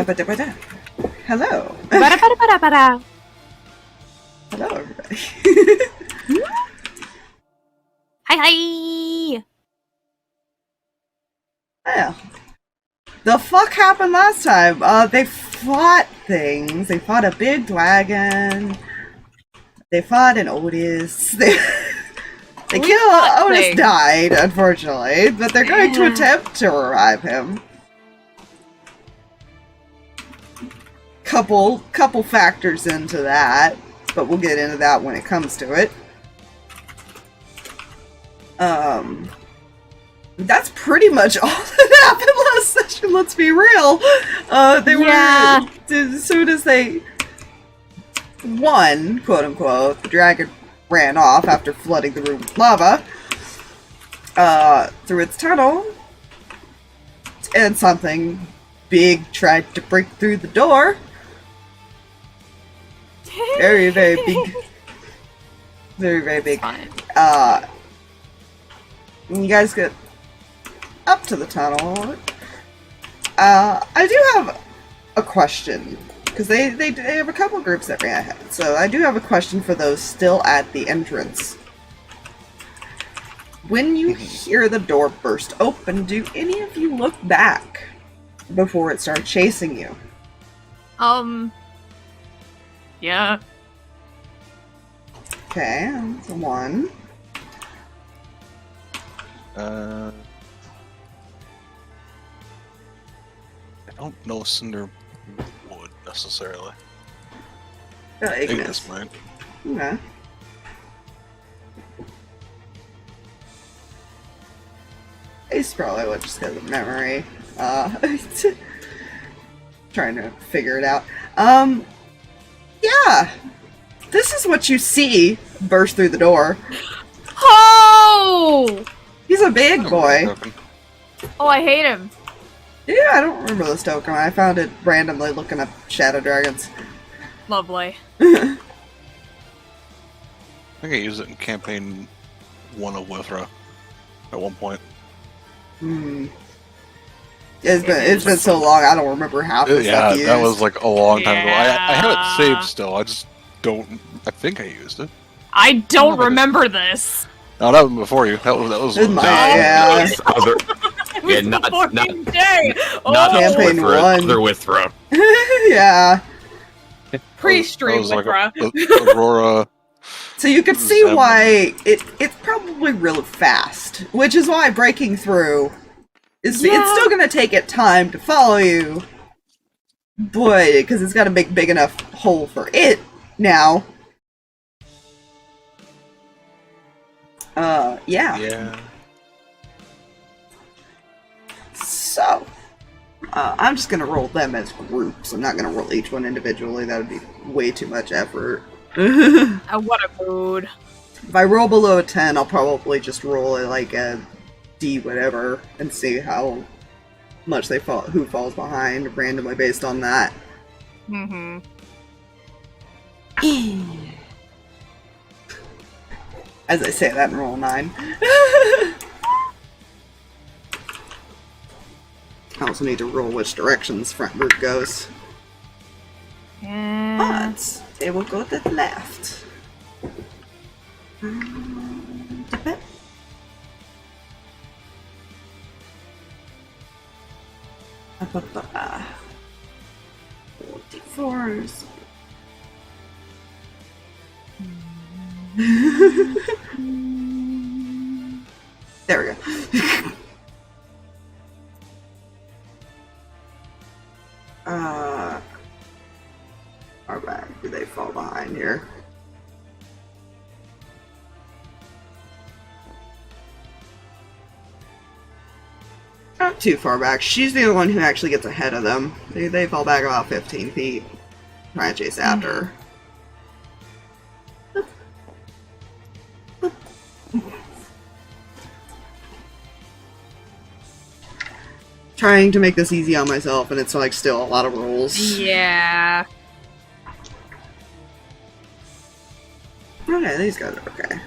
Hello. Ba-da-ba-da-ba-da-ba-da. Hello, everybody. Hi. Well, the fuck happened last time? They fought things. They fought a big dragon. They fought an Otis. They killed Otis. Died, unfortunately, but they're going to attempt to revive him. Couple factors into that, but we'll get into that when it comes to it. That's pretty much all that happened last session, let's be real. They were, as soon as they won, quote unquote, the dragon ran off after flooding the room with lava, through its tunnel, and something big tried to break through the door. Very, very big. Very, very big. You guys get up to the tunnel. I do have a question, because they have a couple groups that ran ahead. So I do have a question for those still at the entrance. When you hear the door burst open, do any of you look back before it starts chasing you? Yeah. Okay, that's a 1. I don't know Cinder would necessarily. Amos might. Okay. Ace probably would just because of memory. Trying to figure it out. Yeah! This is what you see burst through the door. Oh! He's a big boy. Oh, I hate him. Yeah, I don't remember this token. I found it randomly looking up shadow dragons. Lovely. I think I used it in campaign 1 of Withra at one point. It's been so long, I don't remember half the stuff you used. That was like a long time ago. I have it saved still. I just don't. I think I used it. I don't remember this. No, that was before you. That was yeah. Not campaign 1. Other Withra. Yeah. Pre-stream Withra. Aurora. So you can see why it's probably really fast, which is why breaking through it's still gonna take it time to follow you, but because it's got to make big enough hole for it now. Yeah. So, I'm just gonna roll them as groups. I'm not gonna roll each one individually. That would be way too much effort. What a mood. If I roll below a 10, I'll probably just roll it like a D whatever and see how much they fall, who falls behind randomly based on that. As I say that and roll 9. I also need to roll which directions front group goes. But they will go to the left. D4s. There we go. Alright, do they fall behind here? Not too far back. She's the one who actually gets ahead of them. They fall back about 15 feet. Trying to chase after her. Trying to make this easy on myself, and it's like still a lot of rolls. Yeah. Okay, these guys are okay.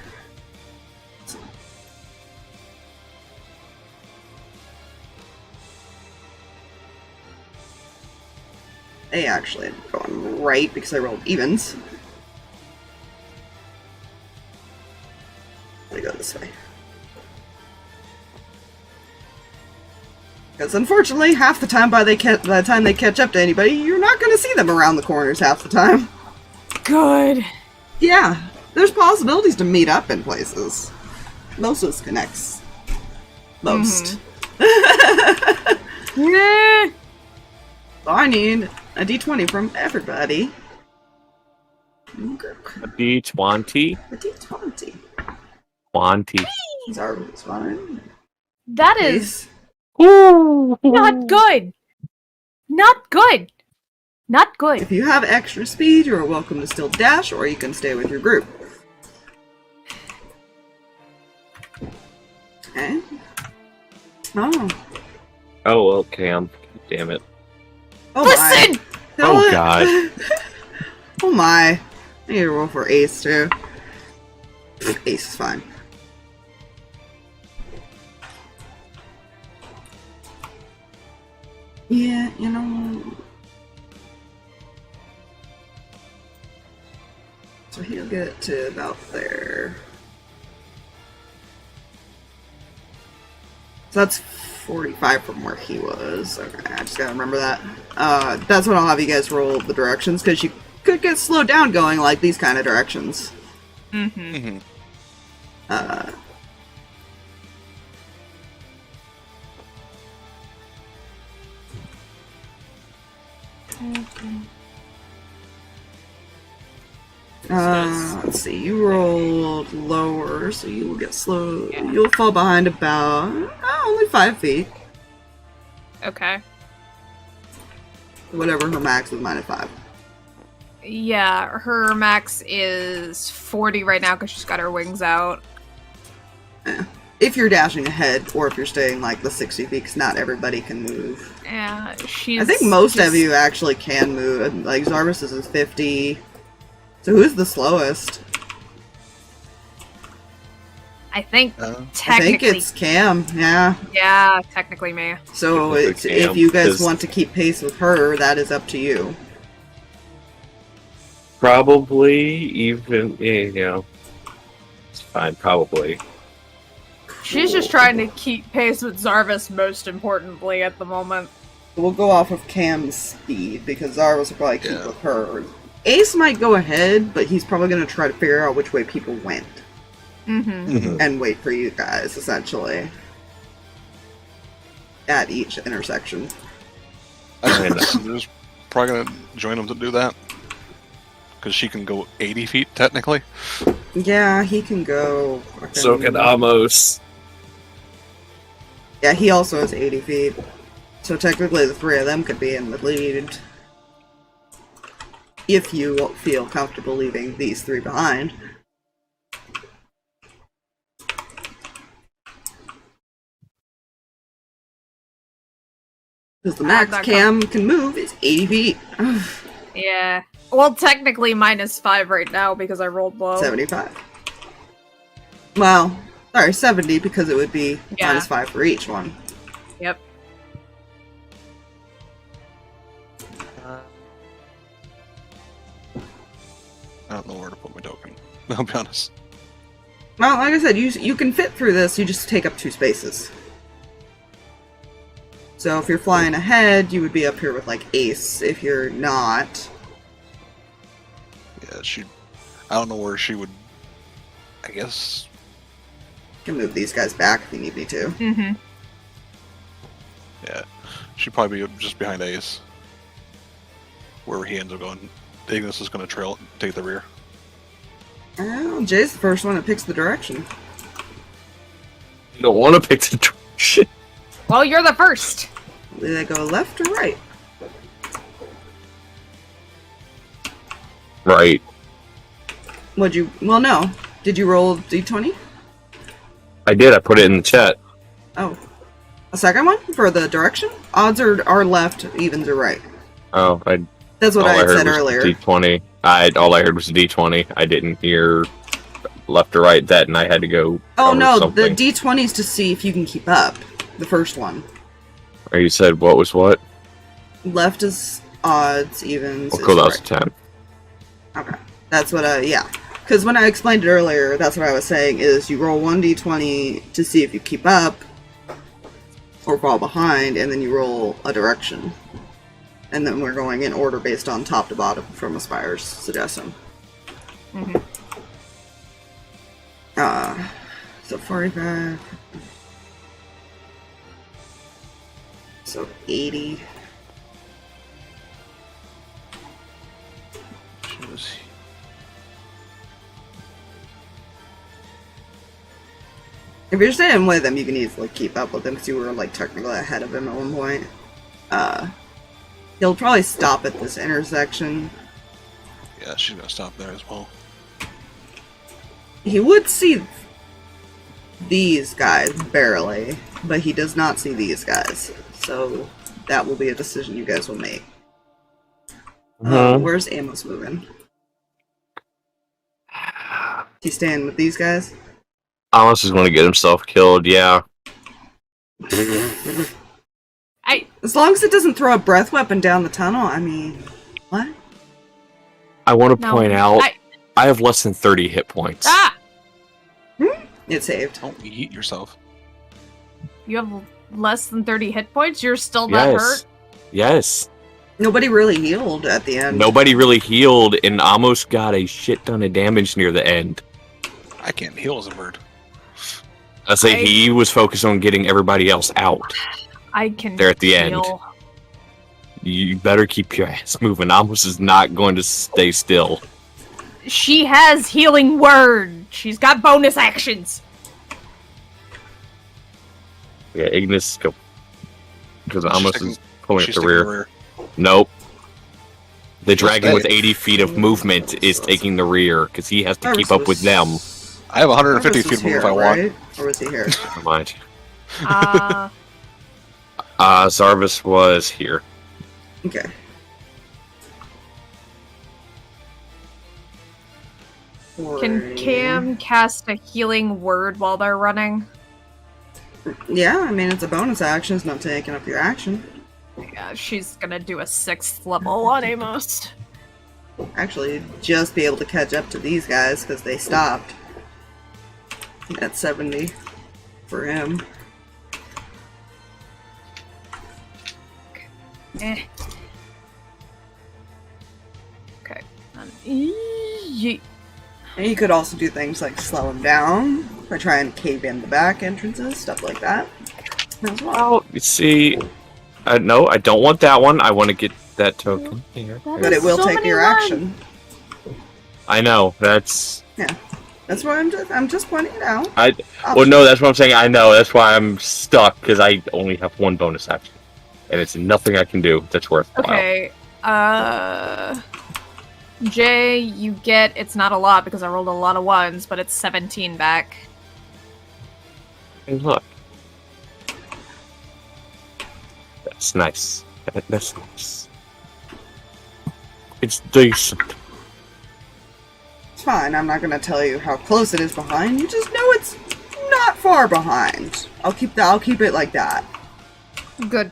They actually ended up going right because I rolled evens. They go this way. Because unfortunately, half the time by the time they catch up to anybody, you're not going to see them around the corners half the time. Good. Yeah, there's possibilities to meet up in places. Most of us connects. Most. Yeah. So I need a d20 from everybody. A D20? A d20. 20. Zarba's fine. That is Ooh. not good. Not good. Not good. If you have extra speed, you're welcome to still dash, or you can stay with your group. Okay. Oh. Oh, well, Cam. Damn it. Oh Listen! my. Oh, God. Oh my. I need to roll for Ace, too. Ace is fine. Yeah, you know... So he'll get to about there. So that's 45 from where he was. Okay, I just gotta remember that. That's when I'll have you guys roll the directions, because you could get slowed down going like these kind of directions. Mm-hmm. Let's see, you rolled lower, so you will get slow. Yeah. You'll fall behind about only 5 feet. Okay. Whatever her max is -5. Yeah, her max is 40 right now because she's got her wings out. Yeah. If you're dashing ahead, or if you're staying like the 60 feet, because not everybody can move. Yeah, she's... I think most of you actually can move. Like, Zarbus is 50. So who's the slowest? I think I technically... think it's Cam, yeah. Yeah, technically me. So it's, if you guys want to keep pace with her, that is up to you. Probably even, you know, it's fine, probably. She's just trying to keep pace with Zarvis, most importantly, at the moment. We'll go off of Cam's speed, because Zarvis will probably keep with her. Ace might go ahead, but he's probably going to try to figure out which way people went. And wait for you guys, essentially. At each intersection. I think Cinder's probably going to join him to do that. Because she can go 80 feet, technically. Yeah, he can go... So can Amos. Yeah, he also has 80 feet. So technically the three of them could be in the lead. If you feel comfortable leaving these three behind. Because the max Cam can move is 80 feet. Yeah. Well, technically -5 right now because I rolled low. 75. Well, sorry, 70 because it would be -5 for each one. Yep. I don't know where to put my token. I'll be honest. Well, like I said, you can fit through this, you just take up 2 spaces. So if you're flying ahead, you would be up here with, like, Ace. If you're not... Yeah, I don't know where she would... I guess... You can move these guys back if you need me to. Yeah, she'd probably be just behind Ace. Wherever he ends up going. Ignis is going to take the rear. Well, Jay's the first one that picks the direction. You don't want to pick the direction. Well, you're the first. Do they go left or right? Right. Well, no. Did you roll D20? I did, I put it in the chat. Oh. A second one? For the direction? Odds are left, evens are right. Oh, That's what I had said earlier. D20. All I heard was D20. I didn't hear left or right that, and I had to go. Oh no, something. the D20 is to see if you can keep up. The first one. Or you said what was what? Left is odds, evens. Well, cool, that was right. 10. Okay. That's what yeah. Because when I explained it earlier, that's what I was saying, is you roll 1d20 to see if you keep up or fall behind, and then you roll a direction. And then we're going in order based on top to bottom from Aspire's suggestion. Mm-hmm. So 45. So 80. If you're staying with him, you can easily keep up with him because you were like technically ahead of him at one point. He'll probably stop at this intersection. Yeah, she's gonna stop there as well. He would see these guys barely, but he does not see these guys. So that will be a decision you guys will make. Where's Amos moving? He's staying with these guys? Amos is going to get himself killed, yeah. As long as it doesn't throw a breath weapon down the tunnel, I mean, what? I want to point out, I have less than 30 hit points. Ah! It saved. Don't eat yourself. You have less than 30 hit points? You're still that hurt? Yes. Nobody really healed at the end. Nobody really healed, and almost got a shit ton of damage near the end. I can't heal as a bird. I say he was focused on getting everybody else out. I can there at the heal. end. You better keep your ass moving. Amos is not going to stay still. She has healing word. She's got bonus actions. Yeah, Ignis, go. Because Amos is pulling at the the rear. Nope. The dragon with 80 feet of movement is taking the rear, because he has to keep up with them. I have 150 feet of movement if I want. Or was he here? Never mind. Zarvis was here. Okay. Can Cam cast a healing word while they're running? Yeah, I mean, it's a bonus action. It's not taking up your action. Yeah, she's gonna do a 6th level on Amos. Actually, just be able to catch up to these guys because they stopped at 70 for him. Okay. And you could also do things like slow him down by trying to cave in the back entrances, stuff like that. As well. You see, no, I don't want that one. I want to get that token here. But it will take your action. I know. That's. Yeah, that's why I'm just pointing it out. Well, no, that's what I'm saying. I know. That's why I'm stuck because I only have one bonus action, and it's nothing I can do that's worthwhile. Okay. Jay, you get, it's not a lot because I rolled a lot of ones, but it's 17 back. Hey, look. That's nice. That's nice. It's decent. It's fine. I'm not gonna tell you how close it is behind. You just know it's not far behind. I'll keep it like that. Good.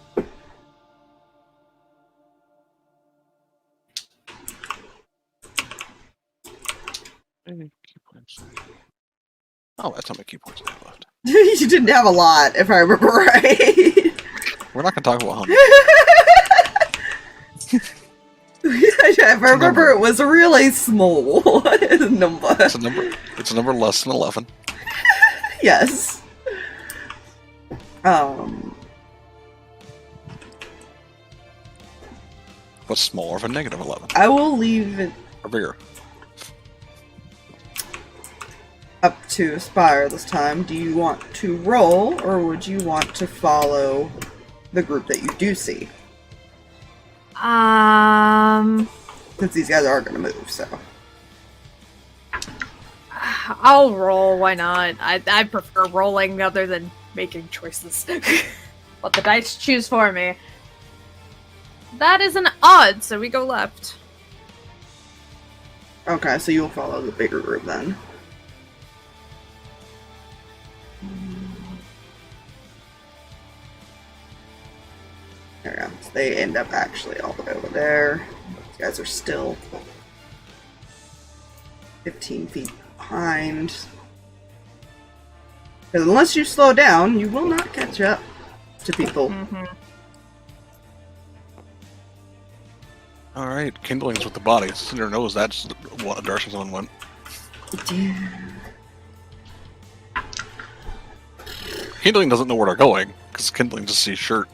Oh, that's how many key points I have left. You didn't have a lot, if I remember right. We're not going to talk about how many. If I remember, it was a really small number. It's a number less than 11. Yes. What's smaller than negative 11? I will leave it Or bigger? up to Aspire this time. Do you want to roll, or would you want to follow the group that you do see? Since these guys are going to move, so. I'll roll, why not? I prefer rolling other than making choices. Let the dice choose for me. That is an odd, so we go left. Okay, so you'll follow the bigger group then. There we go. So they end up actually all the way over there. You guys are still 15 feet behind. Because unless you slow down, you will not catch up to people. Mm-hmm. Alright, kindlings with the bodies. Cinder knows that's what Darcy's on went. Kindling doesn't know where they're going, because Kindling just sees shirt.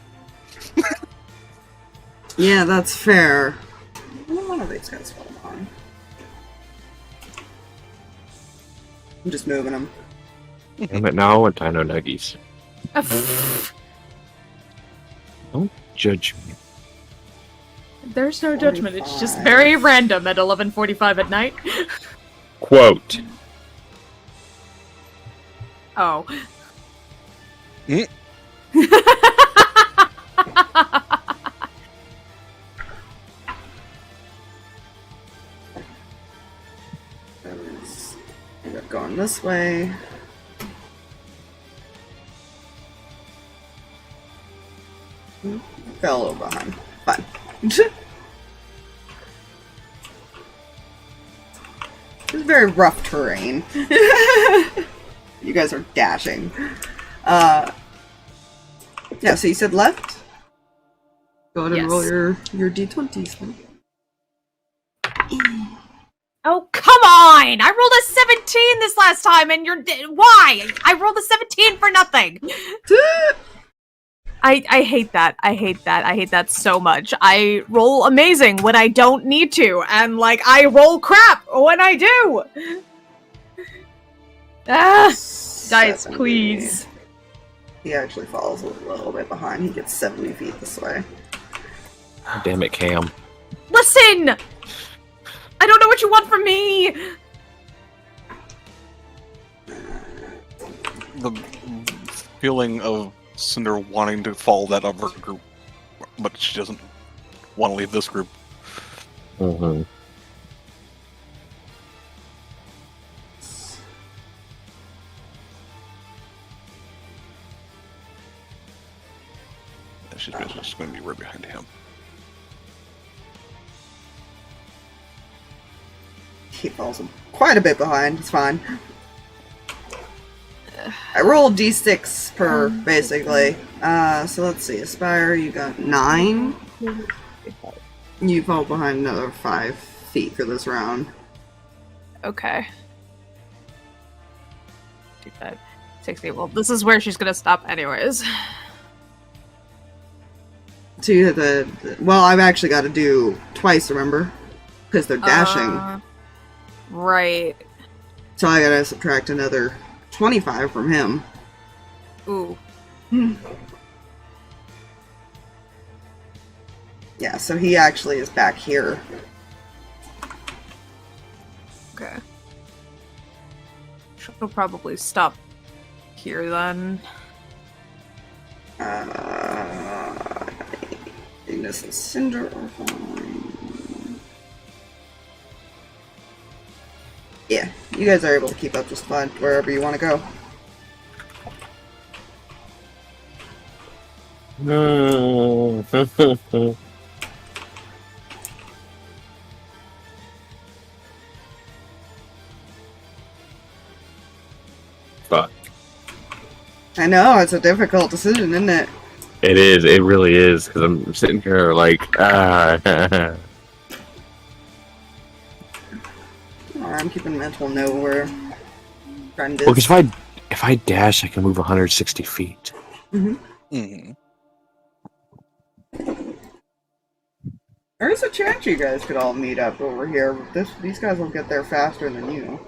Yeah, that's fair. One of these guys fall on. I'm just moving them. Damn it, now I want Dino Nuggies. Don't judge me. There's no judgment, it's just very random at 11:45 at night. Quote. Oh. Mm. End up going this way. Fell a little behind. Fine. It's very rough terrain. You guys are dashing. Yeah, so you said left? Go ahead and Yes. roll your d20s. Oh, come on! I rolled a 17 this last time, and why? I rolled a 17 for nothing! I hate that. I hate that. I hate that so much. I roll amazing when I don't need to, and, like, I roll crap when I do! Ah! Dice, 70. please. He actually falls a little bit behind. He gets 70 feet this way. Damn it, Cam. Listen! I don't know what you want from me! The feeling of Cinder wanting to follow that other group, but she doesn't want to leave this group. Mm-hmm. She's just going to be right behind him. He falls quite a bit behind. It's fine. I rolled d6 per, basically. So let's see. Aspire, you got 9. You fall behind another 5 feet for this round. Okay. 55, 60. Well, this is where she's gonna stop anyways. So you hit well, I've actually got to do twice, remember? Because they're dashing. Right. So I gotta subtract another 25 from him. Ooh. Yeah, so he actually is back here. Okay. She'll probably stop here then. Ignis and Cinder are fine. Yeah, you guys are able to keep up just fine wherever you want to go. Fuck. I know, it's a difficult decision, isn't it? It is. It really is. Because I'm sitting here like, Or I'm keeping mental note where friend is. Well, because if I dash, I can move 160 feet. Mm-hmm. There's a chance you guys could all meet up over here. These guys will get there faster than you.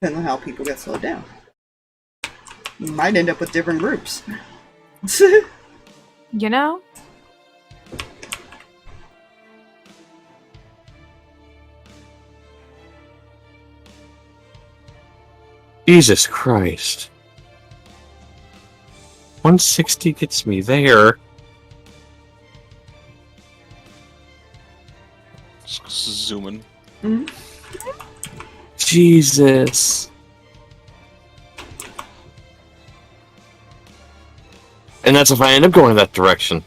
Depends on how people get slowed down. You might end up with different groups. You know? Jesus Christ. 160 gets me there. Just zooming. Mm-hmm. Jesus. And that's if I end up going that direction.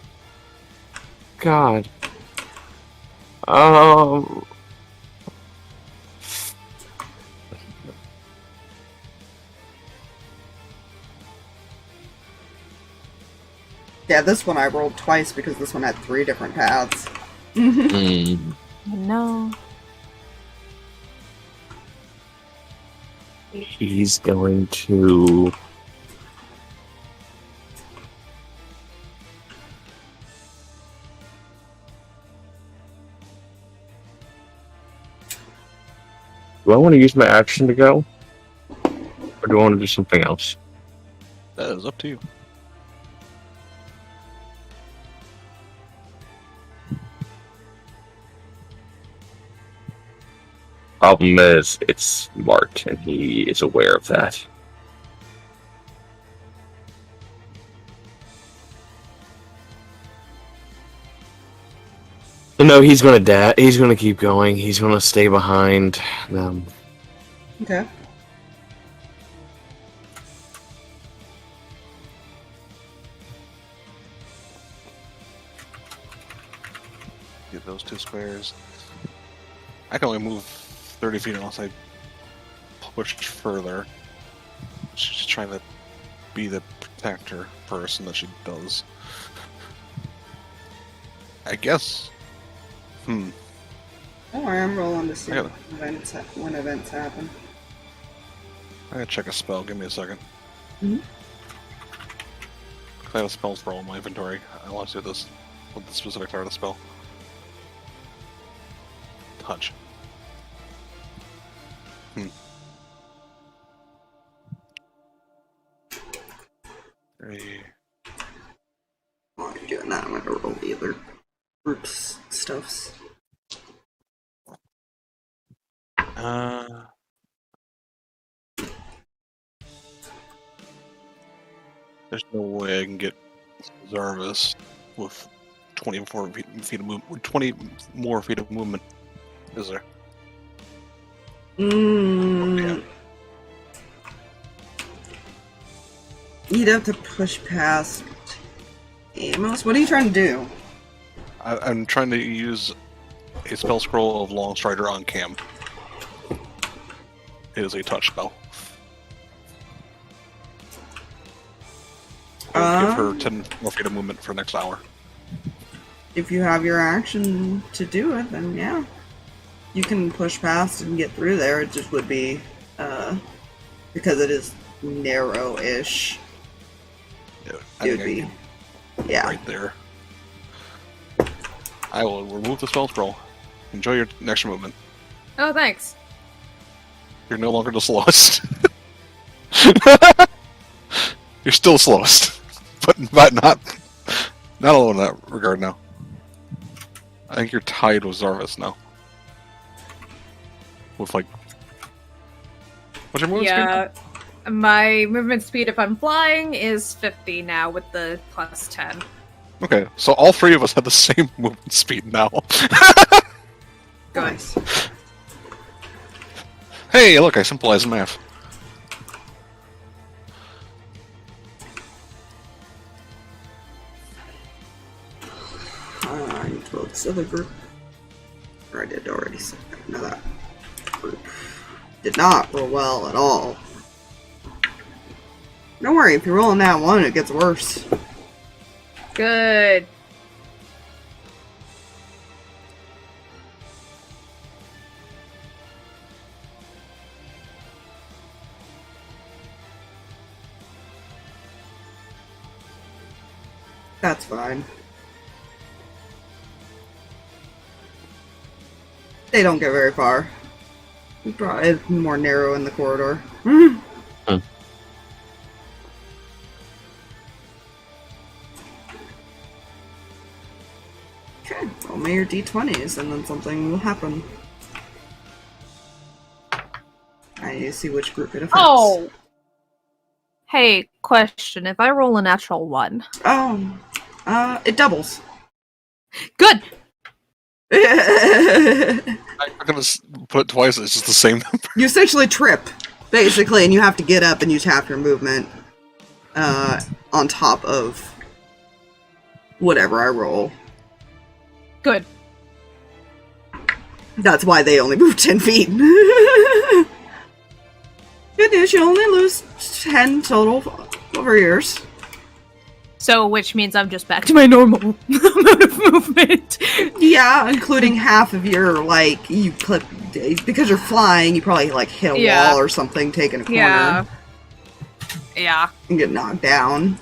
God. Yeah, this one I rolled twice because this one had 3 different paths. No. He's going to... Do I want to use my action to go? Or do I want to do something else? That is up to you. Problem is, it's smart, and he is aware of that. So no, he's gonna he's gonna keep going. He's gonna stay behind them. Okay. Get those 2 squares. I can only move 30 feet unless I push further. She's just trying to be the protector person that she does. I guess. Don't worry, I'm rolling to see I gotta- when events happen. I gotta check a spell. Give me a second. Mhm. I have a spell scroll in my inventory. I want to do this with the specific part of the spell. Touch. Three. While you're doing that, I'm gonna roll the other groups stuffs. There's no way I can get Zarvis with 24 feet of movement. 20 more feet of movement. Is there? Yeah. You'd have to push past Amos. What are you trying to do? I'm trying to use a spell scroll of Long Strider on Cam. It is a touch spell. I'll give her 10 more feet of movement for next hour. If you have your action to do it, then yeah. You can push past and get through there. It just would be, because it is narrow-ish. Yeah, It would be, yeah. right there. I will remove the spell scroll. Enjoy your next movement. Oh, thanks. You're no longer the slowest. You're still the slowest, but not alone in that regard now. I think you're tied with Zarvis now. With like, what's your movement speed? My movement speed if I'm flying is 50 now with the plus 10. Okay, so all 3 of us have the same movement speed now. Nice. Hey, look, I simplified math. I need to roll this other group. Or I did already. No, that group did not roll well at all. Don't worry, if you're rolling that one, it gets worse. Good. That's fine. They don't get very far. It's more narrow in the corridor. Okay, roll me your d20s and then something will happen. I need to see which group it affects. Oh! Hey, question. If I roll a natural 1. Oh. It doubles. Good! I'm gonna put it twice, it's just the same number. You essentially trip, basically, and you have to get up and use half your movement on top of whatever I roll. Good. That's why they only move 10 feet. Good news, you only lose 10 total over years. So, which means I'm just back to my normal amount of movement. Yeah, including half of your, like, you clip, because you're flying, you probably, like, hit a wall or something, taking a corner. Yeah. Yeah. And get knocked down.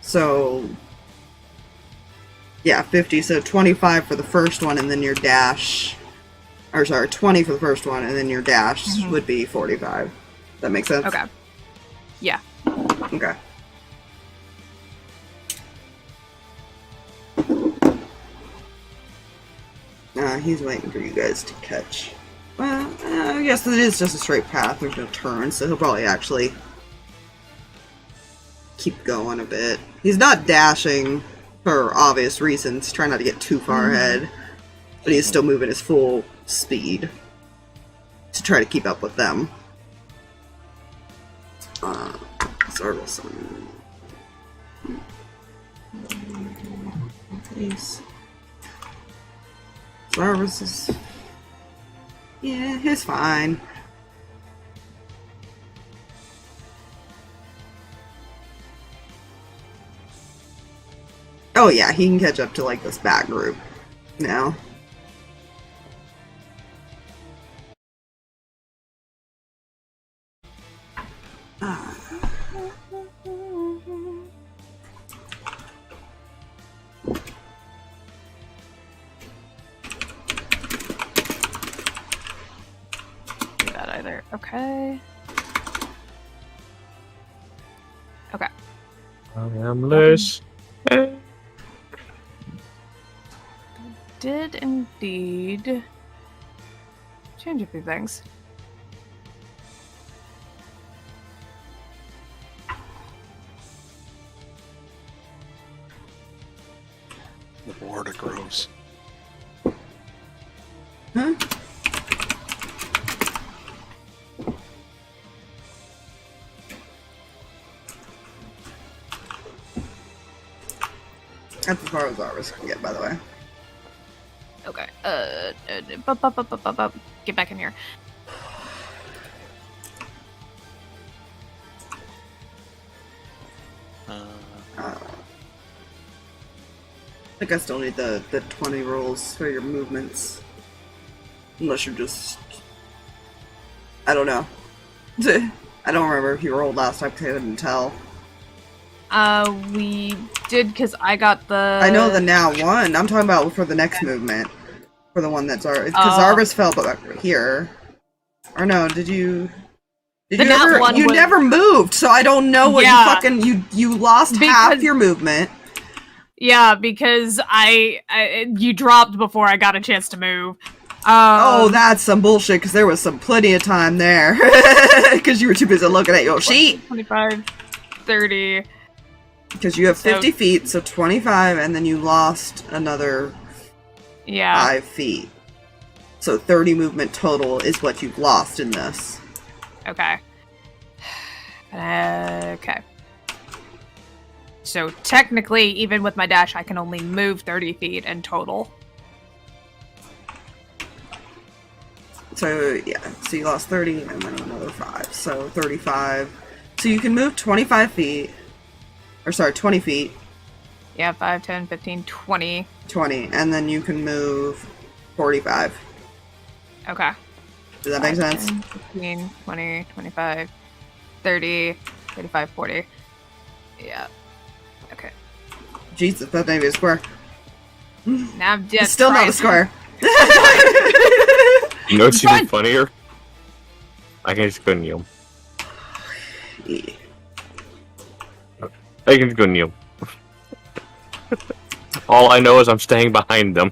So, yeah, 50, so 25 for the first one, and then your dash, or sorry, 20 for the first one, and then your dash would be 45. That makes sense? Okay. Yeah. Okay. He's waiting for you guys to catch. Well, I guess it is just a straight path. There's no turn, so he'll probably actually keep going a bit. He's not dashing for obvious reasons, trying not to get too far ahead, but he's still moving his full speed to try to keep up with them. Zarvelson. Please. Zarvis is... yeah, he's fine. Oh yeah, he can catch up to, like, this back group now. Do that either. Okay. Okay. I am less. Did indeed change a few things. The water grows. Huh? That's as far as Zarvis can get, by the way. Okay. Get back in here. I think I still need the 20 rolls for your movements. Unless you're just... I don't know. I don't remember if you rolled last time because I couldn't tell. We did because I got the... I know the now one. I'm talking about for the next movement. For the one that's Zarvis. Because Zarvis fell back here. Or no, did you... Did you ever... You never moved, so I don't know what you fucking... You lost half your movement. Yeah, because you dropped before I got a chance to move. Oh, that's some bullshit, because there was plenty of time there. Because you were too busy looking at your sheet. 25, 30... Because you have 50 feet, so 25, and then you lost another 5 feet. So 30 movement total is what you've lost in this. Okay. Okay. So technically, even with my dash, I can only move 30 feet in total. So, yeah. So you lost 30, and then another 5. So 35. So you can move 25 feet. Or sorry, 20 feet. Yeah, 5, 10, 15, 20. 20, and then you can move 45. Okay. Does that make sense? 10, 15, 20, 25, 30, 35, 40. Yeah. Okay. Jesus, that may be a square. Now I'm just It's still not a square. You know what's even funnier? I can just go kneel. Yeah. I can just go kneel. All I know is I'm staying behind them.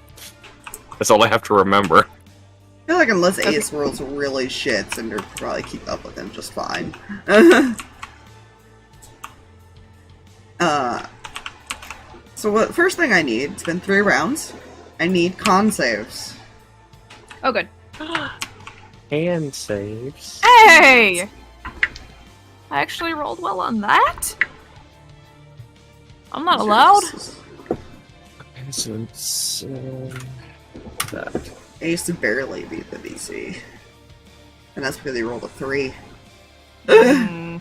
That's all I have to remember. I feel like unless Ace rolls really shit, Cinder could probably keep up with him just fine. So what? First thing I need, it's been 3 rounds, I need con saves. Oh, good. Hand saves. Hey! I actually rolled well on that. I'm not allowed. Since that. Ace barely beat the DC. And that's because he rolled a 3. Mm.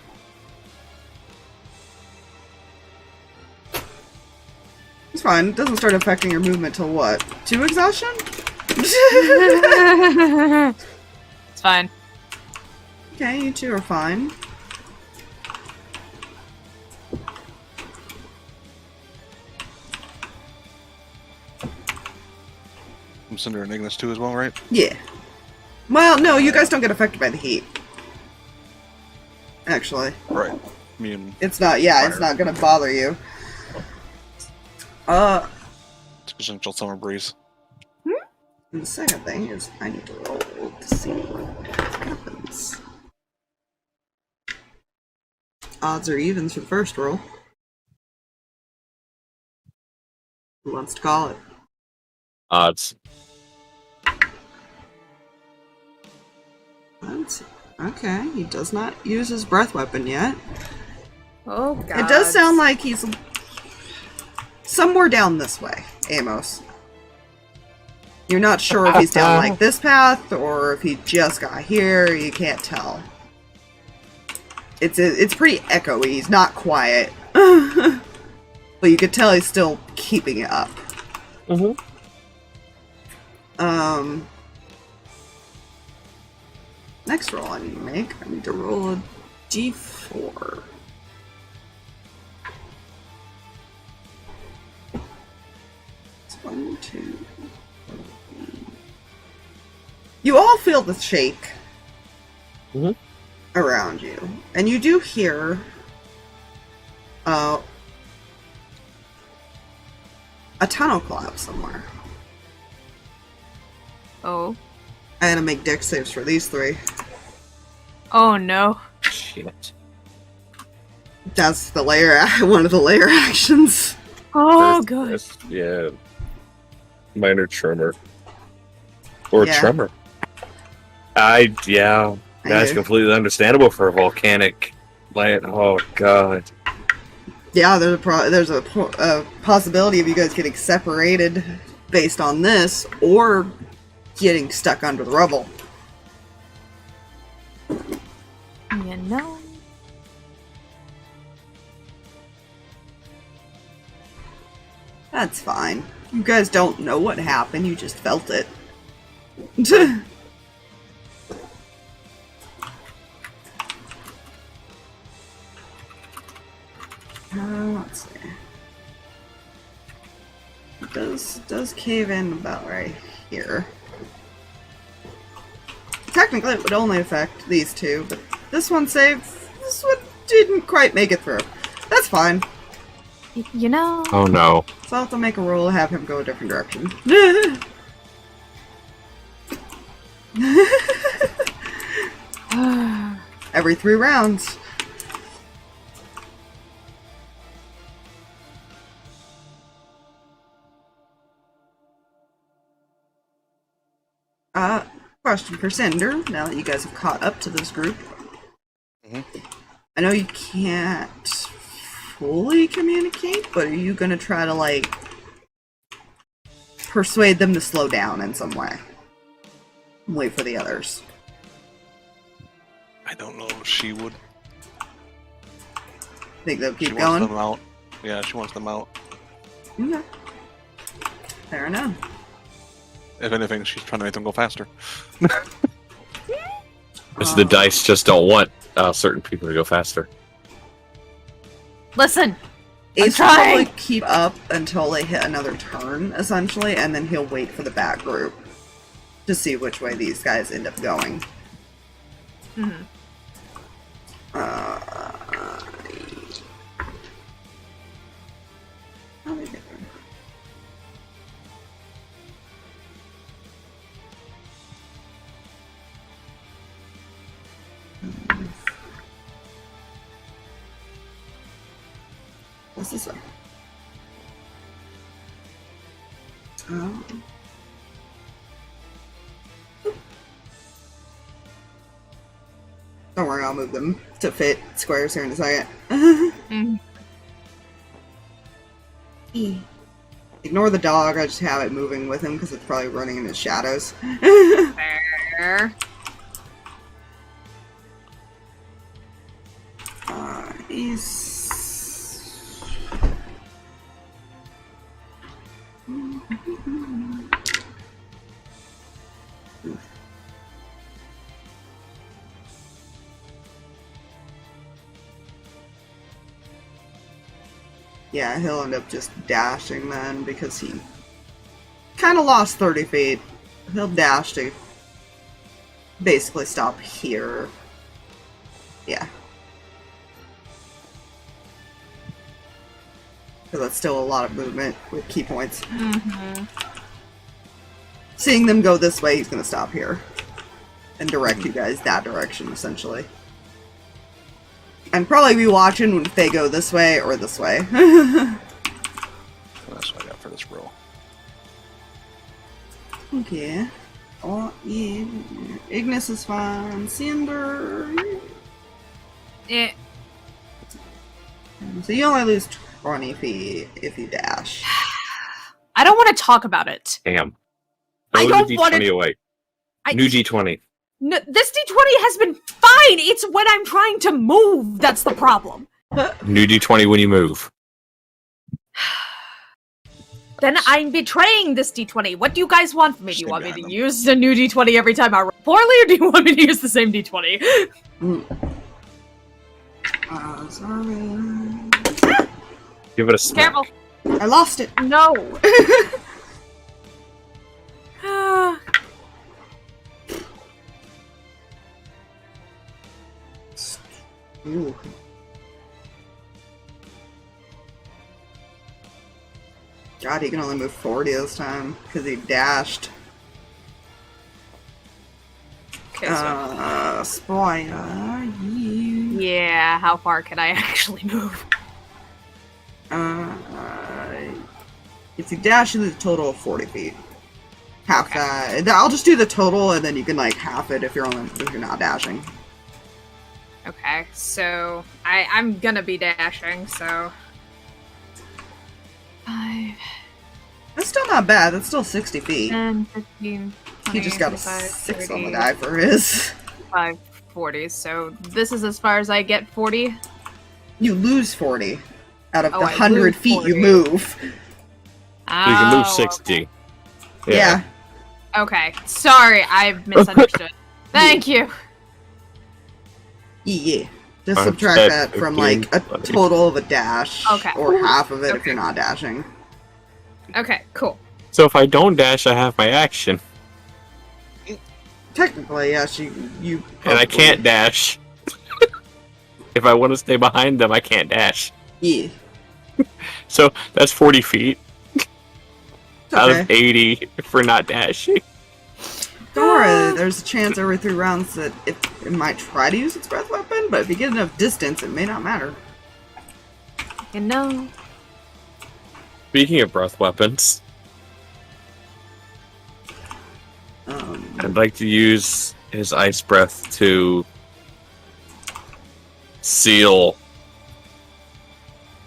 It's fine. It doesn't start affecting your movement till what? 2 exhaustion? It's fine. Okay, you two are fine. Cinder and Ignis too as well, right? Yeah. Well, no, you guys don't get affected by the heat. Actually. Right. Me and It's not, yeah, fire. it's not gonna bother you. It's potential summer breeze. And the second thing is, I need to roll to see what happens. Odds or evens for the first roll. Who wants to call it? Odds. Odds. Okay, he does not use his breath weapon yet. Oh god. It does sound like he's somewhere down this way, Amos. You're not sure if he's down like this path or if he just got here. You can't tell. It's pretty echoey. He's not quiet, but you could tell he's still keeping it up. Mm-hmm. Next roll I need to make. I need to roll a d4. It's 1, 2. You all feel the shake around you, and you do hear a tunnel collapse somewhere. Oh. I had to make dex saves for these 3. Oh no. Shit. That's the layer. One of the layer actions. Oh god. Yeah. Minor tremor. Or Yeah. tremor. Yeah. That's completely understandable for a volcanic land. Oh god. Yeah, there's a possibility of you guys getting separated based on this, or getting stuck under the rubble. You know. That's fine. You guys don't know what happened, you just felt it. Let's see. It does cave in about right here. Technically, it would only affect these 2, but this one saved. This one didn't quite make it through. That's fine. You know. Oh no. So I'll have to make a roll to have him go a different direction. Every 3 rounds. Question for Cinder, now that you guys have caught up to this group. I know you can't fully communicate, but are you gonna try to, like, persuade them to slow down in some way? Wait for the others. I don't know if she would. Think they'll keep She going? wants them out. Yeah, she wants them out. Okay. Fair enough. If anything, she's trying to make them go faster. Because the dice just don't want certain people to go faster. Listen. Ace I'm will trying. probably keep up until they hit another turn, essentially, and then he'll wait for the back group to see which way these guys end up going. Mm-hmm. How do they get there? What's this one? Don't worry, I'll move them to fit squares here in a second. Mm. Ignore the dog, I just have it moving with him because it's probably running in his shadows. Fair. Yeah, he'll end up just dashing then because he kind of lost 30 feet. He'll dash to basically stop here. Yeah. Because that's still a lot of movement with key points. Mm-hmm. Seeing them go this way, he's going to stop here. And direct you guys that direction, essentially. And probably be watching if they go this way or this way. That's what I got for this roll. Okay. Oh, yeah. Ignis is fine. Cinder. Eh. So you only lose 20 feet if you dash. I don't want to talk about it. Damn. I Throw don't the want D20 to. away. New D20. No, this D20 has been fine. It's when I'm trying to move that's the problem. New D20 when you move. Then I'm betraying this D20. What do you guys want from me? Do you want me to use a new D20 every time I roll poorly, or do you want me to use the same D20? Sorry. Give it a smack. Careful. I lost it. No. Ooh. God, he can only move 40 this time because he dashed. Okay, so. Spoiler. You. Yeah, how far can I actually move? If you dash, you lose a total of 40 feet. Half that. I'll just do the total, and then you can like half it if you're not dashing. Okay, so I'm gonna be dashing, so 5, That's still not bad. That's still 60 feet. 10, 15, 20, He just got a 25, 6 on 30, the die for his. 5, 40. So this is as far as I get 40. You lose 40 out of the I 100 lose feet 40. you move. So you can move Oh, 60. Yeah. Okay, sorry, I misunderstood. Thank you. Yeah. Just I'm subtract set that from 15, like a 20. total of a dash. Okay. Or half of it if Okay. you're not dashing. Okay, cool. So if I don't dash, I have my action. Technically, yes, you And I probably- can't dash. If I want to stay behind them, I can't dash. Yeah. So that's 40 feet It's out okay. of 80 for not dashing. Don't worry, there's a chance every 3 rounds that it might try to use its breath weapon, but if you get enough distance, it may not matter. You know. Speaking of breath weapons, I'd like to use his ice breath to seal.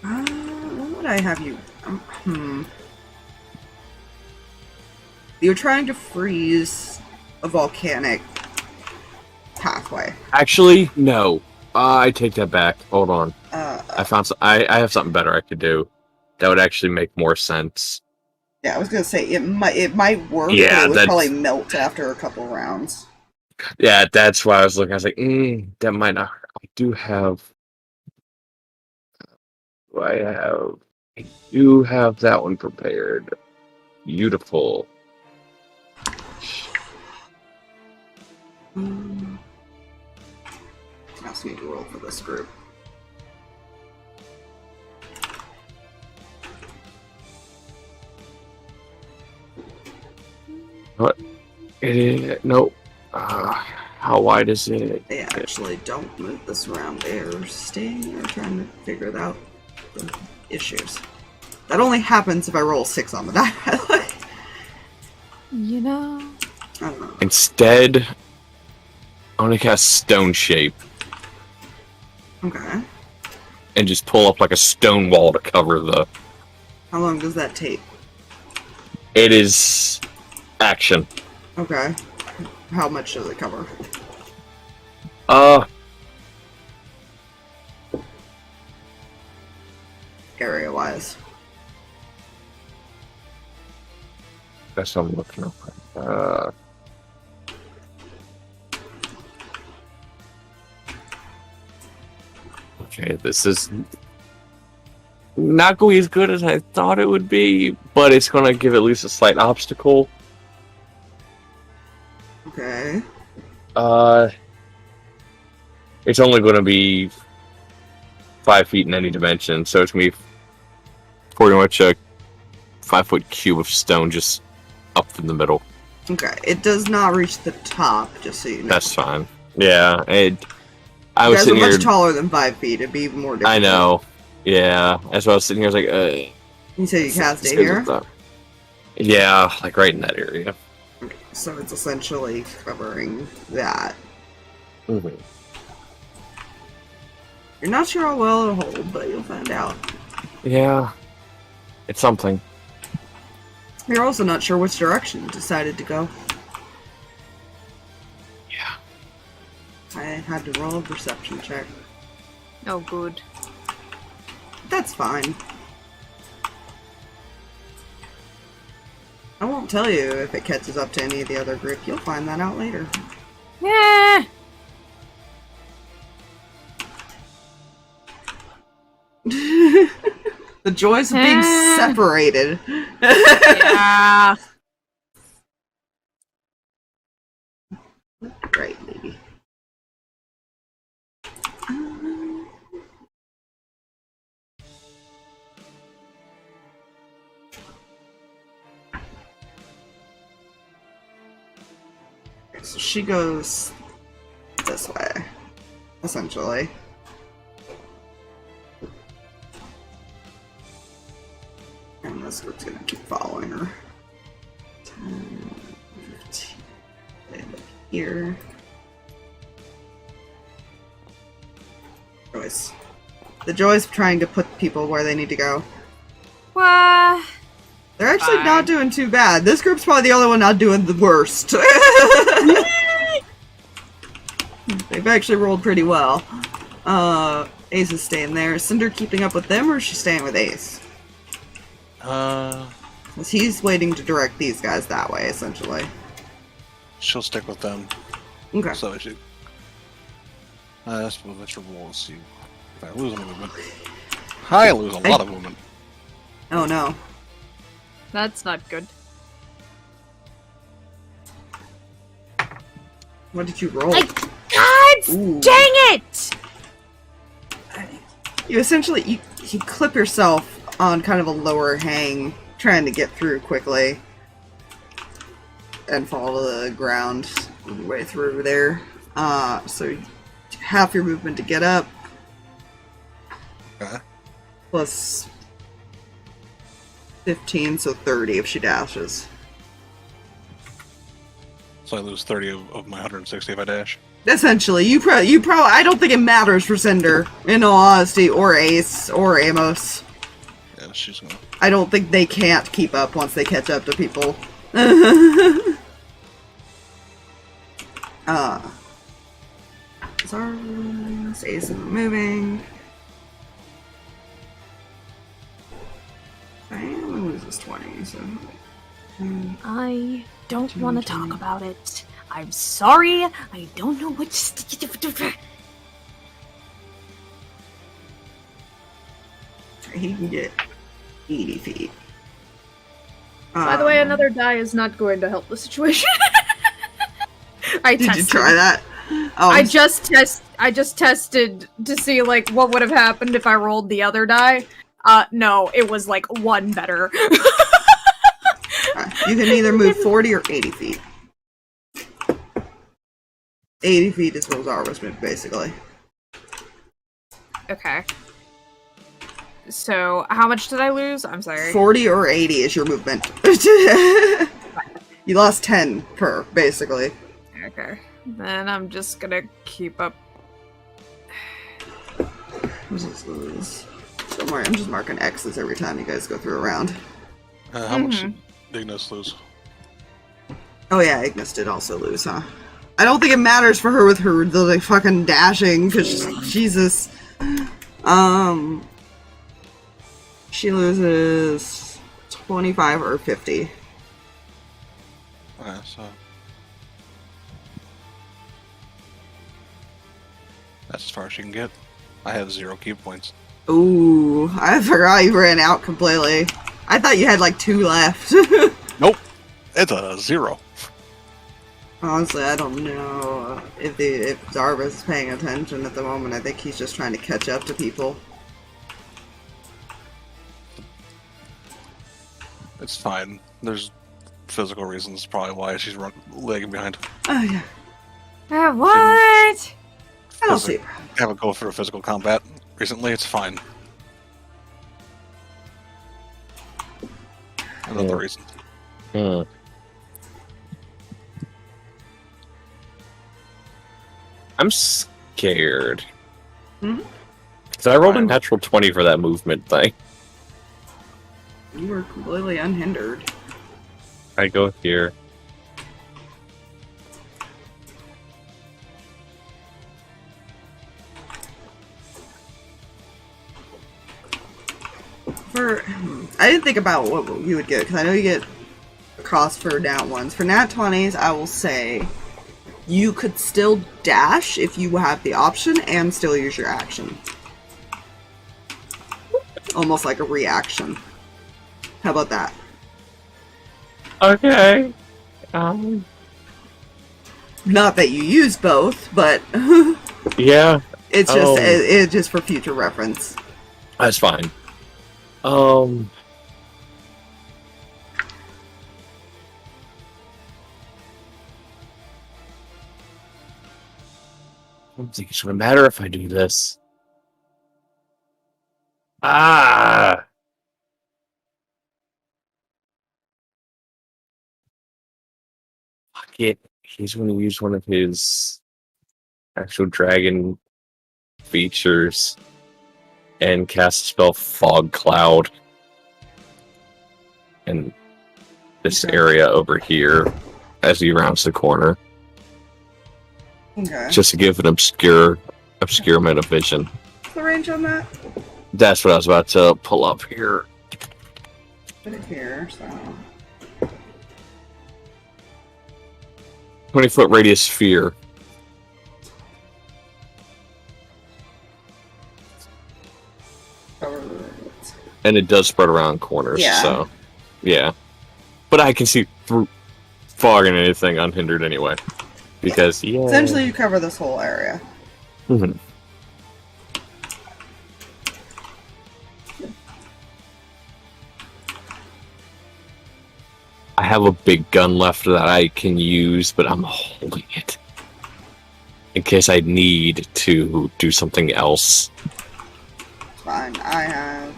What would I have you? You're trying to freeze a volcanic pathway. Actually, no. I take that back. Hold on. I I have something better I could do. That would actually make more sense. Yeah, I was gonna say it might work, Yeah, but it would that's- probably melt after a couple rounds. Yeah, that's why I was looking. I was like, that might not. I do have that one prepared. Beautiful. Ask me to roll for this group. What? It is nope. How wide is it? They actually don't move this around. They're staying there trying to figure out the issues. That only happens if I roll 6 on the die, by the way. You know. I don't know. Instead, I want to cast Stone Shape Okay. and just pull up like a stone wall to cover the How long does that take? It is action. Okay. How much does it cover? Area-wise. That's what I'm looking up. Okay, this is not going as good as I thought it would be, but it's going to give at least a slight obstacle. Okay. It's only going to be 5 feet in any dimension, so it's going to be pretty much a 5-foot cube of stone just up in the middle. Okay. It does not reach the top, just so you know. That's fine. Yeah, I You was guys are sitting much here. taller than 5 feet. It'd be more difficult. I know. Yeah, that's why I was sitting here. I was like, You say you cast it it's here? Yeah, like right in that area. Okay. So it's essentially covering that. Mm-hmm. You're not sure how well it'll hold, but you'll find out. Yeah, it's something. You're also not sure which direction you decided to go. Yeah. I had to roll a perception check. Oh, good. That's fine. I won't tell you if it catches up to any of the other group. You'll find that out later. Yeah. The joys of being separated. Yeah. Right, maybe. So she goes this way, essentially. And this group's gonna keep following her. 10, 15. They look here. Joyce. The Joy's trying to put people where they need to go. What? They're actually Fine. not doing too bad. This group's probably the only one not doing the worst. They've actually rolled pretty well. Ace is staying there. Is Cinder keeping up with them, or is she staying with Ace? Because he's waiting to direct these guys that way, essentially. She'll stick with them. Okay. So she. Let's roll and see if I lose any movement. I lose a lot of movement. Oh no. That's not good. What did you roll? God Ooh. dang it! You essentially, you clip yourself on kind of a lower hang, trying to get through quickly. And fall to the ground on your way through there. So half your movement to get up. Okay. Plus 15, so 30 if she dashes. So I lose 30 of my 160 if I dash. Essentially, you probably. I don't think it matters for Cinder, in all honesty, or Ace, or Amos. Yeah, she's gonna. I don't think they can't keep up once they catch up to people. Zar's Ace isn't moving. I only loses 20, so. I don't want to talk about it. I'm sorry. I don't know what. He can get 80 feet. By the way, another die is not going to help the situation. I Did tested. you try that? Oh, I just tested to see like what would have happened if I rolled the other die. No, it was like one better. you can either move 40 or 80 feet. 80 feet is where Zara was moved, basically. Okay. So, how much did I lose? I'm sorry. 40 or 80 is your movement. You lost 10 per, basically. Okay. Then I'm just gonna keep up. What does this lose? Don't worry, I'm just marking X's every time you guys go through a round. How much did Ignis lose? Oh yeah, Ignis did also lose, huh? I don't think it matters for her with her the like, fucking dashing, because Jesus. She loses 25 or 50. Okay, so that's as far as you can get. I have 0 key points. Ooh, I forgot you ran out completely. I thought you had like 2 left. Nope, it's a 0. Honestly, I don't know if Zarva's is paying attention at the moment. I think he's just trying to catch up to people. It's fine. There's physical reasons probably why she's lagging behind. Oh yeah. What? I don't see. Haven't go through physical combat recently. It's fine. Another reason. I'm scared. Mhm. Because I rolled a natural 20 for that movement thing. You were completely unhindered. I go here. I didn't think about what you would get, because I know you get a cost for nat ones. For nat 20s, I will say you could still dash if you have the option and still use your action. Almost like a reaction. How about that? Okay. Not that you use both, but Yeah, it's just it's just for future reference. that's fine. I don't think it's gonna matter if I do this. Ah! Fuck it. He's gonna use one of his actual dragon features and cast a spell Fog Cloud in this area over here as he rounds the corner. Okay. Just to give an obscure amount of vision. What's the range on that? That's what I was about to pull up here. Put it here, so... 20-foot radius sphere. And it does spread around corners, Yeah. so... Yeah. But I can see through fog and anything unhindered anyway. Because, yeah... Essentially, you cover this whole area. Mm-hmm. I have a big gun left that I can use, but I'm holding it. In case I need to do something else. Fine, I have...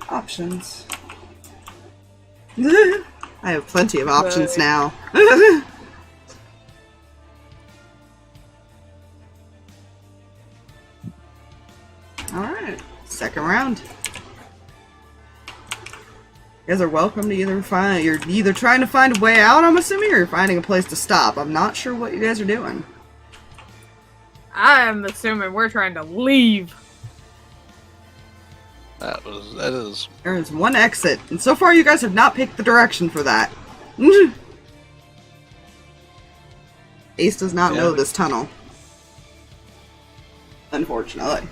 options. I have plenty of options now. Alright, second round. You guys are welcome to you're either trying to find a way out, I'm assuming, or you're finding a place to stop. I'm not sure what you guys are doing. I'm assuming we're trying to leave. That is. There is one exit, and so far you guys have not picked the direction for that. Ace does not know this tunnel. Unfortunately.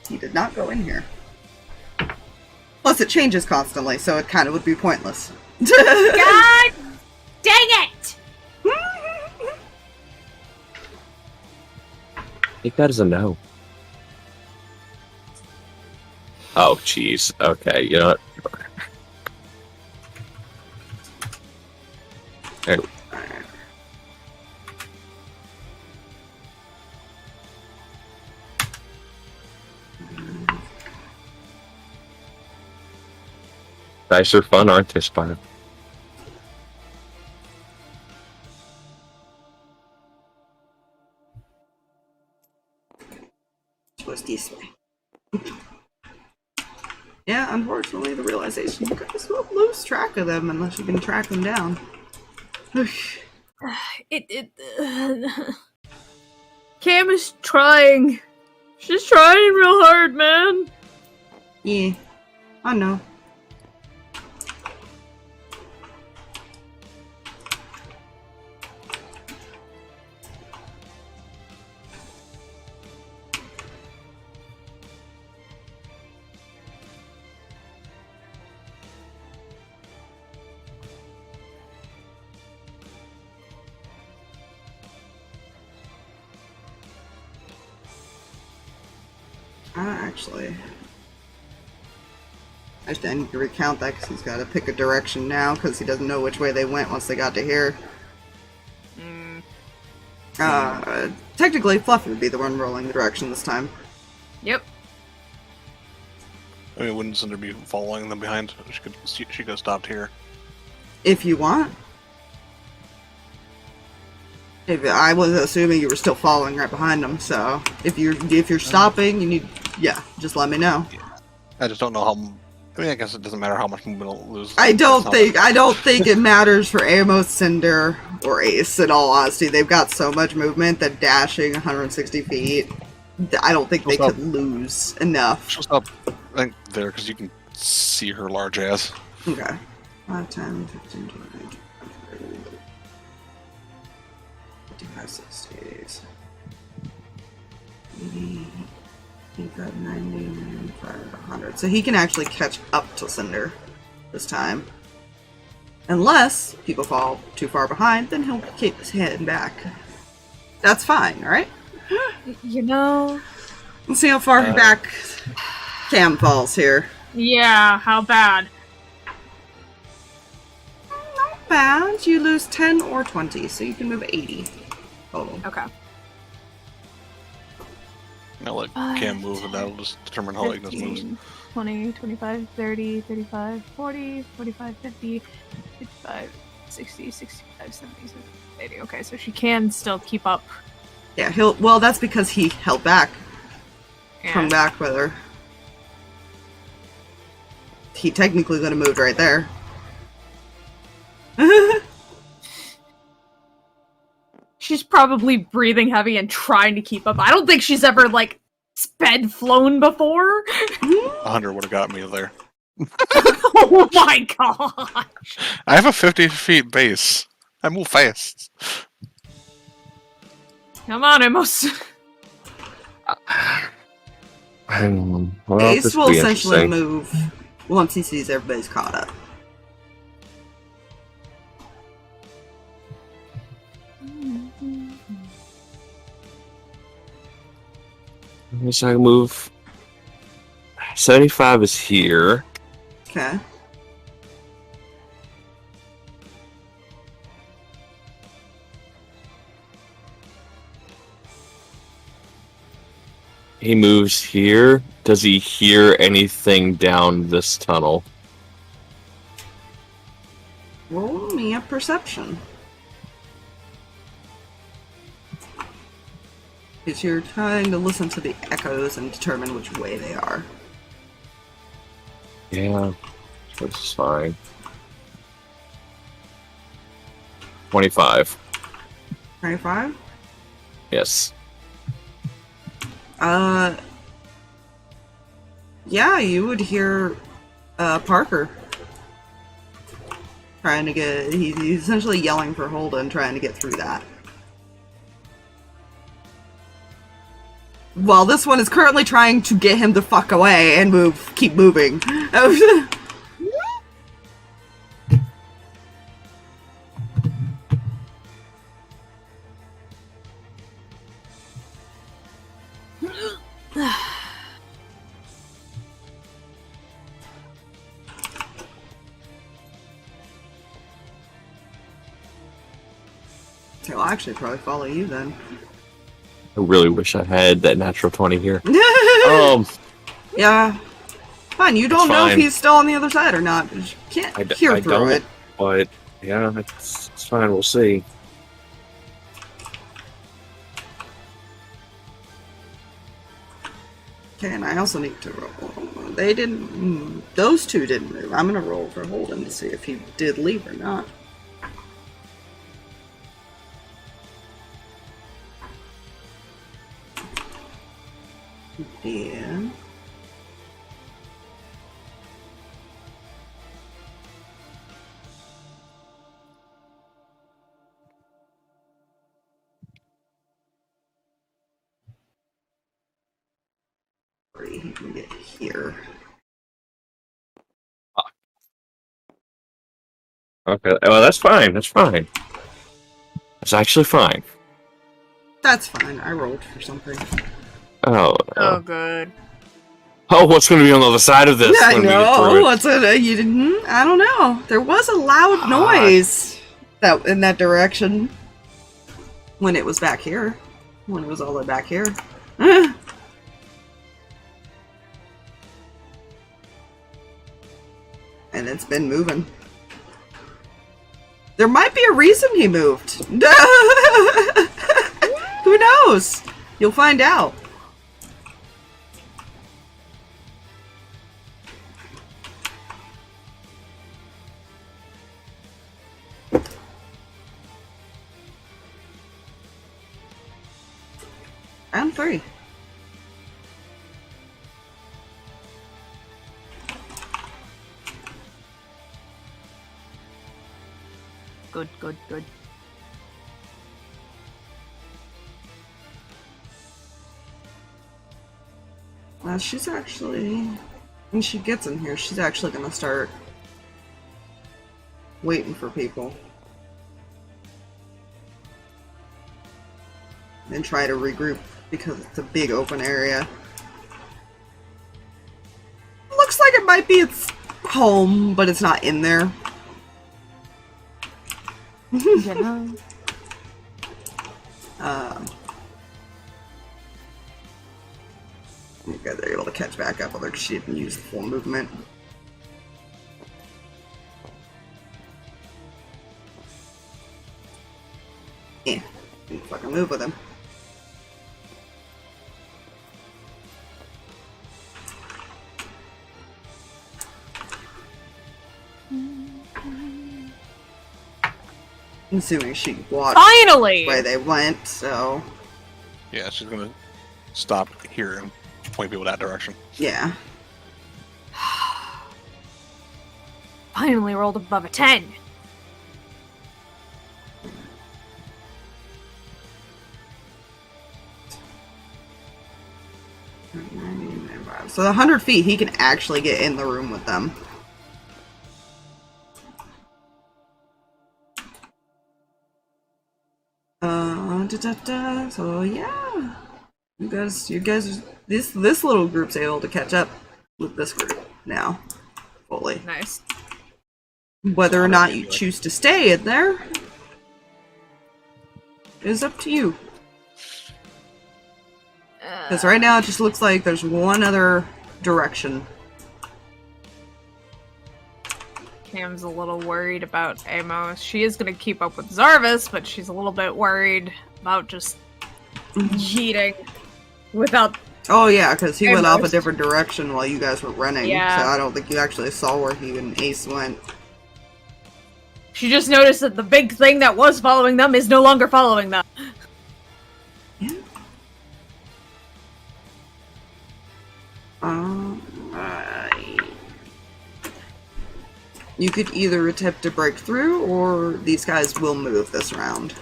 He did not go in here. Plus it changes constantly, so it kind of would be pointless. God dang it! Take that as a no. Oh, jeez. Okay, you know what? There. Dice are fun, aren't they, Spider? Goes this way. Yeah, unfortunately, the realization you guys will lose track of them unless you can track them down. Cam is trying. She's trying real hard, man. Yeah, I know. Actually, I need to recount that because he's got to pick a direction now because he doesn't know which way they went once they got to here. Technically, Fluffy would be the one rolling the direction this time. Yep. I mean, wouldn't Cinder be following them behind? She could have stopped here. If you want. If I was assuming you were still following right behind them, so if you're stopping, you need, yeah, just let me know. Yeah. I just don't know how. I mean, I guess it doesn't matter how much movement I'll lose. I don't think it matters for Amos, Cinder, or Ace. In all honesty, they've got so much movement that dashing 160 feet, I don't think they could lose enough. She'll stop, I think, there because you can see her large ass. Okay. 5, 10, 15, 20, 30, 55, 60, 80, 85, 90, 95, 100. So he can actually catch up to Cinder this time. Unless people fall too far behind, then he'll keep his head back. That's fine, alright? You know... Let's see how far back Cam falls here. Yeah, how bad? Not bad. You lose 10 or 20, so you can move 80 total. Okay. I'll let Cam move, and that'll just determine how Ignis moves. 20, 25, 30, 35, 40, 45, 50, 55, 60, 65, 70, 80. Okay, so she can still keep up. Yeah, well, that's because he held back. Come back with her. He technically could have moved right there. She's probably breathing heavy and trying to keep up. I don't think she's ever, like, flown before. 100 would have got me there. Oh my gosh! I have a 50 feet base. I move fast. Come on, Amos. Well, Ace this will be essentially interesting. move once he sees everybody's caught up. So I can move. 75 is here. Okay. He moves here. Does he hear anything down this tunnel? Roll me a perception. Because you're trying to listen to the echoes and determine which way they are. Yeah, this is fine. 25. 25? Yes. Yeah, you would hear Parker trying to get. He's essentially yelling for Holden, trying to get through that. While this one is currently trying to get him the fuck away and keep moving. He'll actually probably follow you then. I really wish I had that natural 20 here. Yeah. Fine, you don't know if he's still on the other side or not. You can't hear through it. But, yeah, it's fine. We'll see. Okay, and I also need to roll. They didn't. Those two didn't move. I'm gonna roll for Holden to see if he did leave or not. Yeah. He can get here. Okay, well, that's fine. That's fine. That's actually fine. That's fine. I rolled for something. Oh, Oh, good. Oh, what's going to be on the other side of this? Yeah, I when we get know. through it? What's it? You didn't? I don't know. There was a loud noise that in that direction when it was back here. When it was all the way back here. And it's been moving. There might be a reason he moved. Who knows? You'll find out. Round 3. Good, good, good. She's actually, when she gets in here, she's actually gonna start waiting for people. And try to regroup because it's a big open area. Looks like it might be its home, but it's not in there. Yeah. You guys are able to catch back up with her because she didn't use the full movement. Yeah, didn't fucking move with him. I'm assuming she watched Finally! where they went, so Yeah, she's gonna stop here and point people that direction. yeah. Finally rolled above a 10. So 100 feet, he can actually get in the room with them. So yeah, you guys, this little group's able to catch up with this group now, fully. Nice. Whether or not you choose to stay in there is up to you. Because right now it just looks like there's one other direction. Cam's a little worried about Amos. She is going to keep up with Zarvis, but she's a little bit worried about just cheating without... Oh yeah, because he went off a Amos. different direction while you guys were running. Yeah. So I don't think you actually saw where he and Ace went. She just noticed that the big thing that was following them is no longer following them. Yeah. You could either attempt to break through, or these guys will move this round.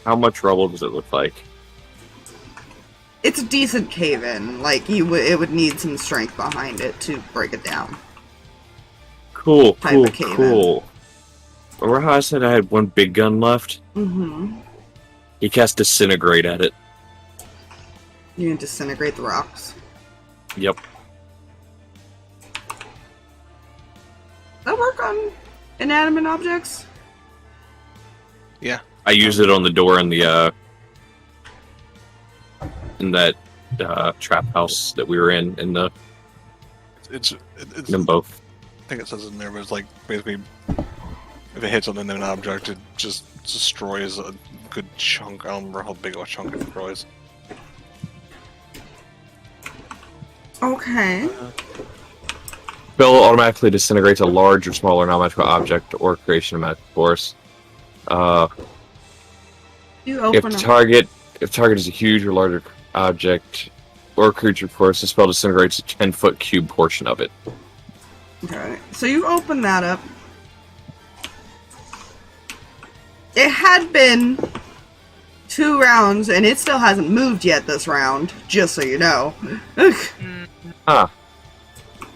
How much rubble does it look like? It's a decent cave-in. Like, it would need some strength behind it to break it down. Cool, Type cool, of cave-in. cool. Remember how I said I had one big gun left? Mm-hmm. He cast Disintegrate at it. You can disintegrate the rocks. Yep. Does that work on inanimate objects? Yeah. I used it on the door in the, in that, trap house that we were in the It's them both. I think it says in there, but it's like basically if it hits on an object, it just destroys a good chunk. I don't remember how big of a chunk it was. Okay. Spell automatically disintegrates a large or smaller non-magical object or creation of magical force. You If open the up. target is a huge or larger object or creature force, the spell disintegrates a 10-foot cube portion of it. Okay, so you open that up. It had been 2 rounds, and it still hasn't moved yet this round, just so you know. Ah.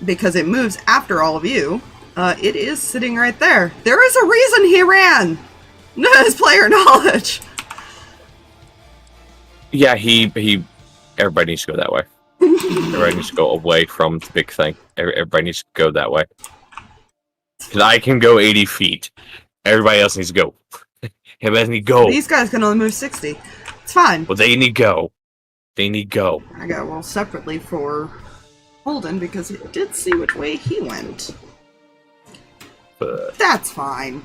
Because it moves after all of you. It is sitting right there. There is a reason he ran! His player knowledge! Yeah, everybody needs to go that way. Everybody needs to go away from the big thing. Everybody needs to go that way. Because I can go 80 feet. Everybody else needs to go. Everybody needs to go. These guys can only move 60. It's fine. Well, they need to go. They need to go. I got roll separately for Holden because it did see which way he went. That's fine.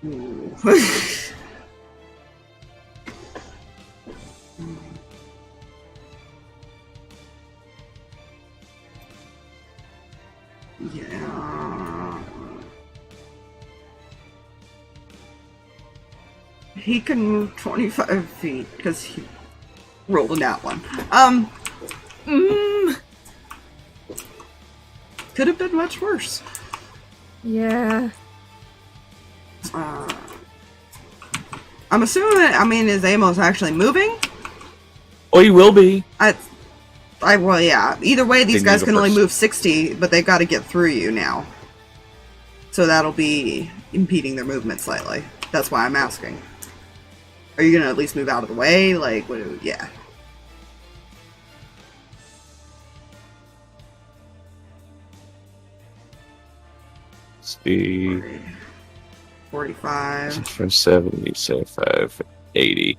Ooh. Yeah. He can move 25 feet because he rolled in that one. Could have been much worse. Yeah. I'm assuming, is Amos actually moving? Oh, he will be. Well, yeah. Either way, these They guys need can to only first. move 60, but they've got to get through you now. So that'll be impeding their movement slightly. That's why I'm asking. Are you gonna at least move out of the way? Like, yeah. Let's see. 45, 70, 75, 80.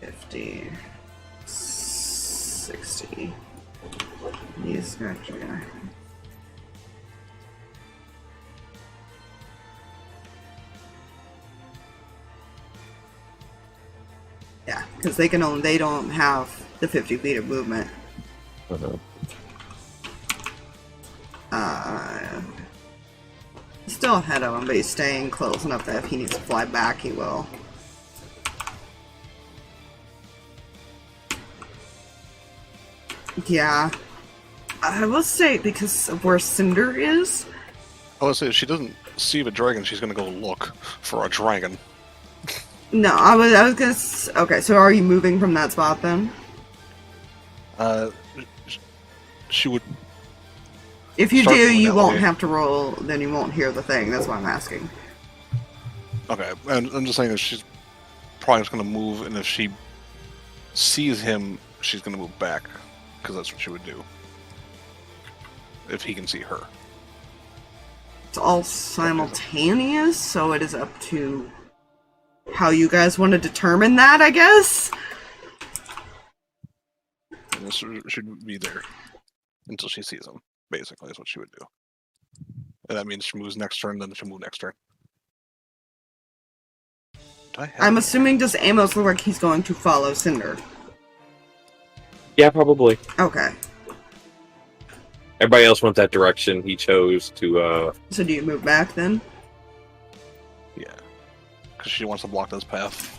50, 60. These guys are gonna... Yeah, because they don't have the 50 feet of movement. He's still ahead of him, but he's staying close enough that if he needs to fly back, he will. Yeah. I will say, because of where Cinder is... I would say if she doesn't see the dragon, she's gonna go look for a dragon. No, I was gonna... Okay, so are you moving from that spot then? She would... If you Start do, going you that won't way. have to roll, then you won't hear the thing. That's why I'm asking. Okay, and I'm just saying that she's probably just gonna move, and if she sees him, she's gonna move back, because that's what she would do. If he can see her. It's all simultaneous, so it is up to how you guys want to determine that, I guess? And this should be there until she sees him, basically, is what she would do. And that means she moves next turn, then she'll move next turn. Do I have I'm any- assuming does Amos look like he's going to follow Cinder? Yeah, probably. Okay. Everybody else went that direction. He chose to, So do you move back then? Yeah. Because she wants to block this path.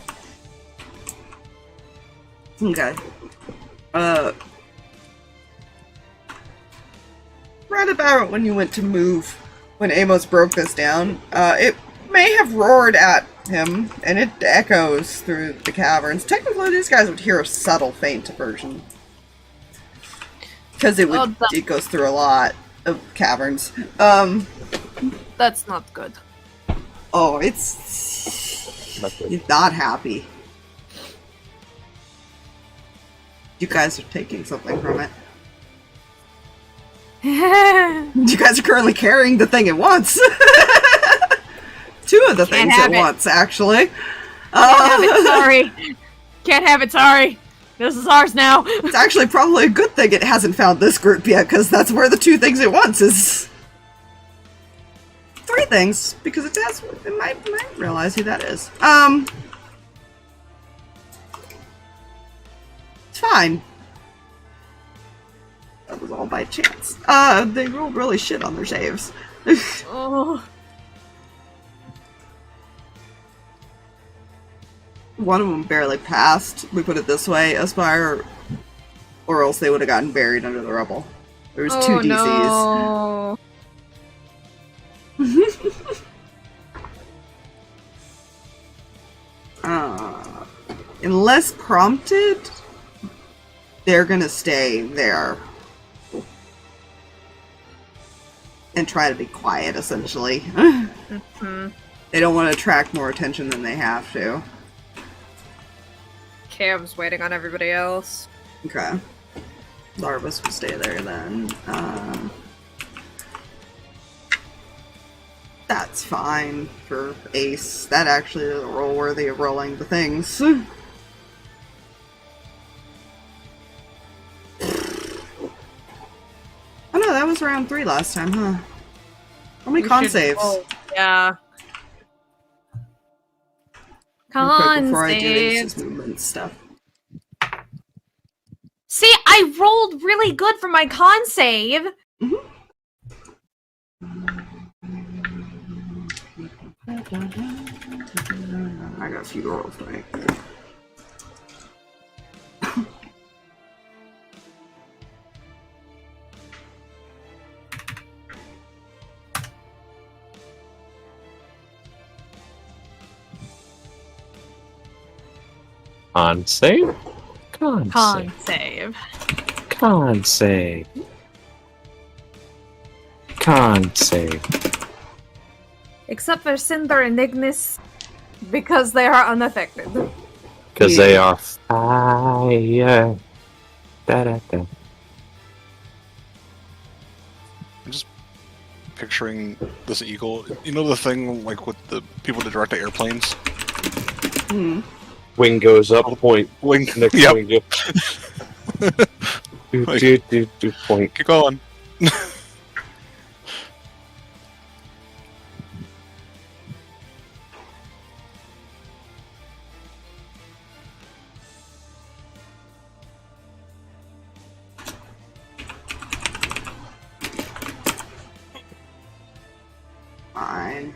Okay. Right about when you went to move, when Amos broke this down, it may have roared at him, and it echoes through the caverns. Technically, these guys would hear a subtle, faint version. Because it goes through a lot of caverns. That's not good. Oh, it's... Not good. He's not happy. You guys are taking something from it. You guys are currently carrying the thing at once. Two of the Can't things have at it. once, actually. Can't have it, sorry. Can't have it, sorry. This is ours now. It's actually probably a good thing it hasn't found this group yet, because that's where the two things at once is. 3 things, because it might realize who that is. It's fine. That was all by chance. They rolled really shit on their saves. Oh. One of them barely passed, we put it this way, Aspire, or else they would have gotten buried under the rubble. There was 2 DCs. No. Unless prompted, they're gonna stay there. And try to be quiet, essentially. They don't want to attract more attention than they have to. Cam's waiting on everybody else. Okay. Larvus will stay there then. That's fine for Ace. That actually is a roll worthy of rolling the things. Oh no, that was round 3 last time, huh? How many con saves? Yeah. Real quick Con before I do saves. Ace's movement stuff. See, I rolled really good for my con save. I got a few rolls to make. Con save? Con Con save. save. Con save. Con save. Except for Cinder and Ignis, because they are unaffected. Because they are fire. Da-da-da. I'm just picturing this eagle. You know the thing like with the people that direct the airplanes? Wing goes up, point. Wing. Next Yep. wing goes. Point. Keep going. Fine.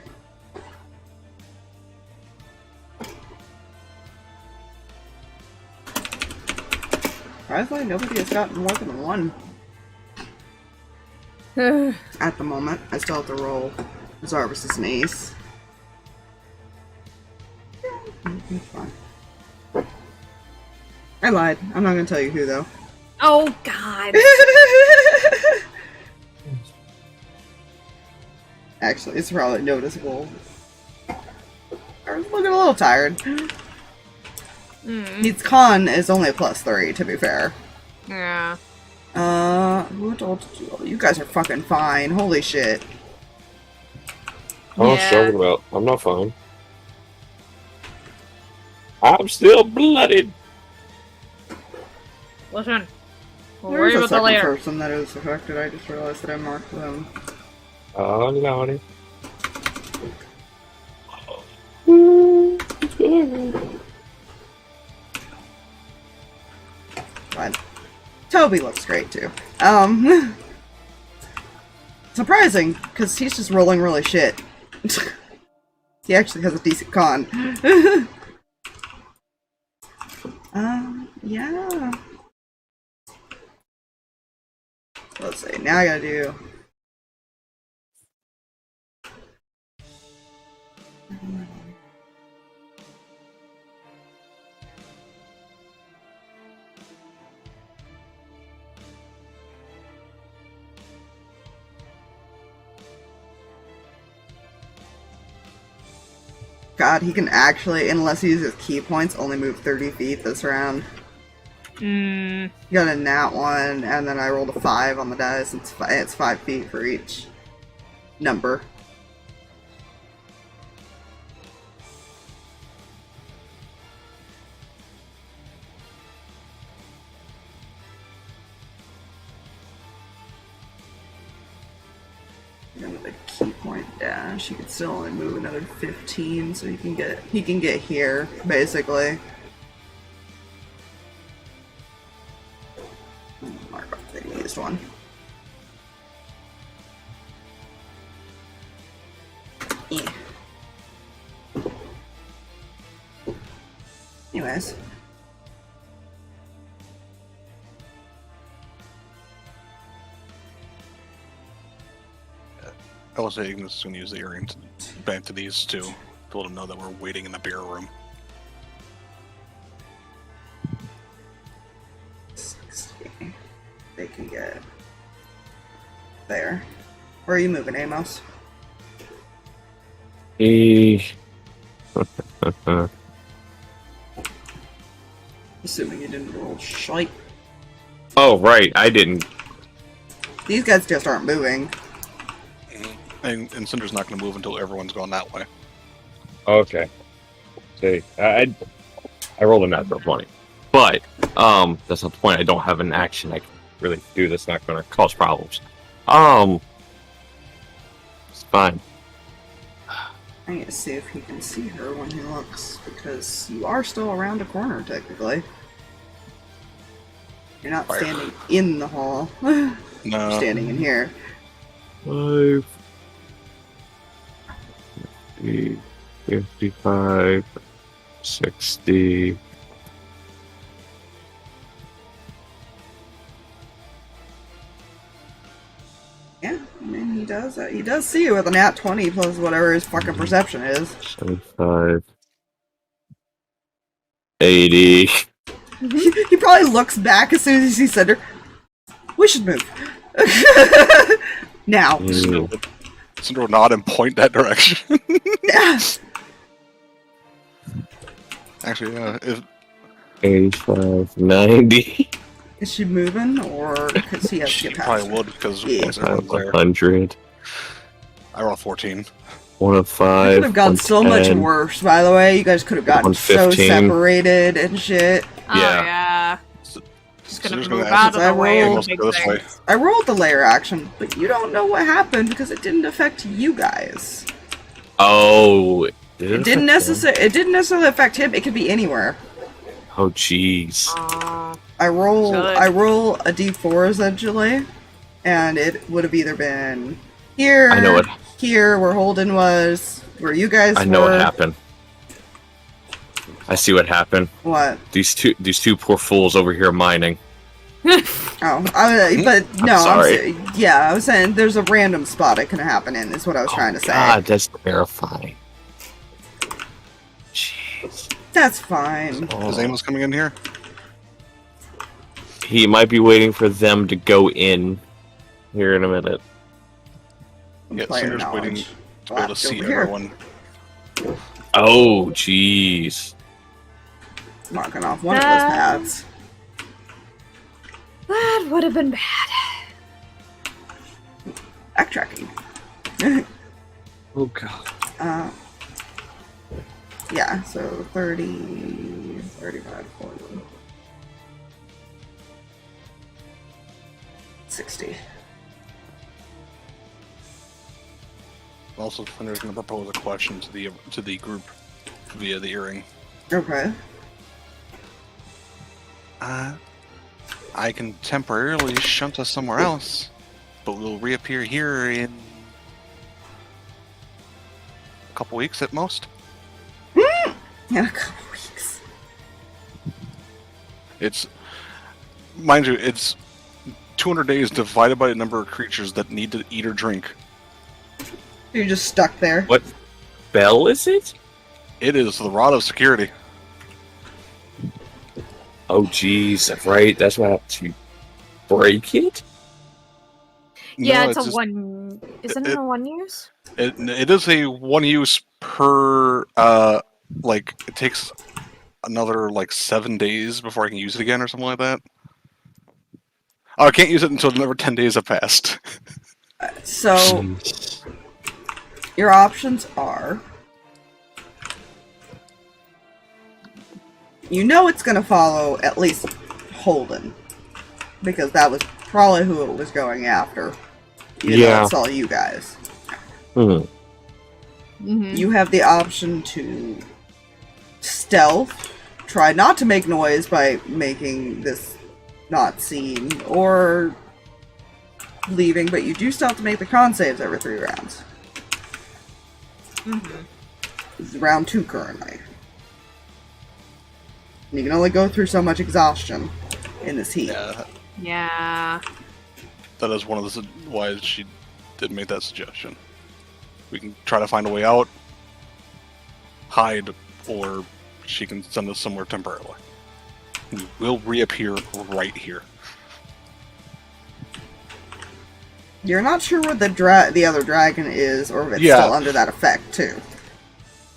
Surprisingly, nobody has gotten more than 1 at the moment. I still have to roll Zarvis' an ace. It's fine. I lied. I'm not gonna tell you who, though. Oh, God. Actually, it's probably noticeable. I'm looking a little tired. His con is only a +3, to be fair. Yeah. Who told you? You guys are fucking fine. Holy shit. Oh, Yeah. talking about. I'm not fine. I'm still blooded. Listen. We'll There's worry a about the second later. person that is affected. I just realized that I marked them. Oh, lordy. But Toby looks great too. Surprising, because he's just rolling really shit. He actually has a decent con. Yeah. Let's see, now I gotta do... God, he can actually, unless he uses key points, only move 30 feet this round. You got a nat 1, and then I rolled a 5 on the dice. It's 5 feet for each number. Yeah. with a key point dash. He could still only move another 15, so he can get here, basically. Mark off the used one. Yeah. Anyways. I will say Amos is going to use the earring to back to these two to let them know that we're waiting in the beer room. 60. They can get there. Where are you moving, Amos? Assuming you didn't roll shite. Oh, right, I didn't. These guys just aren't moving. And Cinder's not going to move until everyone's gone that way. Okay. See, I rolled a natural 20. But, that's not the point. I don't have an action I can really do that's not going to cause problems. It's fine. I need to see if he can see her when he looks, because you are still around a corner, technically. You're not standing in the hall. No. You're standing in here. 5, 50, 55, 60. Yeah, I mean, he does see you with a nat 20 plus whatever his fucking perception is. 75, 80. He probably looks back as soon as he sees Cinder. We should move. Now. Cinder will nod and point that direction. Yeah. Actually, if 85, 90. Is she moving, or because he has to she get past probably her? would, because Yeah. once everyone's there. 100. I rolled 14. 105. It could have gone so much 110. worse, by the way. You guys could have gotten so 115. separated and shit. Oh, Yeah. yeah. So- Just so gonna there's move gonna out of I the way. rolled- of big Go this way. things. I rolled the layer action, but you don't know what happened because it didn't affect you guys. Oh, It didn't necessarily affect him. It could be anywhere. Oh, jeez. I roll Good. a d4 essentially, and it would have either been here, I know it. here where Holden was, where you guys were. I know what happened. I see what happened. What? These two poor fools over here mining. Oh, I was saying there's a random spot it can happen in, is what I was trying to say. God, that's terrifying. Jeez. That's fine. Is Amos coming in here? He might be waiting for them to go in here in a minute. Yeah, Player Cinder's waiting knowledge. to be able to see Over here. everyone. Oh, jeez. Marking off one of those paths. That would have been bad. Backtracking. Oh, God. Yeah, so 30, 35, 40, 60. Also, Cinder's going to propose a question to the group via the earring. Okay. I can temporarily shunt us somewhere else, but we'll reappear here in a couple weeks at most. In a couple weeks. It's, mind you, it's 200 days divided by the number of creatures that need to eat or drink. You're just stuck there. What spell is it? It is the Rod of Security. Oh, jeez. Right? That's what happened to break it? Yeah, No, it's a just- one. Isn't it a one use? It is a one use per, like, it takes another, 7 days before I can use it again or something like that. Oh, I can't use it until another 10 days have passed. So, Jeez. your options are... You know it's going to follow at least Holden. Because that was probably who it was going after. Even though Yeah. it saw you guys. Mm-hmm. You have the option to stealth, try not to make noise by making this not seen, or leaving, but you do still have to make the con saves every 3 rounds. Mm-hmm. This is round 2 currently. You can only go through so much exhaustion in this heat. Yeah. That is one of the why she did make that suggestion. We can try to find a way out, hide, or she can send us somewhere temporarily. We will reappear right here. You're not sure where the other dragon is, or if it's still under that effect, too.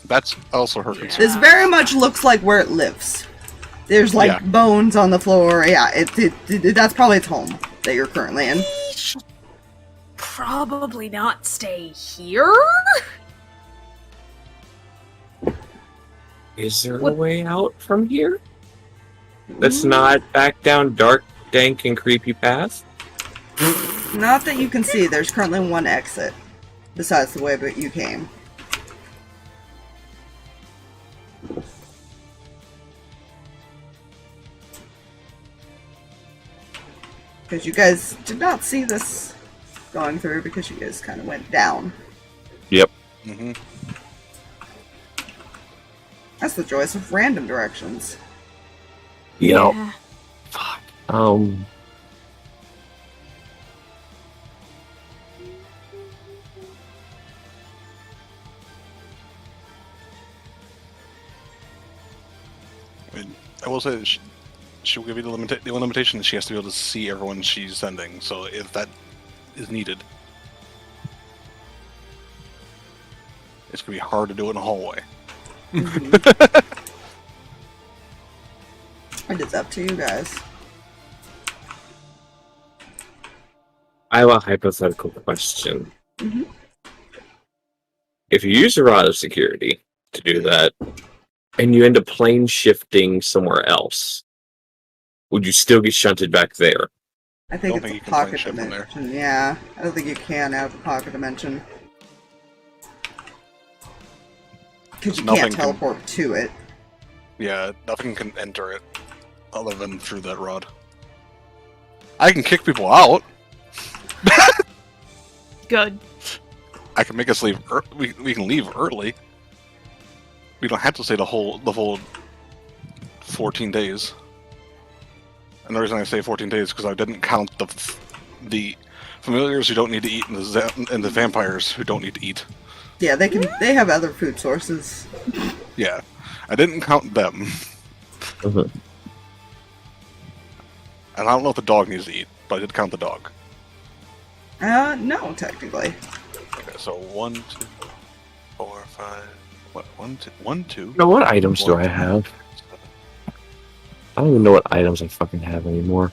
That's also her concern. This very much looks like where it lives. There's, like, bones on the floor. Yeah, that's probably its home that you're currently in. We should probably not stay here. Is there a way out from here? That's not back down dark, dank, and creepy path? Not that you can see. There's currently one exit, besides the way that you came. Because you guys did not see this going through because you guys kind of went down. Yep. Mm-hmm. That's the joys of random directions. Yep. Yeah. Fuck. I will say that she will give you the only limitation is she has to be able to see everyone she's sending. So if that is needed, it's gonna be hard to do it in a hallway. Mm-hmm. And it's up to you guys. I have a hypothetical question. Mm-hmm. If you use a rod of security to do that, and you end up plane shifting somewhere else, would you still get shunted back there? I think Don't it's think a you can plane pocket shift from there. dimension. Yeah, I don't think you can out of the pocket dimension. Because you Nothing can't can- teleport to it. Yeah, nothing can enter it other than through that rod. I can kick people out. Good. I can make us leave. We can leave early. We don't have to stay the whole 14 days. And the reason I say 14 days is because I didn't count the familiars who don't need to eat and the vampires who don't need to eat. Yeah, they have other food sources. Yeah, I didn't count them. Mm-hmm. And I don't know if the dog needs to eat, but I did count the dog. No, technically. Okay, so 1, 2, 4, 5. What? 1, 2. Now, what items do 4, I have? 7, I don't even know what items I fucking have anymore.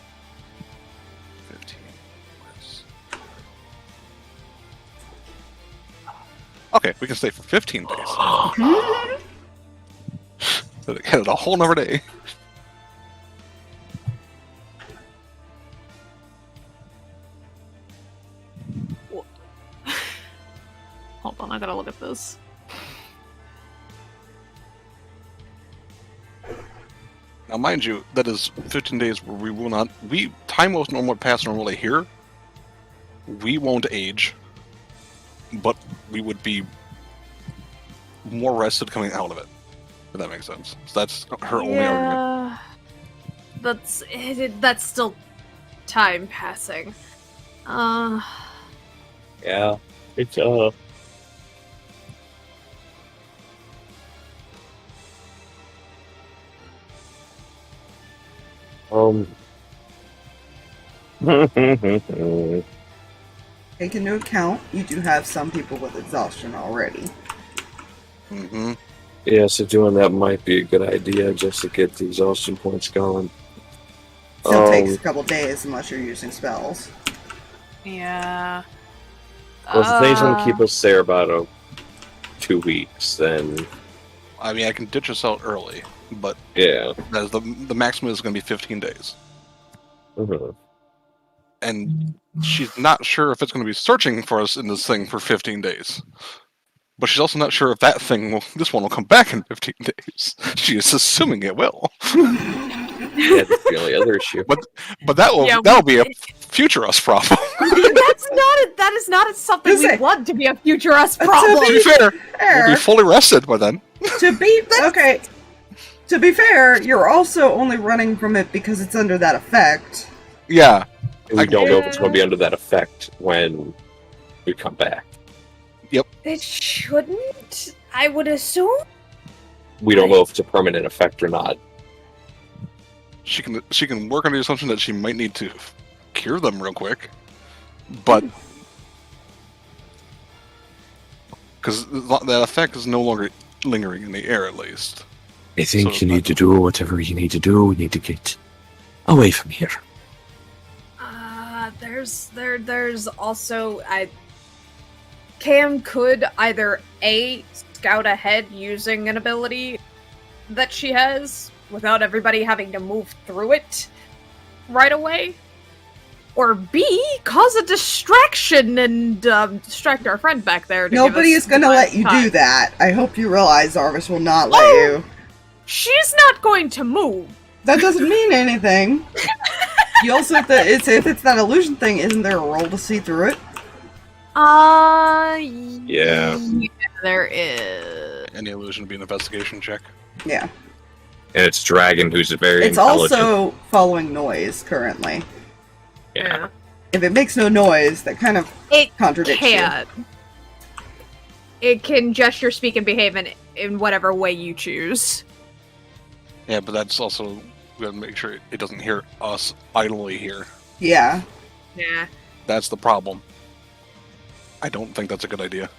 15. Okay, we can stay for 15 days. So they had a whole nother day. Hold on, I gotta look at this. Now, mind you, that is 15 days where we will not. Time will normally pass normally here. We won't age, but we would be more rested coming out of it. If that makes sense. So that's her only argument. That's still time passing. Yeah, it's Take into account, you do have some people with exhaustion already. Mm-hmm. Yeah, so doing that might be a good idea just to get the exhaustion points going. Still takes a couple days unless you're using spells. Yeah. Well, if things want to keep us there about 2 weeks, then I mean, I can ditch us out early, but yeah. that is the maximum is going to be 15 days. Mhm. and she's not sure if it's going to be searching for us in this thing for 15 days. But she's also not sure if this one will come back in 15 days. She is assuming it will. Yeah, that's the only other issue. But that'll be a future us problem. That is not something we want to be a future us problem. To be fair, we'll be fully rested by then. To be fair, you're also only running from it because it's under that effect. Yeah. And we don't know if it's going to be under that effect when we come back. Yep. It shouldn't, I would assume. We don't know if it's a permanent effect or not. She can work on the assumption that she might need to cure them real quick, but because that effect is no longer lingering in the air, at least. I think you need to do whatever you need to do. We need to get away from here. There's also Cam could either scout ahead using an ability that she has without everybody having to move through it right away, or B, cause a distraction and distract our friend back there. Nobody is going to let you do that. I hope you realize Arvis will not let you. She's not going to move. That doesn't mean anything. You also have to, if it's that illusion thing, isn't there a roll to see through it? Yeah. There is. Any illusion would be an investigation check. Yeah. And it's Dragon, who's very It's intelligent. also following noise currently. Yeah. If it makes no noise, that kind of contradicts you. It can gesture, speak, and behave in whatever way you choose. Yeah, but that's also, we gotta make sure it doesn't hear us idly here. Yeah. Yeah. That's the problem. I don't think that's a good idea.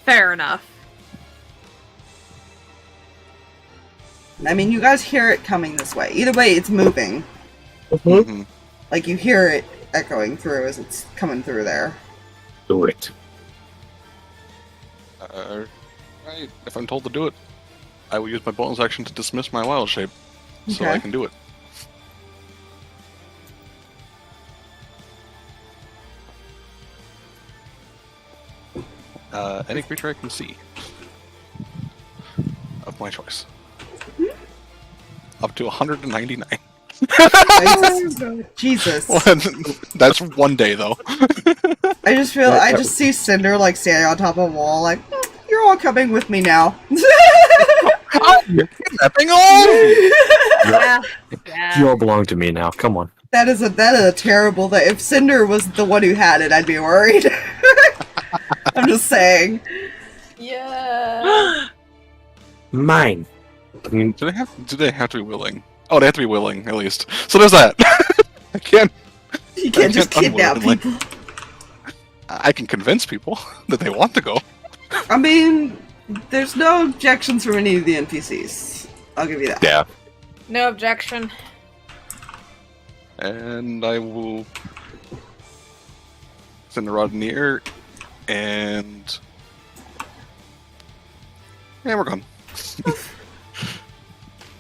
Fair enough. I mean, you guys hear it coming this way. Either way, it's moving. Mm-hmm. Like, you hear it echoing through as it's coming through there. Do it. Right. If I'm told to do it, I will use my bonus action to dismiss my wild shape, so Okay. I can do it. Any creature I can see of my choice. Up to 199. Jesus. That's one day, though. I just see Cinder, like, standing on top of a wall, like, you're all coming with me now. Oh, you're kidnapping all of me! Yeah. You all belong to me now. Come on. That is a terrible thing. If Cinder was the one who had it, I'd be worried. I'm just saying. Yeah. Mine. I mean, Do they have to be willing? Oh, they have to be willing, at least. So there's that. I can't. You can't just can't kidnap unwillingly. people. I can convince people that they want to go. I mean, there's no objections from any of the NPCs. I'll give you that. yeah. No objection. And I will send the rod in the air, and we're gone.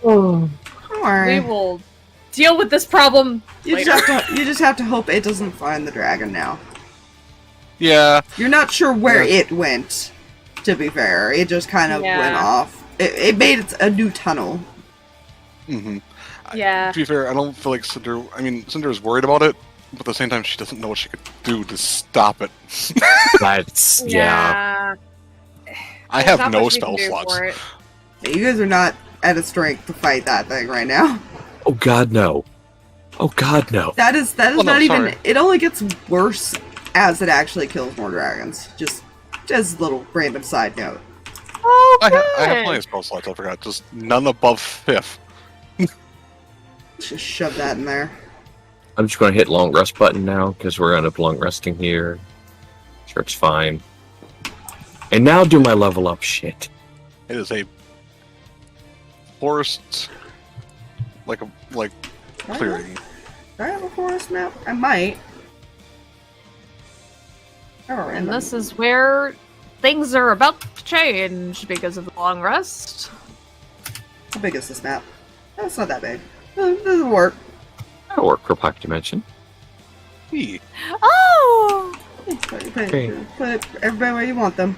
Don't worry. We will deal with this problem later. You just have to hope it doesn't find the dragon now. Yeah. You're not sure where it went, to be fair. It just kind of went off. It made a new tunnel. Mm-hmm. Yeah. To be fair, I don't feel like Cinder... I mean, Cinder is worried about it, but at the same time, she doesn't know what she could do to stop it. That's... yeah. I have no spell slots. You guys are not at a strength to fight that thing right now. Oh god, no. Oh god, no. That is no, not even... sorry. It only gets worse as it actually kills more dragons. Just as a little random side note. Oh, I have plenty of spell slots, I forgot. Just none above 5th. Just shove that in there. I'm just going to hit long rest button now, because we're going to long resting here. Sure, it's fine. And now do my level up shit. It is a forest, like clearing. Do I have a forest map? I might. Oh, And this is where things are about to change because of the long rest. How big is this map? Oh, it's not that big. It doesn't work. That'll work for Pocket Dimension. Hey, Oh! Put Okay. everybody where you want them.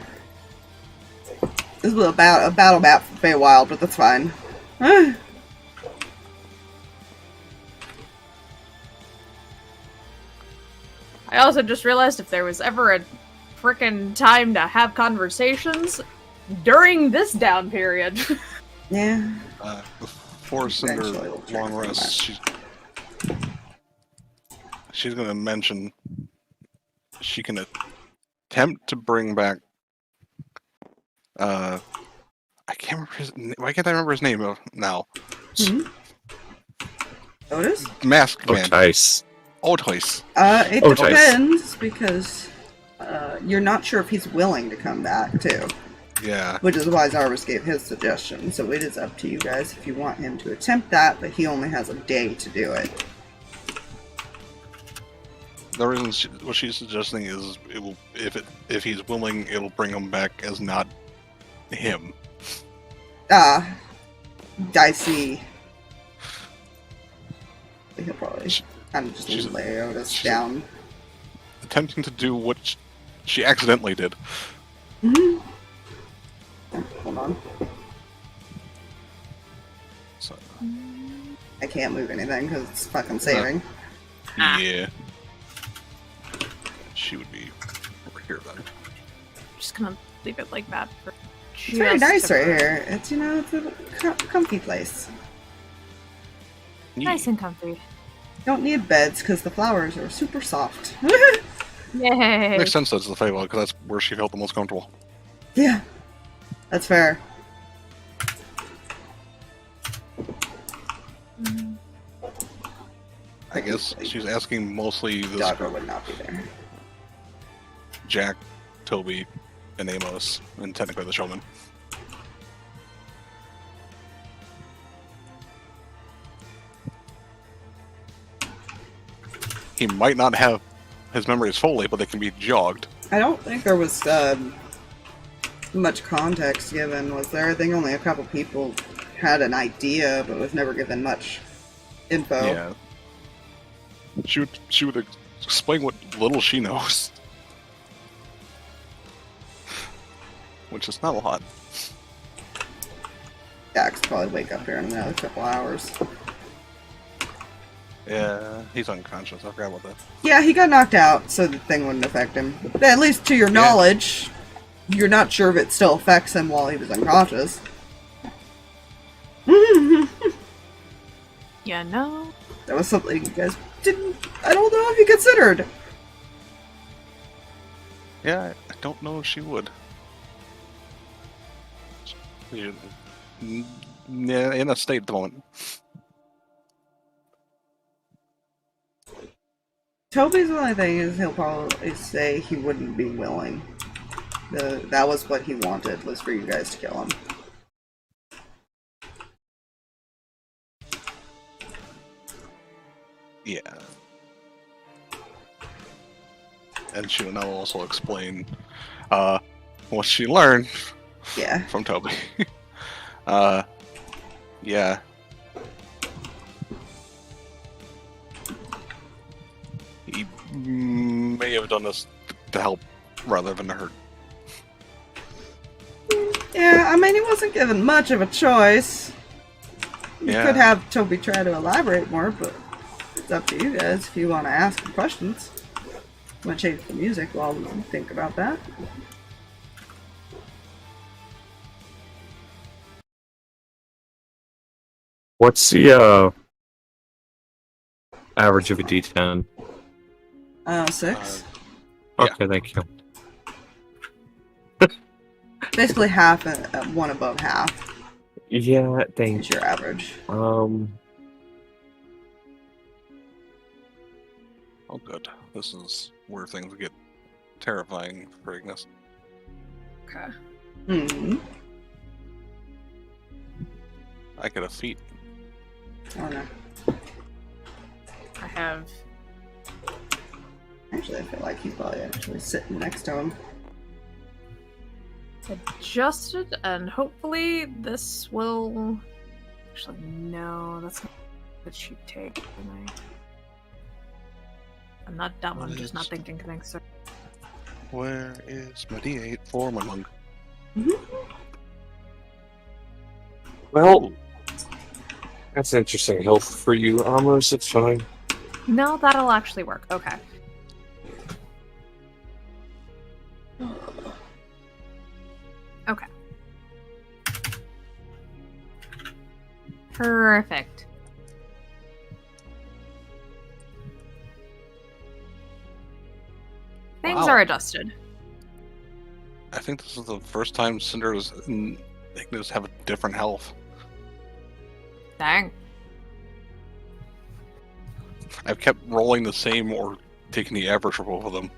This is a battle map for Feywild, but that's fine. I also just realized if there was ever a frickin' time to have conversations during this down period. Yeah. before Cinder Eventually we'll check long for rest, she's gonna mention she can attempt to bring back. I can't remember his. Why can't I remember his name now? Otis? Masked Oh, Man. nice. Otis. It Oh, nice. depends, because you're not sure if he's willing to come back, too. Yeah. Which is why Zarvis gave his suggestion, so it is up to you guys if you want him to attempt that, but he only has a day to do it. The reason what she's suggesting is it will if he's willing, it'll bring him back as not him. Dicey. He'll probably kind of just she's- lay Otis she's- down. Attempting to do what she accidentally did. Hold on. So, I can't move anything because it's fucking saving. yeah. She would be over here then. Just gonna leave it like that for It's very nice right here. It's, you know, it's a comfy place. Nice and comfy. Don't need beds because the flowers are super soft. Yay! Makes sense that it's the Feywild because that's where she felt the most comfortable. Yeah, that's fair. I guess she's asking mostly this Dodger group: would not be there. Jack, Toby, and Amos, and technically the showman. He might not have his memories fully, but they can be jogged. I don't think there was much context given, was there? I think only a couple people had an idea, but was never given much info. Yeah. She would explain what little she knows. Which is not a lot. Dax will probably wake up here in another couple hours. Yeah, he's unconscious. I forgot about that. Yeah, he got knocked out, so the thing wouldn't affect him. But at least to your knowledge, you're not sure if it still affects him while he was unconscious. Yeah, no. That was something you guys didn't... I don't know if you considered. Yeah, I don't know if she would. She's in a state at the moment. Toby's only thing is he'll probably say he wouldn't be willing. That was what he wanted, was for you guys to kill him. Yeah. And she will now also explain what she learned Yeah. from Toby. Yeah. He may have done this to help rather than to hurt. Yeah, I mean, he wasn't given much of a choice. You Yeah. could have Toby try to elaborate more, but it's up to you guys if you want to ask him questions. I'm gonna change the music while we think about that. What's the average of a D10? 6. Yeah. Okay, thank you. Basically half, one above half Yeah, is thank you. your average. Oh, good. This is where things get terrifying for Ignis. Okay. Hmm. I get a feat. Oh no. I have. Actually, I feel like he's probably actually sitting next to him. Adjusted, and hopefully this will. Actually, no, that's not what she'd take. Can I I'm not dumb, I'm What just not is- thinking things through. Where is my D8 for my monk? Well, that's interesting health for you, Amos. It's fine. No, that'll actually work. Okay. Okay. Perfect. Things Wow. are adjusted. I think this is the first time Cinder's Ignis have a different health. Dang. I've kept rolling the same or taking the average for both of them.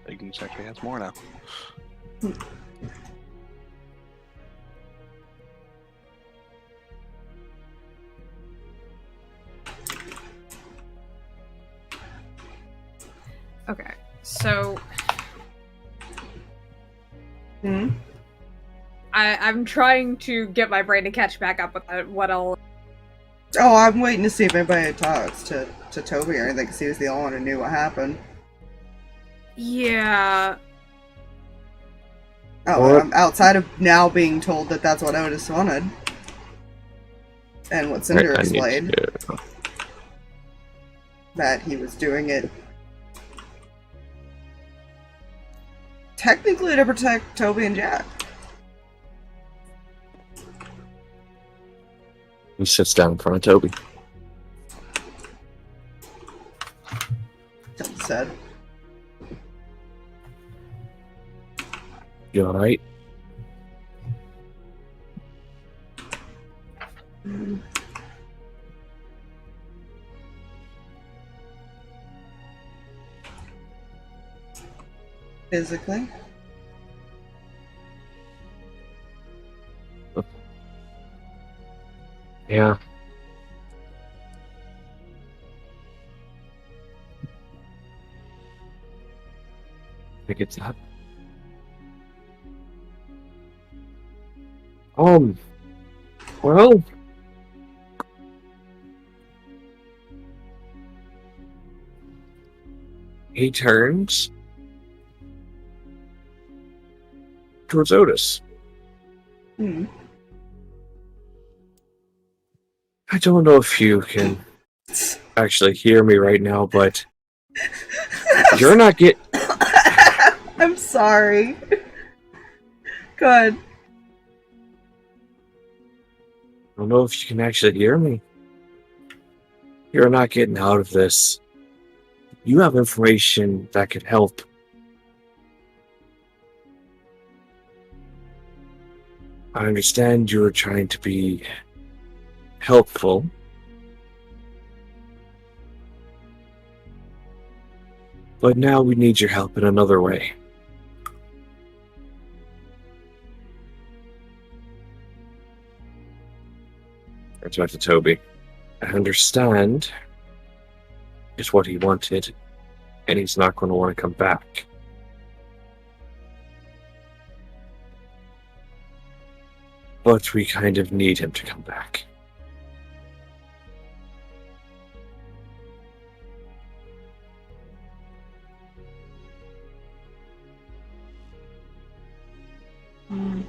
Ignis actually has more now. Okay. So Hmm? I'm trying to get my brain to catch back up with what I'll. Oh, I'm waiting to see if anybody talks to Toby or anything, because he was the only one who knew what happened. Yeah. Oh, What? outside of now being told that that's what Otis wanted. And what Cinder I need explained, to- that he was doing it technically to protect Toby and Jack. He sits down in front of Toby. Toby said. You alright? Physically. Yeah. I think it's that. Well, he turns towards Otis. Hmm. I don't know if you can actually hear me right now, but you're not get. I'm sorry. Good. I don't know if you can actually hear me. You're not getting out of this. You have information that could help. I understand you were trying to be helpful. But now we need your help in another way. Turns back to Toby. I understand is what he wanted, and he's not going to want to come back. But we kind of need him to come back. Hmm.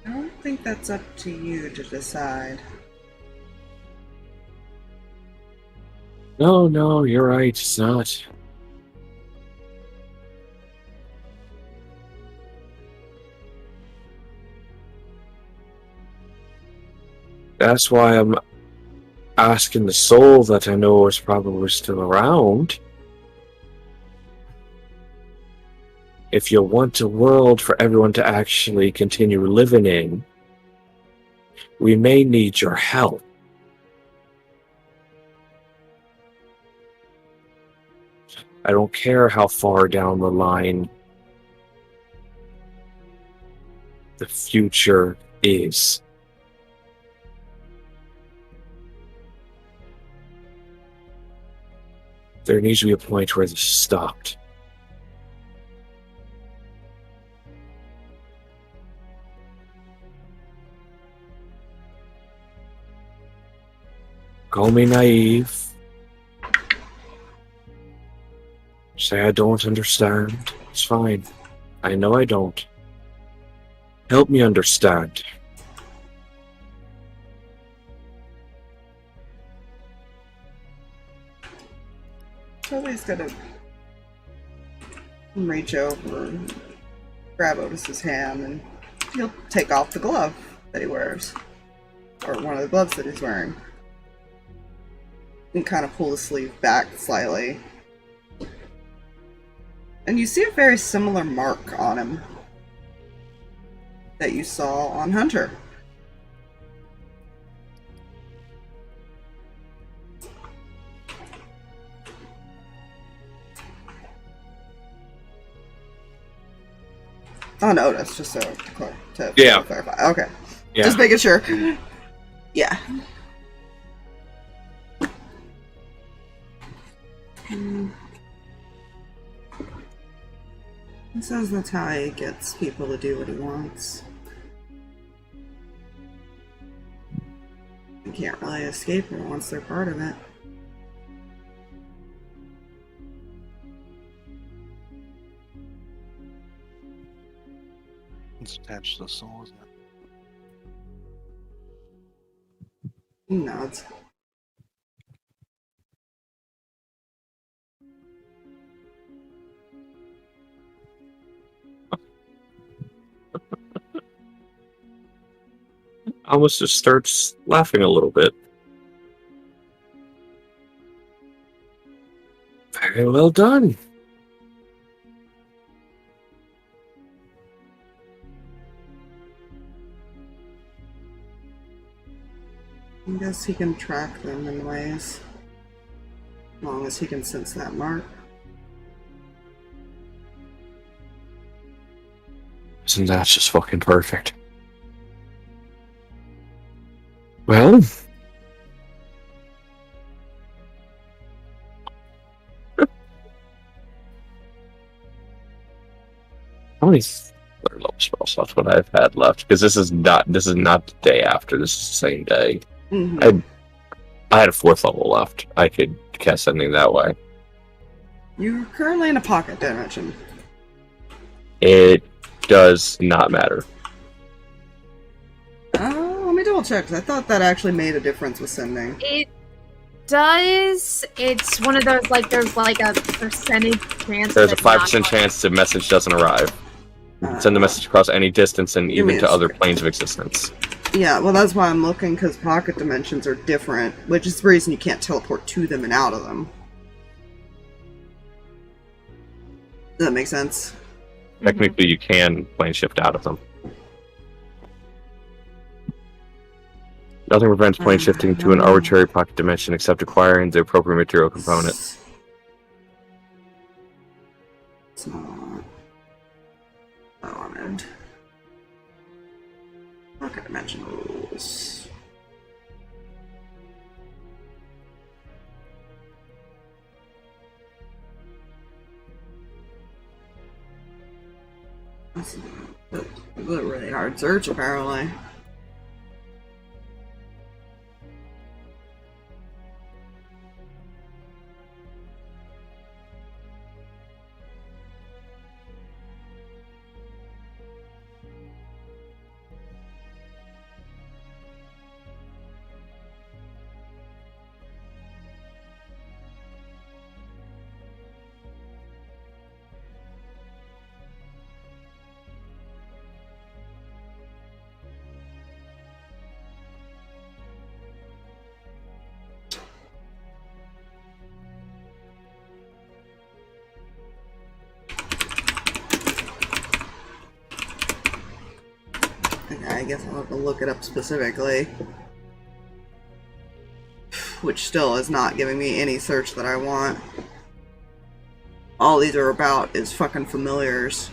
I don't think that's up to you to decide. No, you're right, it's not. That's why I'm asking the soul that I know is probably still around. If you want a world for everyone to actually continue living in, we may need your help. I don't care how far down the line the future is. There needs to be a point where this is stopped. Call me naive. Say I don't understand. It's fine. I know I don't. Help me understand. Toby's gonna reach over and grab Otis's hand, and he'll take off the glove that he wears. Or one of the gloves that he's wearing. And kind of pull the sleeve back slightly. And you see a very similar mark on him that you saw on Hunter. On Otis, just to clarify. Okay. Yeah. Just making sure. Yeah. He says that's how he gets people to do what he wants. You can't really escape it once they're part of it. It's attached to the soul, isn't it? He nods. Amos just starts laughing a little bit. Very well done. I guess he can track them in ways. As long as he can sense that mark. Isn't that just fucking perfect? Well, how many third level spells left would I have had left? Because this is not the day after. This is the same day. Mm-hmm. I had a 4th level left. I could cast something that way. You're currently in a pocket dimension. It does not matter. Let me double check, 'cause I thought that actually made a difference with sending. It does. It's one of those, like, there's like a percentage chance. There's a 5% chance the message doesn't arrive. Send the message across any distance and even to other planes of existence. Yeah, well, that's why I'm looking, because pocket dimensions are different, which is the reason you can't teleport to them and out of them. Does that make sense? Technically, you can plane shift out of them. Nothing prevents plane shifting to an arbitrary pocket dimension except acquiring the appropriate material component. It's not what I wanted. Pocket dimension rules. That's a really hard search, apparently. I guess I'll have to look it up specifically. Which still is not giving me any search that I want. All these are about is fucking familiars.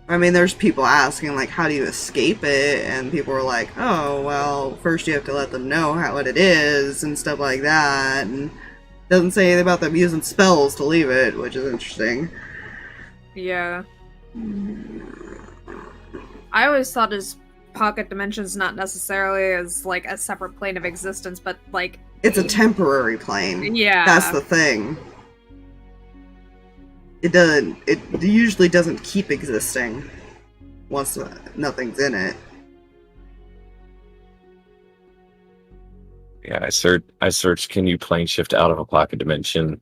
I mean, there's people asking, like, how do you escape it? And people are like, oh, well, first you have to let them know what it is and stuff like that. And doesn't say anything about them using spells to leave it, which is interesting. Yeah. I always thought as pocket dimensions not necessarily as, like, a separate plane of existence, but, like... It's a temporary plane. Yeah. That's the thing. It usually doesn't keep existing once nothing's in it. Yeah, I searched can you plane shift out of a pocket dimension,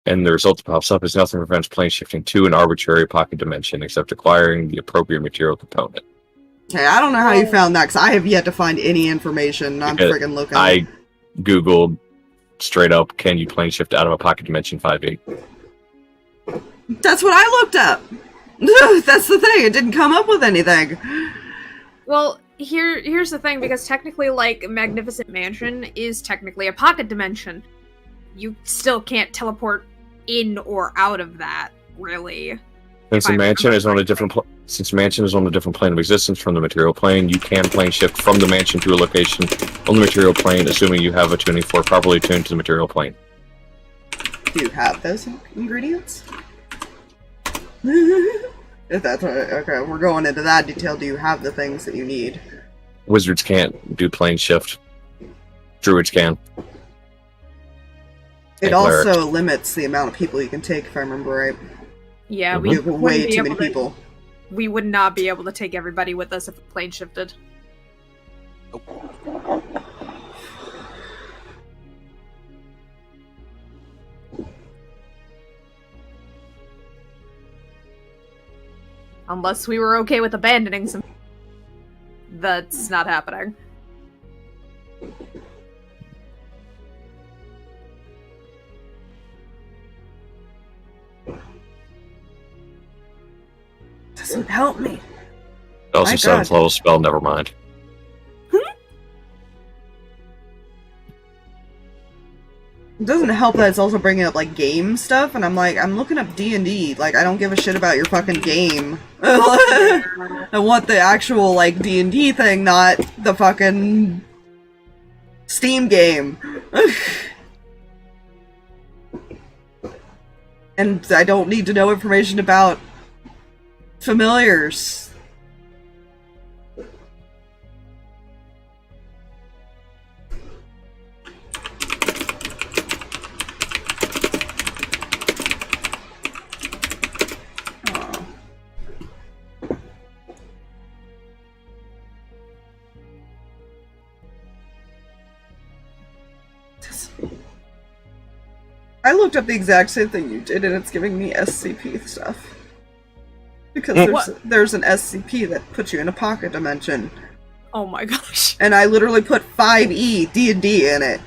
and the result that pops up is nothing prevents plane shifting to an arbitrary pocket dimension except acquiring the appropriate material component. Hey, I don't know how you found that, because I have yet to find any information. I'm friggin' looking. I googled straight up, can you plane shift out of a pocket dimension 5e? That's what I looked up! That's the thing, it didn't come up with anything. Well, here's the thing, because technically, like, Magnificent Mansion is technically a pocket dimension. You still can't teleport in or out of that, really. Since Mansion is on a different plane of existence from the material plane, you can plane shift from the mansion to a location on the material plane, assuming you have a tuning fork properly tuned to the material plane. Do you have those ingredients? If that's right, okay, we're going into that detail. Do you have the things that you need? Wizards can't do plane shift. Druids can. It also limits the amount of people you can take, if I remember right. Yeah, Mm-hmm. we You have way too many people. We would not be able to take everybody with us if the plane shifted. Unless we were okay with abandoning some... That's not happening. Doesn't help me. Also, My 7th God. level spell, never mind. It doesn't help that it's also bringing up, like, game stuff, and I'm like, I'm looking up D&D. Like, I don't give a shit about your fucking game. I want the actual, like, D&D thing, not the fucking Steam game. And I don't need to know information about familiars. I looked up the exact same thing you did, and it's giving me SCP stuff. Because there's an SCP that puts you in a pocket dimension. Oh my gosh. And I literally put 5e D&D in it.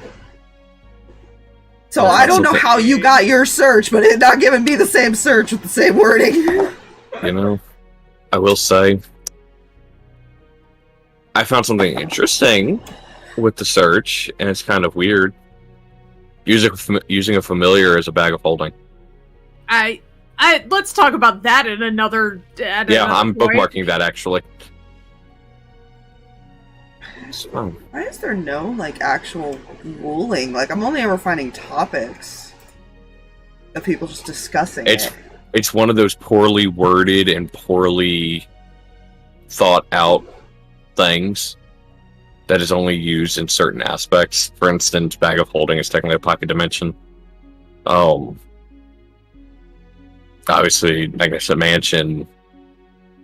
So I don't know how you got your search, but it's not giving me the same search with the same wording. You know, I will say, I found something interesting with the search, and it's kind of weird. Using a familiar as a bag of holding. Let's talk about that in another. I'm bookmarking that actually. Why is there no, like, actual ruling? Like, I'm only ever finding topics of people just discussing it. It's one of those poorly worded and poorly thought out things that is only used in certain aspects. For instance, bag of holding is technically a pocket dimension. Obviously, Magnificent Mansion,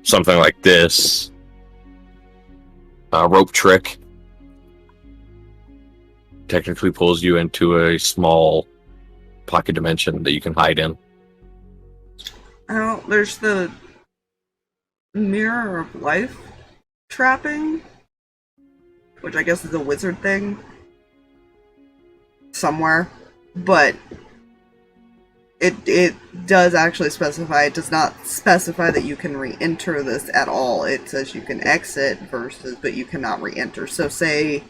something like this. Rope trick technically pulls you into a small pocket dimension that you can hide in. Oh, there's the Mirror of Life trapping, which I guess is a wizard thing somewhere, but it does actually specify, it does not specify that you can re-enter this at all. It says you can exit but you cannot re-enter. So say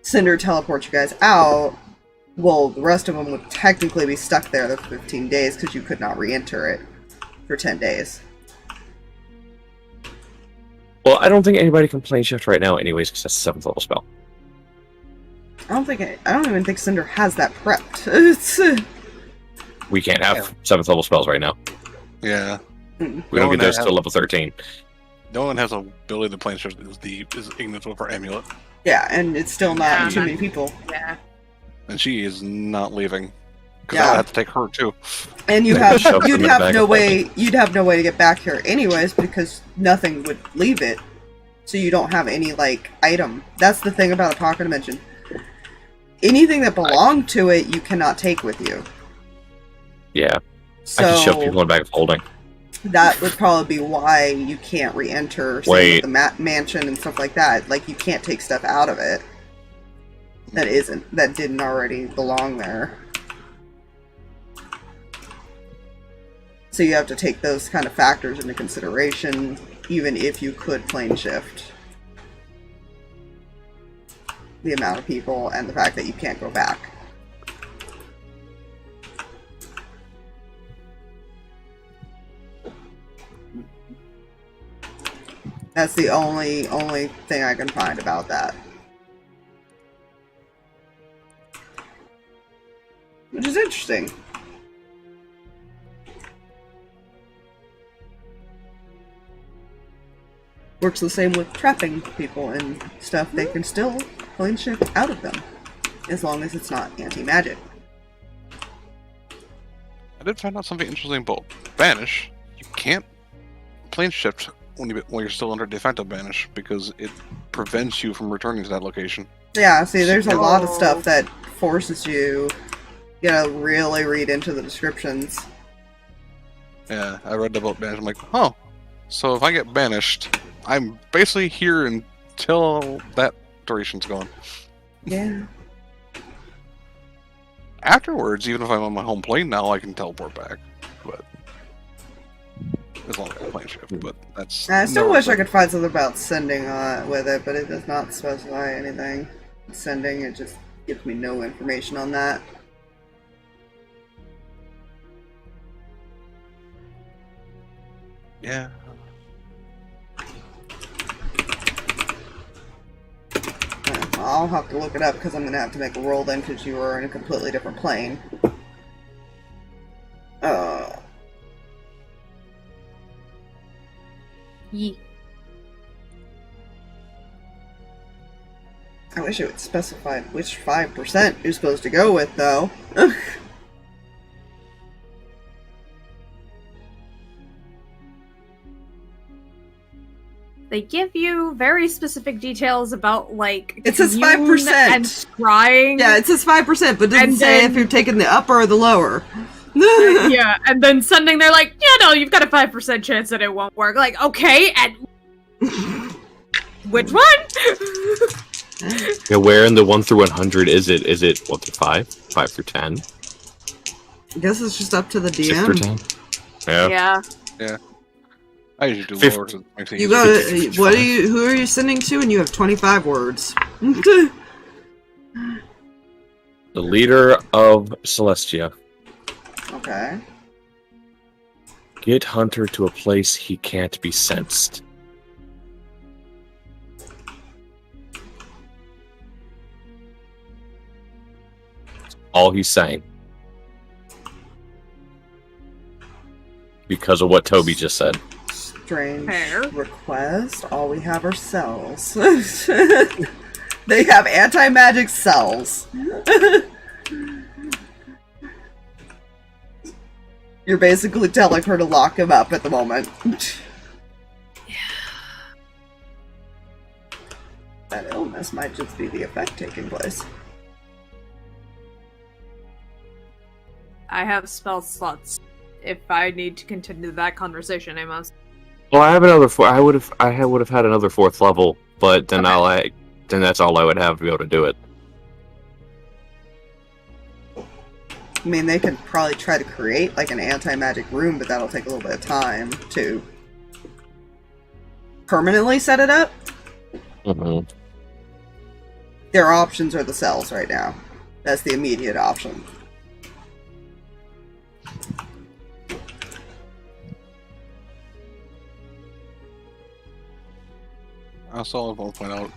Cinder teleports you guys out, well, the rest of them would technically be stuck there for 15 days because you could not re-enter it for 10 days. Well, I don't think anybody can plane shift right now, anyways, because that's a 7th level spell. I don't even think Cinder has that prepped. It's, We can't have 7th level spells right now. Yeah. We don't get those till level 13. No one has the ability to plane shift is Ignis with her amulet. yeah, and it's still not Yeah. too many people. Yeah. And she is not leaving. Because Yeah. I would have to take her too. And Shove them in the bag of you'd have no way to get back here anyways because nothing would leave it. So you don't have any like item. That's the thing about a pocket dimension. Anything that belonged to it you cannot take with you. Yeah. So I can shove people in a bag of holding. that would probably be why you can't re-enter Wait. the mansion and stuff like that. Like you can't take stuff out of it that didn't already belong there. So you have to take those kind of factors into consideration, even if you could plane shift. The amount of people and the fact that you can't go back. That's the only thing I can find about that. Which is interesting. Works the same with trapping people and stuff. They can still plane shift out of them. As long as it's not anti-magic. I did find out something interesting about Banish. You can't plane shift when you're still under defective Banish because it prevents you from returning to that location. Yeah, see, there's a lot of stuff that forces you, really read into the descriptions. Yeah, I read about Banish. I'm like, oh, so if I get banished, I'm basically here until that duration's gone. Yeah. Afterwards, even if I'm on my home plane now, I can teleport back. But as long as I plane shift, but that's. I still never wish I been- could find something about sending with it, but it does not specify anything. Sending, it just gives me no information on that. Yeah. I'll have to look it up because I'm going to have to make a roll then because you are in a completely different plane. Yee. I wish it would specify which 5% you're supposed to go with, though. They give you very specific details about, like, It says commune 5%. and scrying. Yeah, it says 5%, but it doesn't And say then- if you're taking the upper or the lower. Yeah, and then sending, they're like, yeah, no, you've got a 5% chance that it won't work. Like, okay, and which one? Yeah, where in the 1 through 100 is it? Is it 1 through 5? 5 through 10? 6 I guess it's just up to the through DM. 10? Yeah. Yeah. I usually do Fifth- lower. 'Cause it makes it You easier. go. Who are you sending to? And you have 25 words. The leader of Celestia. Okay. Get Hunter to a place he can't be sensed. All he's saying. Because of what Toby just said. Strange Fair. request. All we have are cells. They have anti-magic cells. You're basically telling her to lock him up at the moment. That illness might just be the effect taking place. I have spell slots if I need to continue that conversation, Amos. Well, I have another I would have had another 4th level, but then Okay. then that's all I would have to be able to do it. I mean, they could probably try to create like an anti-magic room, but that'll take a little bit of time to permanently set it up. Mm-hmm. Their options are the cells right now. That's the immediate option. I also want to point out,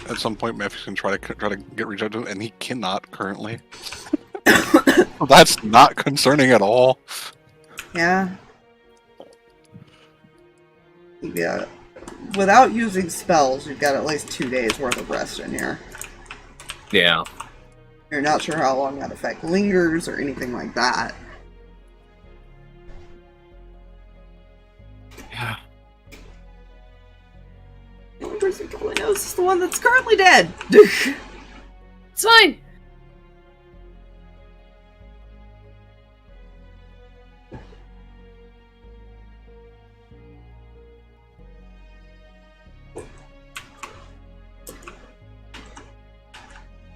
at some point, Matthews can try to get rejected, and he cannot currently. That's not concerning at all. Yeah. Yeah. Without using spells, you've got at least 2 days worth of rest in here. Yeah. You're not sure how long that effect lingers or anything like that. Yeah. The only person who probably knows is the one that's currently dead. It's fine.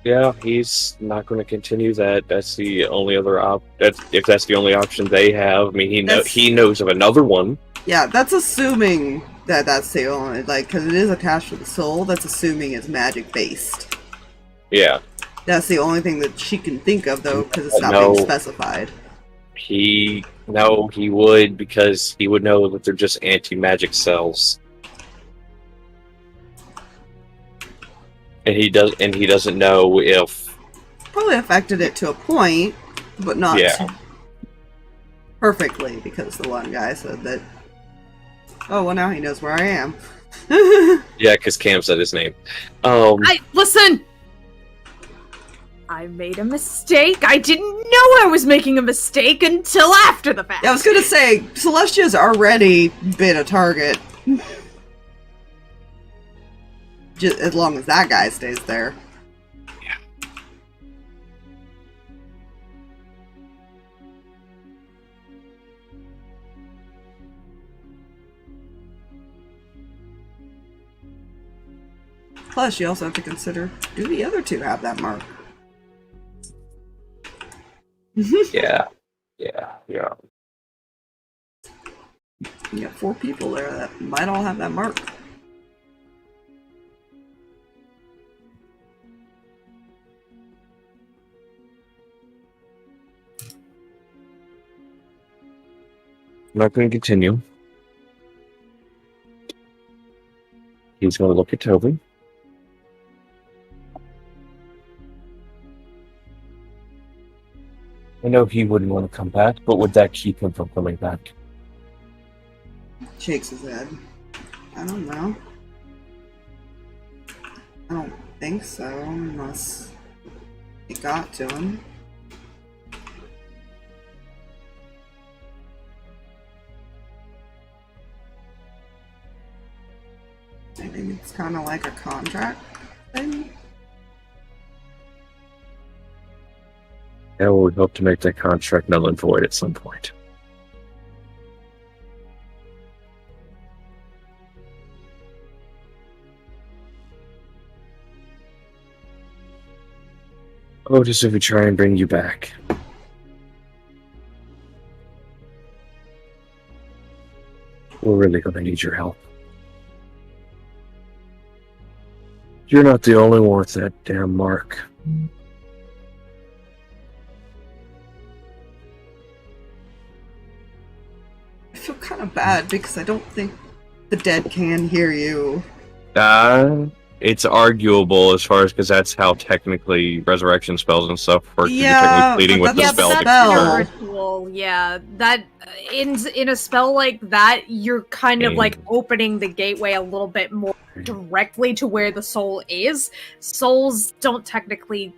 Yeah, he's not going to continue that. That's the only other if that's the only option they have. I mean, he knows of another one. Yeah, that's assuming that that's the only, like, because it is attached to the soul, that's assuming it's magic-based. Yeah. That's the only thing that she can think of, though, because it's not being specified. He would, because he would know that they're just anti-magic cells. And he doesn't know if... Probably affected it to a point, but not perfectly, because the one guy said that, oh, well, now he knows where I am. Yeah, because Cam said his name. Listen! I made a mistake. I didn't know I was making a mistake until after the fact. Yeah, I was gonna say, Celestia's already been a target. Just as long as that guy stays there. Yeah. Plus, you also have to consider, do the other two have that mark? Yeah. You got 4 people there that might all have that mark. I'm not going to continue. He's going to look at Toby. I know he wouldn't want to come back, but would that keep him from coming back? Shakes his head. I don't know. I don't think so, unless it got to him. I think it's kind of like a contract thing. Yeah, well, we hope to make that contract null and void at some point. Oh, just if we try and bring you back. We're really gonna need your help. You're not the only one with that damn mark. I feel kind of bad because I don't think the dead can hear you. It's arguable as far as because that's how technically resurrection spells and stuff work. Yeah, you're technically pleading with the that's spell. a spell. Ritual, yeah. That in a spell like that, you're kind of like opening the gateway a little bit more directly to where the soul is. Souls don't technically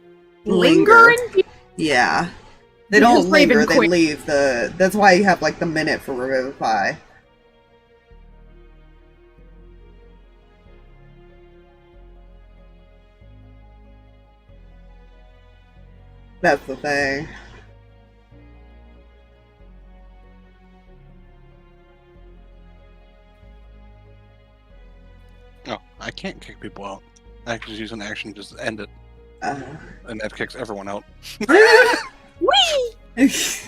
linger in people. Yeah. They You don't just leave linger, in they quick. leave the... That's why you have, like, the minute for Revivify. That's the thing. No, I can't kick people out. I can just use an action to just end it, and that kicks everyone out. Whee! So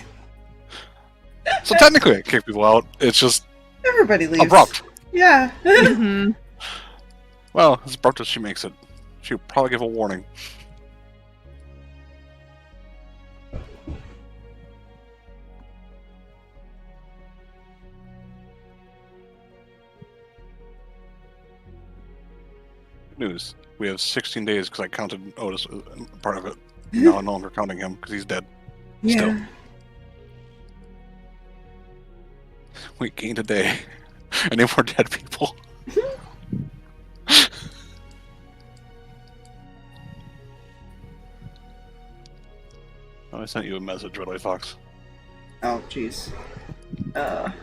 technically, I kick people out. It's just Everybody leaves. abrupt. Yeah. Mhm. Well, as abrupt as she makes it, she'll probably give a warning. news. We have 16 days because I counted Otis as part of it. Now I'm no longer counting him because he's dead. Yeah. Still. We gained a day. Any more dead people? I sent you a message, Red White Fox. Oh, jeez. I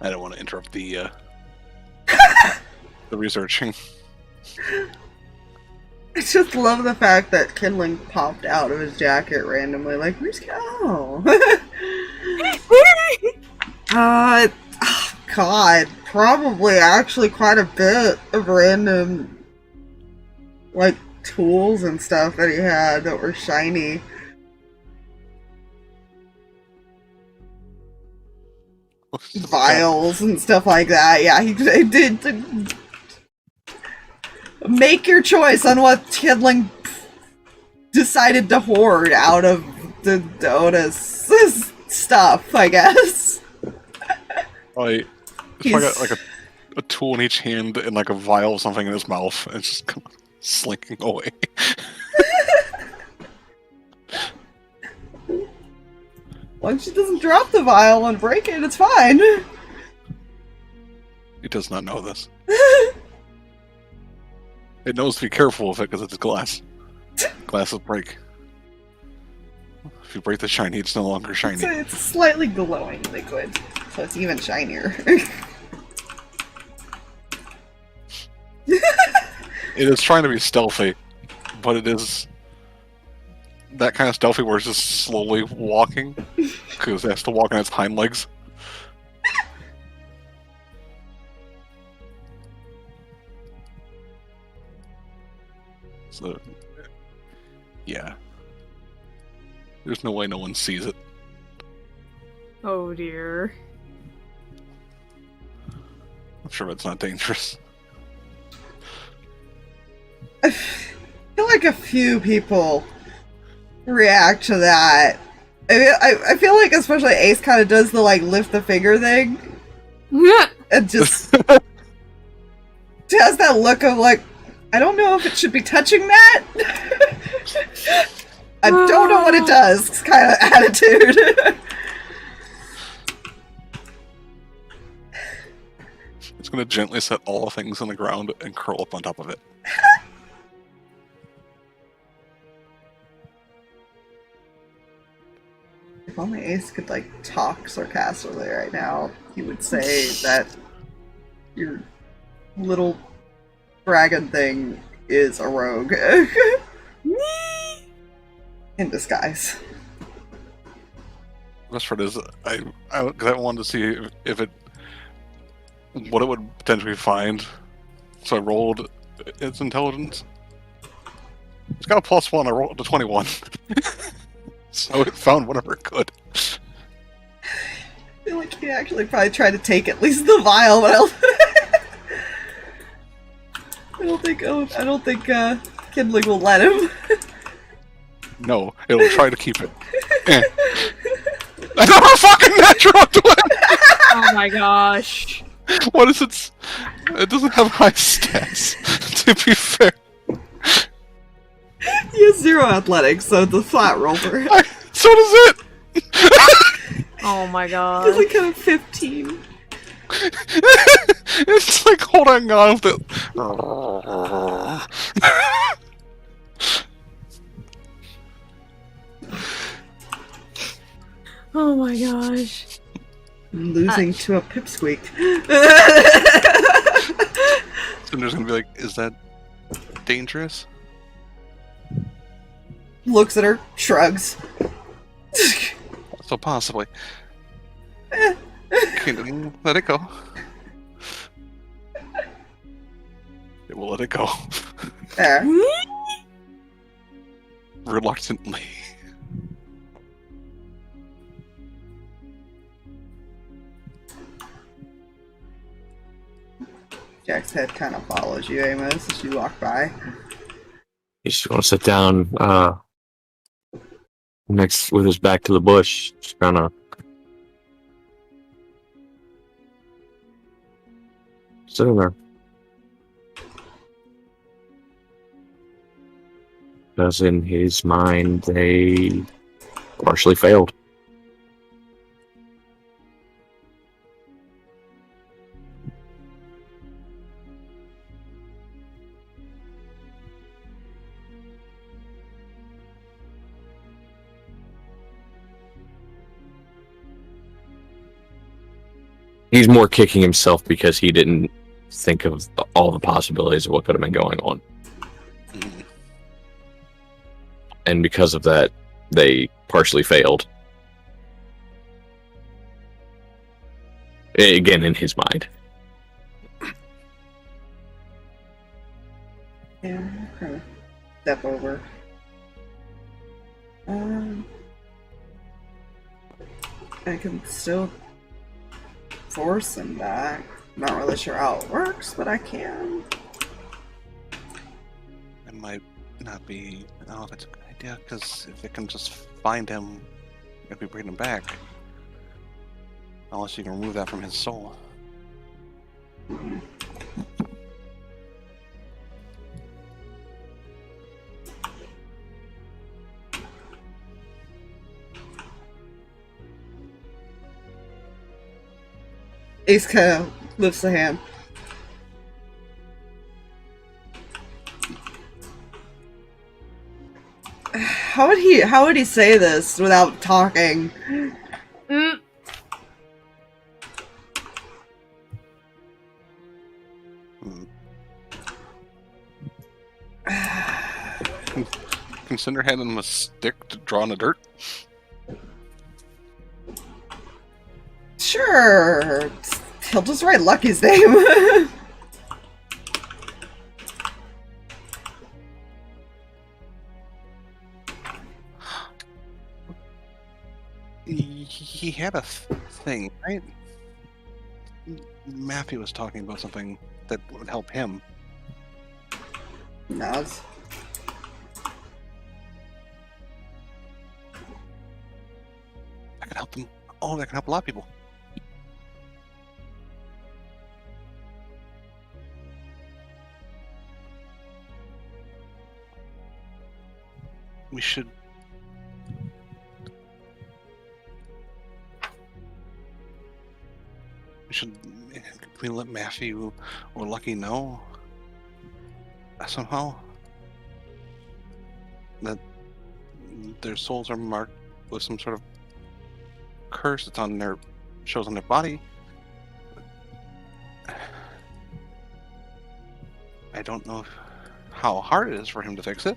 don't want to interrupt the the researching. I just love the fact that Kindling popped out of his jacket randomly, like, where's Cal? Oh, God, probably actually quite a bit of random, like, tools and stuff that he had that were shiny. Vials and stuff like that. Yeah, he did. Make your choice on what Kindling decided to hoard out of the Otis stuff, I guess. He's probably got like a tool in each hand and like a vial of something in his mouth and it's just slinking away. Once she doesn't drop the vial and break it, it's fine. It does not know this. It knows to be careful of it because it's glass. Glasses break. If you break the shiny, it's no longer shiny. It's a slightly glowing liquid, so it's even shinier. It is trying to be stealthy, but it is that kind of stealthy where it's just slowly walking because it has to walk on its hind legs. So, yeah. There's no way no one sees it. Oh dear. I'm sure it's not dangerous. I feel like a few people react to that. I feel like especially Ace kind of does the like lift the finger thing. And just has that look of like, I don't know if it should be touching that. I don't know what it does kind of attitude. It's going to gently set all things on the ground and curl up on top of it. If only Ace could like talk sarcastically right now, he would say that your little dragon thing is a rogue. In disguise. Best part is, I wanted to see if it, what it would potentially find. So I rolled its intelligence. It's got a +1. I rolled a 21. So it found whatever it could. I feel like he actually probably tried to take at least the vial, but I don't think Kindling will let him. No, it'll try to keep it. I got a fucking natural 20! Oh my gosh. What is it? It doesn't have high stats, to be fair. He has 0 athletics, so it's a flat roll for him. So does it! Oh my He's god. like kind of 15. It's like holding on with it. Oh my gosh. Losing to a pipsqueak. Cinder's gonna be like, is that dangerous? Looks at her, shrugs. So possibly. Can let it go. It will let it go. There. Reluctantly. Jack's head kind of follows you, Amos, as you walk by. He's just gonna sit down next with his back to the bush, just kinda sitting there. Because in his mind, they partially failed. He's more kicking himself because he didn't think of all the possibilities of what could have been going on. And because of that, they partially failed. Again, in his mind. Yeah, okay. Step over. I can still force him back. Not really sure how it works, but I can. It might not be. I don't know if it's a good idea, because if it can just find him, if we bring him back, unless you can remove that from his soul. Ace kind of lifts the hand. How would he say this without talking? Mm. Can Cinder hand him a stick to draw in the dirt? Sure. He'll just write Lucky's name. He had a thing, right? Matthew was talking about something that would help him. Nods. That can help them. Oh, that can help a lot of people. We should. Can we let Matthew or Lucky know somehow that their souls are marked with some sort of curse that's on their shows on their body? I don't know how hard it is for him to fix it.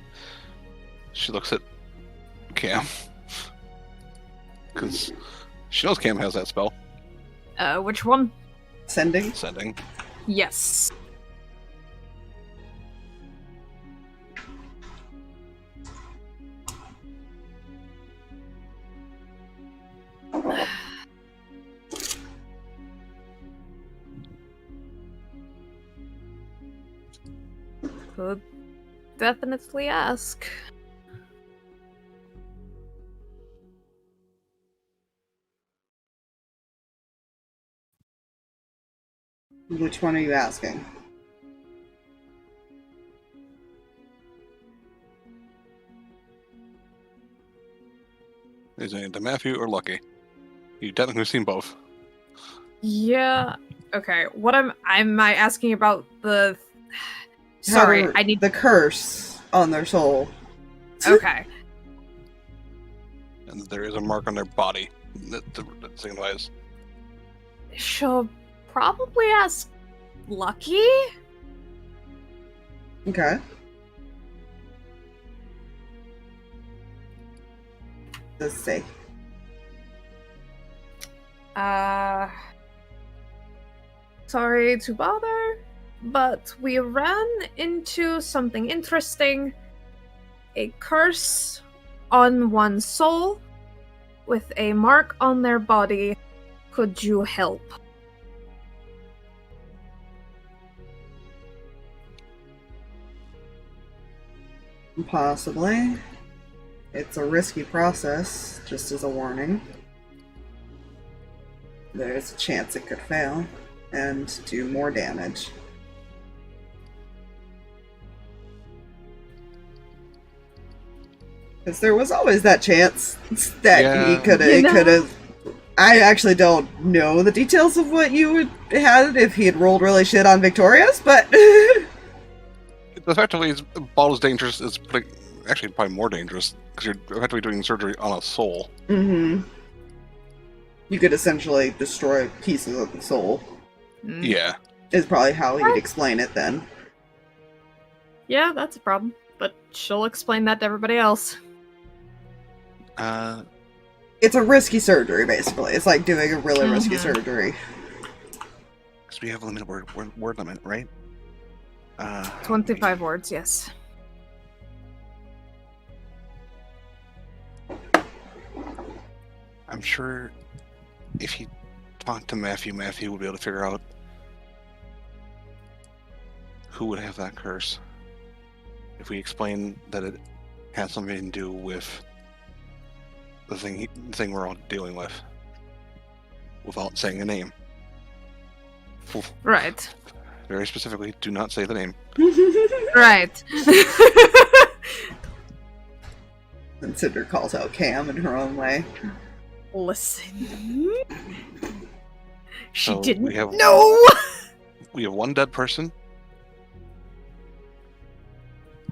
She looks at Cam because she knows Cam has that spell. Which one? Sending. Sending. Yes. Could definitely ask. Which one are you asking? Is it to Matthew or Lucky? You've technically seen both. Yeah. Okay. What am I asking about the? Sorry, I need the curse on their soul. Okay. And there is a mark on their body that signifies. She'll probably ask Lucky. Okay. Let's see. Sorry to bother, but we ran into something interesting. A curse on one's soul with a mark on their body. Could you help? Possibly. It's a risky process, just as a warning. There's a chance it could fail and do more damage. Because there was always that chance that he Yeah. could have. I actually don't know the details of what you would had if he had rolled really shit on Victorious, but Effectively, it's about as dangerous as actually probably more dangerous because you're effectively doing surgery on a soul. you could essentially destroy pieces of the soul. Yeah. Is probably how he'd explain it then. Yeah, that's a problem. But she'll explain that to everybody else. It's a risky surgery, basically. It's like doing a really risky surgery. Because we have a limited word limit, right? 25 words, yes. I'm sure if he talked to Matthew would be able to figure out who would have that curse. If we explain that it has something to do with the thing we're all dealing with, without saying a name. Oof. Right. Very specifically, do not say the name. Right. And Cinder calls out Cam in her own way. Listen. She So didn't we have- know! We have one dead person,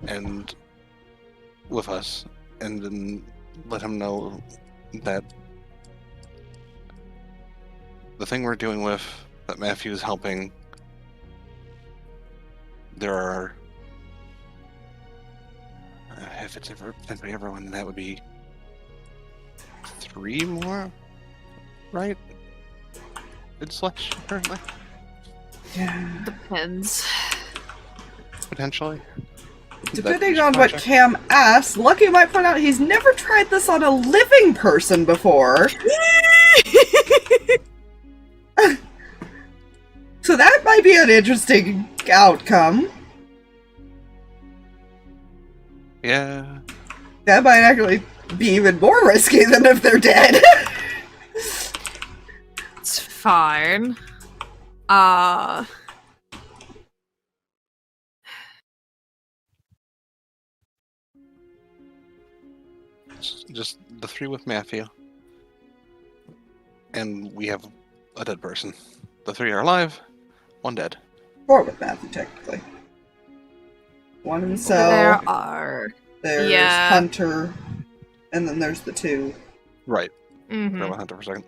and with us, and then let him know that the thing we're dealing with, that Matthew is helping, there are, if it's ever potentially everyone, that would be 3 more, right? In Slush currently, Yeah. Depends. potentially. Depending on what Cam asks, Lucky might point out he's never tried this on a living person before. So that might be an interesting outcome. Yeah. That might actually be even more risky than if they're dead. It's fine. Just the 3 with Matthew. And we have a dead person. The 3 are alive, 1 dead. 4 with Matthew, technically. 1 in there Cell, are. there's yeah. Hunter, and then there's the 2. Right. Mhm. Grab a Hunter for a second.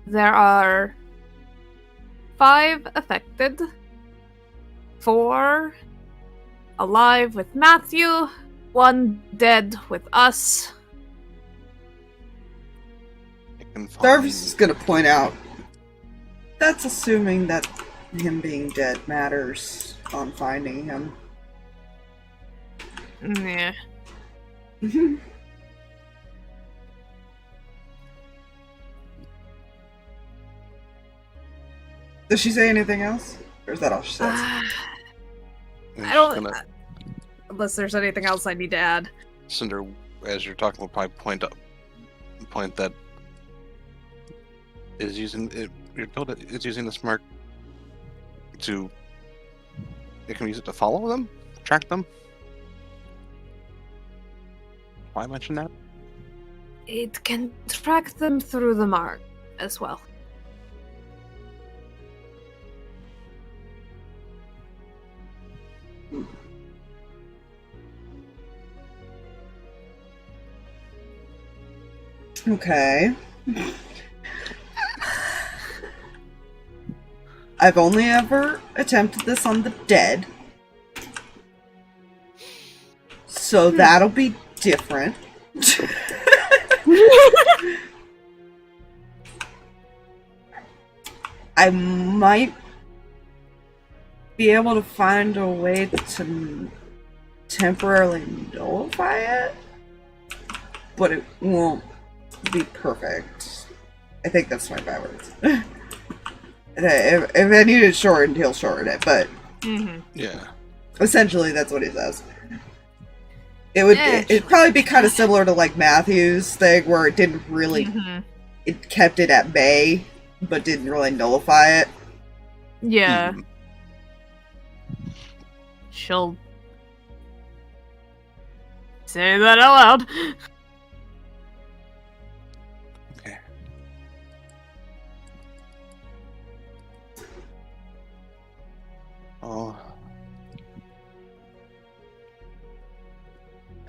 There are 5 affected, 4 alive with Matthew, 1 dead with us. I can find... Darvis is gonna point out, that's assuming that him being dead matters on finding him. Yeah. Does she say anything else? Or is that all she says? I I'm don't. just gonna- Unless there's anything else I need to add. Cinder, as you're talking, will probably point that is using it. You're told it is using this mark to. It can use it to follow them, track them. Why mention that? It can track them through the mark as well. Okay. I've only ever attempted this on the dead. So that'll be different. I might be able to find a way to temporarily nullify it, but it won't be perfect. I think that's my bad words. If I need it shortened, he'll shorten it, but Yeah. essentially that's what he says. It would it'd probably be kind of similar to like Matthew's thing, where it didn't really it kept it at bay, but didn't really nullify it. Yeah. She'll Say that out loud. Okay. Oh.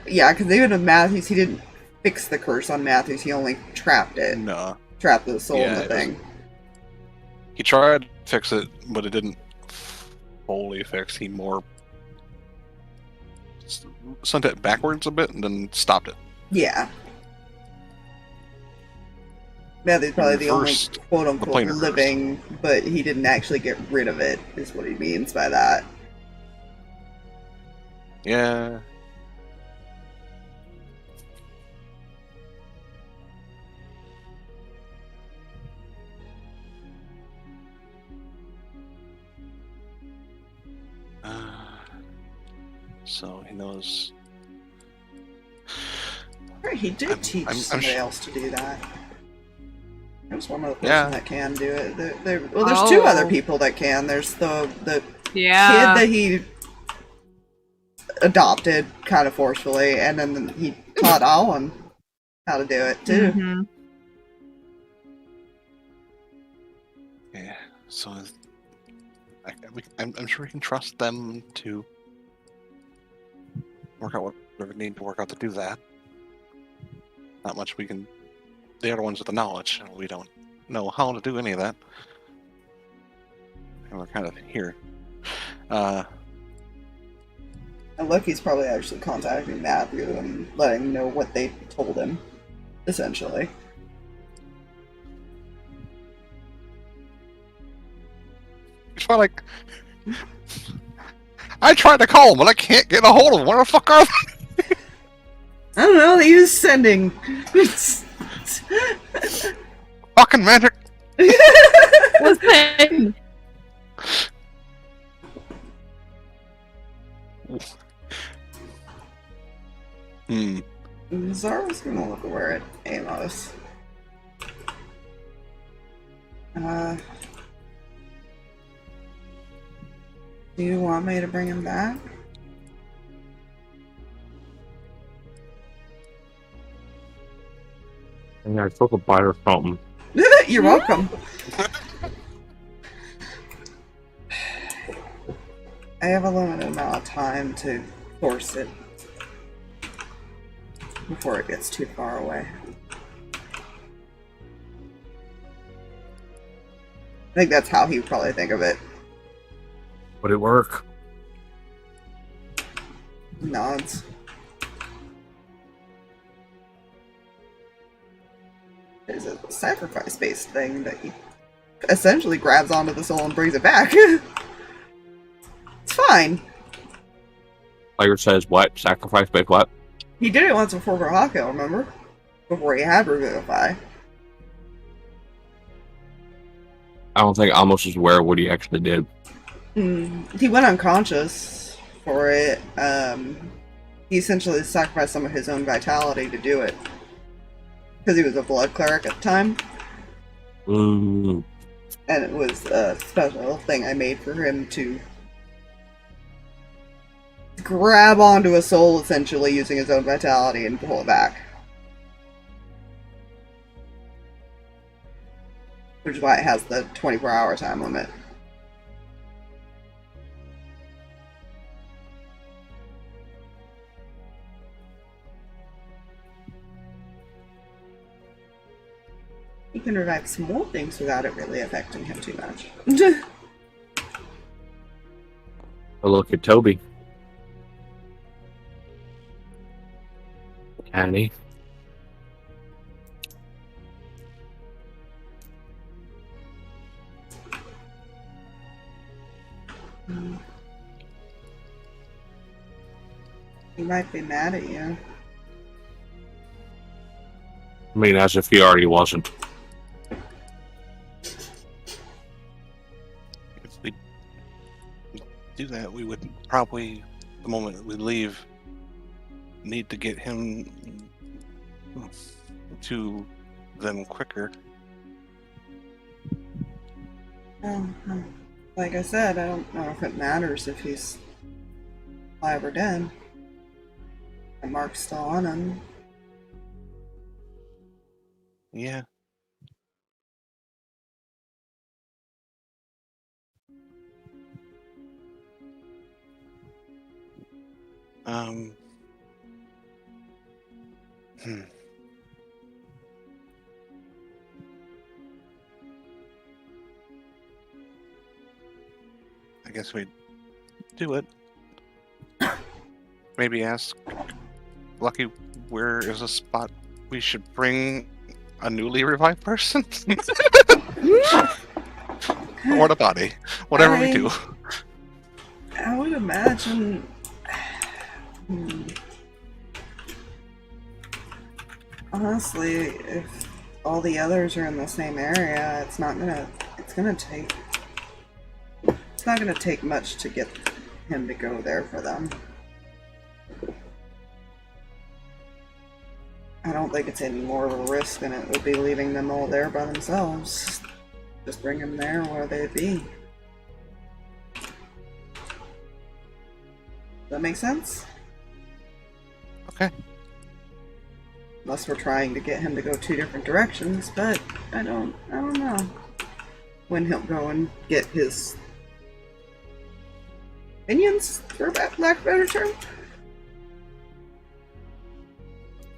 Yeah, because even with Matthews, he didn't fix the curse on Matthews. He only trapped it. No. Trapped the soul in Yeah, the thing. He tried to fix it, but it didn't fully fix. He more sent it backwards a bit and then stopped it. Yeah. Matthew's probably the only Reversed quote-unquote planar curse. living, but he didn't actually get rid of it, is what he means by that. Yeah. So he knows. Right, he did teach I'm somebody else to do that. There's one other person Yeah. that can do it. Well, there's two other people that can. There's the kid that he adopted kind of forcefully, and then he taught Alan how to do it too. Mhm. Yeah. So I'm sure we can trust them to work out whatever we need to work out to do that. Not much we can. They are the ones with the knowledge, and we don't know how to do any of that. And we're kind of here. And Lucky's probably actually contacting Matthew and letting him know what they told him, essentially. It's felt like I tried to call them, but I can't get a hold of them. Where the fuck are they? I don't know, he was sending. Fucking magic. Listen. Zara's gonna look over at Amos. Do you want me to bring him back? And I took a bite or something. You're welcome. I have a limited amount of time to force it before it gets too far away. I think that's how he would probably think of it. Would it work? Nods. There's a sacrifice-based thing that he essentially grabs onto the soul and brings it back. It's fine. Player says what? Sacrifice based what? He did it once before for Hawkeye, remember? Before he had Revivify. I don't think Amos is aware of what he actually did. He went unconscious for it. He essentially sacrificed some of his own vitality to do it. Because he was a blood cleric at the time. Mm. And it was a special thing I made for him to grab onto a soul, essentially, using his own vitality and pull it back. Which is why it has the 24-hour time limit. He can revive small things without it really affecting him too much. A look at Toby. Can he? He might be mad at you. I mean, as if he already wasn't. If we do that, we would probably, the moment we leave, need to get him to them quicker. Like I said, I don't know if it matters if he's alive or dead. The mark's still on him. Yeah. Hmm. I guess we do it. Maybe ask Lucky where is a spot we should bring a newly revived person? Or a body. Whatever we do. I would imagine... Honestly, if all the others are in the same area, it's not gonna take much to get him to go there for them. I don't think it's any more of a risk than it would be leaving them all there by themselves. Just bring them there where they'd be. Does that make sense? Okay. Unless we're trying to get him to go 2 different directions, but I don't know when he'll go and get his minions, for lack of a better term.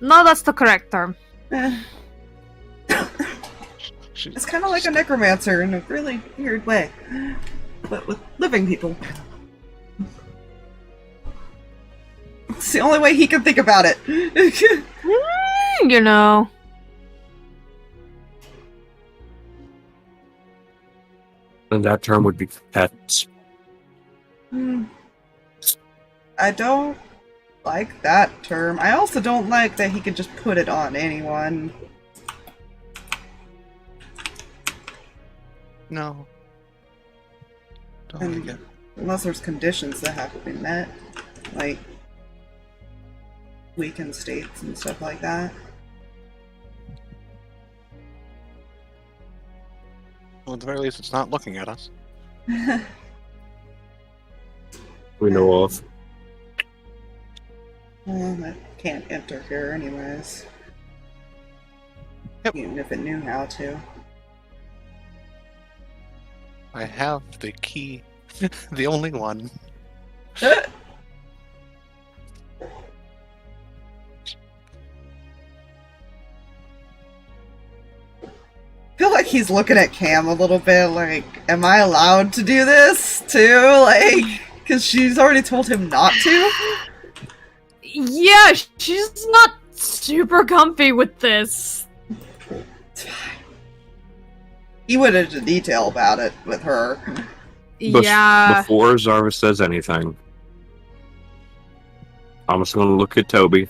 No, that's the correct term. It's kind of like a necromancer in a really weird way, but with living people. It's the only way he can think about it. You know. And that term would be pets. I don't like that term. I also don't like that he could just put it on anyone. No. Don't like it. Unless there's conditions that have to be met. Like weakened states and stuff like that. Well, at the very least, it's not looking at us. We know of. Well, it can't enter here anyways. Yep. Even if it knew how to. I have the key. The only one. I feel like he's looking at Cam a little bit like, am I allowed to do this too? Like, because she's already told him not to? Yeah, she's not super comfy with this. He went into detail about it with her. Yeah. Before Zarva says anything, I'm just going to look at Toby.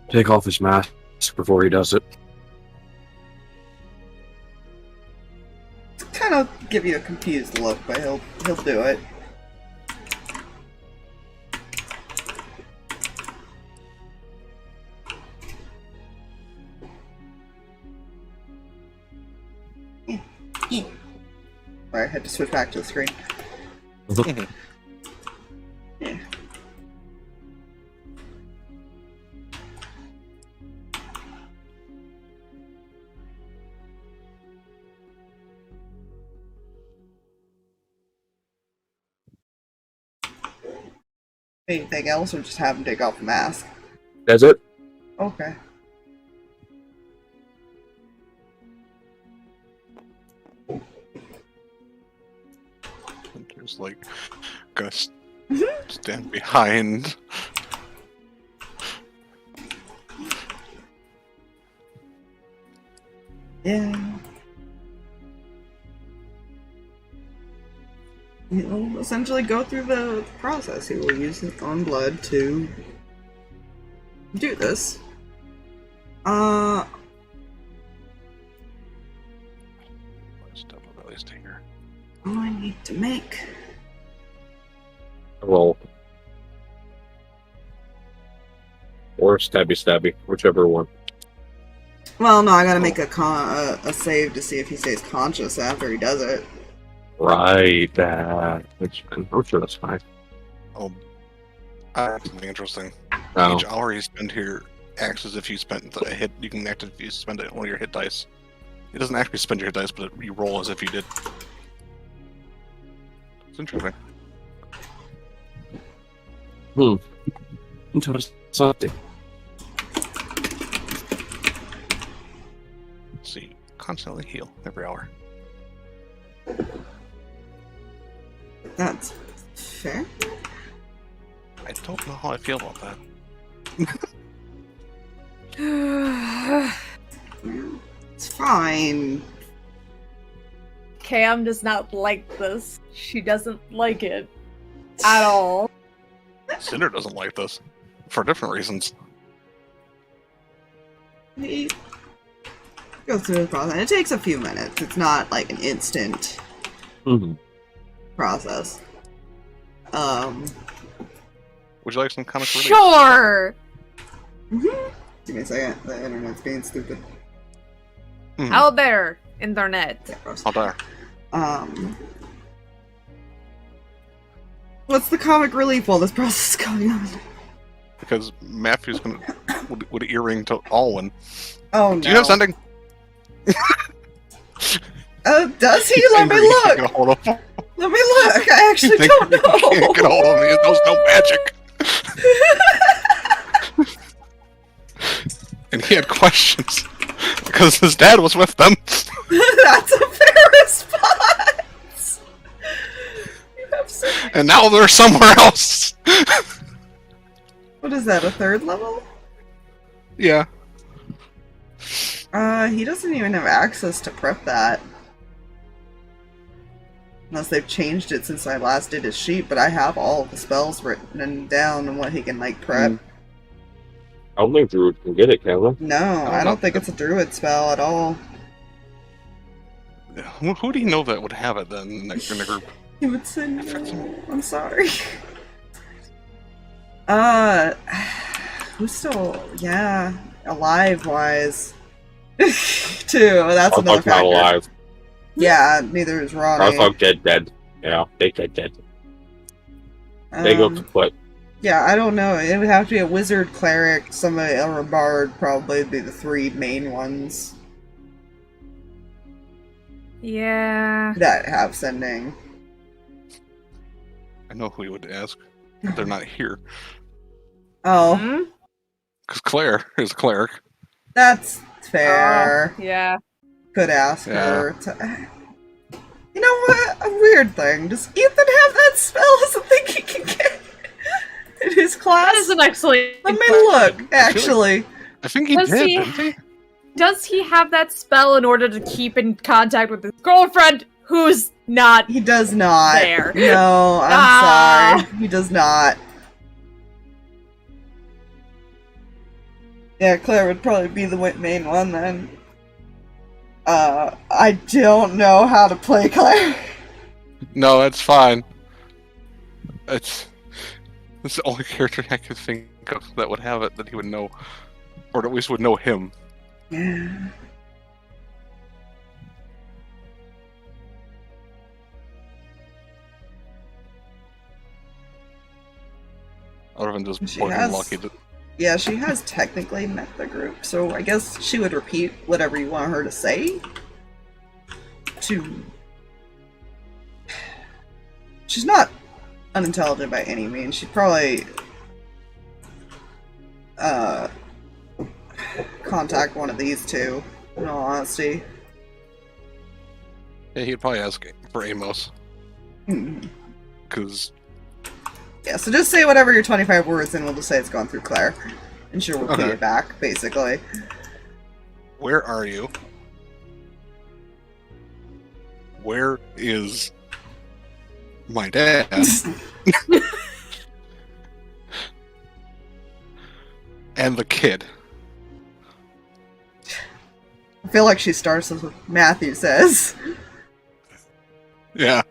Take off his mask before he does it. Kind of give you a confused look, but he'll do it. Sorry, I had to switch back to the screen. Yeah. Anything else, or just have him take off the mask? That's it? Okay. Just like, gonna stand behind. Yeah. He'll essentially go through the process. He will use his own blood to do this. Let's double belly stinger. All I need to make. Roll. Or stabby, whichever one. Well, no, I gotta make a save to see if he stays conscious after he does it. Right, I'm sure that's fine. Oh, Something interesting. Oh. Each hour you spend here acts as if you spent a hit. You can act if you spend it one of your hit dice. It doesn't actually spend your hit dice, but you roll as if you did. It's interesting. Interesting. So you constantly heal every hour. That's fair. I don't know how I feel about that. It's fine. Cam does not like this. She doesn't like it at all. Cinder doesn't like this for different reasons. He goes through the process. It takes a few minutes. It's not like an instant process. Would you like some comic relief? Sure! Give me a second. The internet's being stupid. Out there, internet. Yeah, gross. How dare. What's the comic relief while this process is going on? Because Matthew's gonna would earring to Alwyn. Oh no. Do you have something? Does he? Let me look! Get a hold of him. Let me look! I actually You don't know! can't get a hold of him. He knows no magic. And he had questions because his dad was with them. That's a fair response! You have so many- And now they're somewhere else. What is that, a third level? Yeah. He doesn't even have access to prep that. Unless they've changed it since I last did his sheet, but I have all of the spells written down and what he can, like, prep. I don't think Druid can get it, can they? No, I don't think it's a druid spell at all. Who do you know that would have it then in the group? He would say no. I'm sorry. Who's still, yeah, alive-wise. Too, that's another Arthur's not factor. alive. Yeah, neither is Ronnie. Arthur dead. Yeah, they dead. They go kaput. Yeah, I don't know. It would have to be a wizard, cleric, somebody, or a bard, probably be the three main ones Yeah. that have sending. I know who you would ask. But they're not here. Oh, Hmm? Because Claire is a cleric. that's fair. Yeah. Could ask Yeah. her to... You know what? A weird thing. Does Ethan have that spell as a thing he can get in his class? That is an excellent Let me question. look, actually. I think he Does did, he- didn't he? Does he have that spell in order to keep in contact with his girlfriend who's not He does not. there? No, I'm Ah. sorry. He does not. Yeah, Claire would probably be the main one then. I don't know how to play Claire. No, that's fine. It's the only character I could think of that would have it that he would know, or at least would know him. Yeah. Other than just She plain has- lucky. Yeah, she has technically met the group, so I guess she would repeat whatever you want her to say. She's not unintelligent by any means. She'd probably contact one of these two, in all honesty. Yeah, he'd probably ask for Amos, Hmm. because Yeah, so just say whatever your 25 words and we'll just say it's gone through Claire. And she'll repeat Okay. it back, basically. where are you? Where is my dad? And the kid. I feel like she starts with what Matthew says Yeah.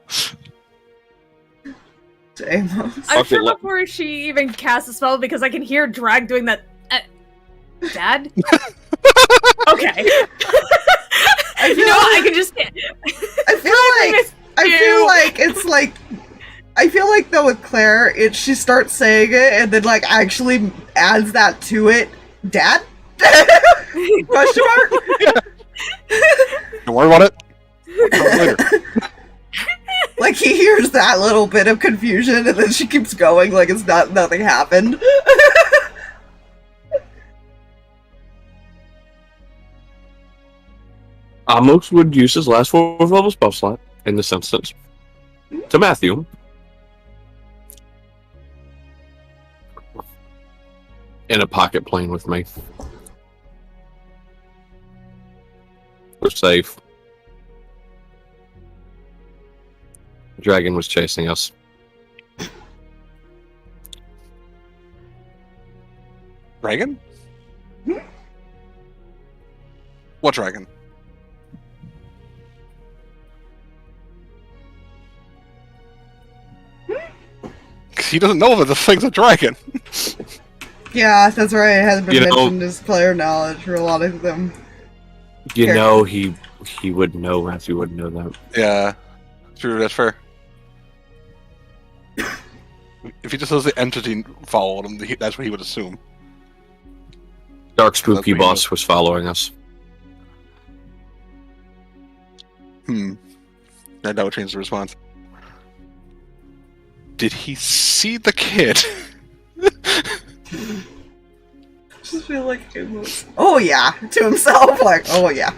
to Amos. I'm Okay, sure let- before she even casts a spell because I can hear Drag doing that. Dad? Okay. I You feel know what? I can just. I feel like it's like I feel like though with Claire, she starts saying it and then like actually adds that to it. Dad? Question mark? Don't worry about it. I'll tell you later. Like he hears that little bit of confusion and then she keeps going like it's nothing happened. Amos would use his last 4th level spell slot in this instance to Matthew. In a pocket plane with me. We're safe. Dragon was chasing us. Dragon? What dragon? He doesn't know that the thing's a dragon. Yeah, that's right. It hasn't been You know- mentioned as player knowledge for a lot of them. You Here. know he would know. Matthew wouldn't know that. Yeah, true. That's fair. If he just says the entity followed him, that's what he would assume. Dark That's Spooky what he Boss was following us. That would change the response. Did he see the kid? Just feel like Amos. Oh yeah, to himself, like, oh yeah.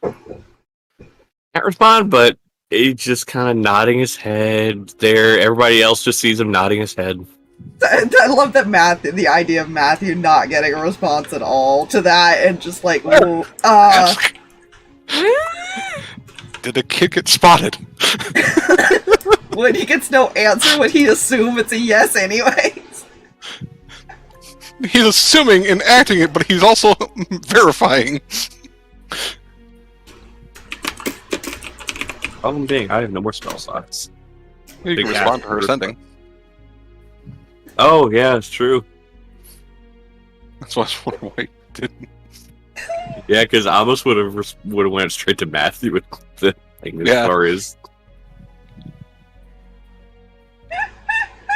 Can't respond, but he's just kind of nodding his head there. Everybody else just sees him nodding his head. I love that the idea of Matthew not getting a response at all to that, and just like, ooh, Did the kid get spotted? when he gets no answer, would he assume it's a yes anyways? He's assuming and acting it, but he's also verifying. Problem being, I have no more spell slots. You Big can respond ass. to her sending. Oh yeah, it's true. That's why I was wondering why he didn't. Yeah, because Amos would have went straight to Matthew with the thing as Yeah. far as.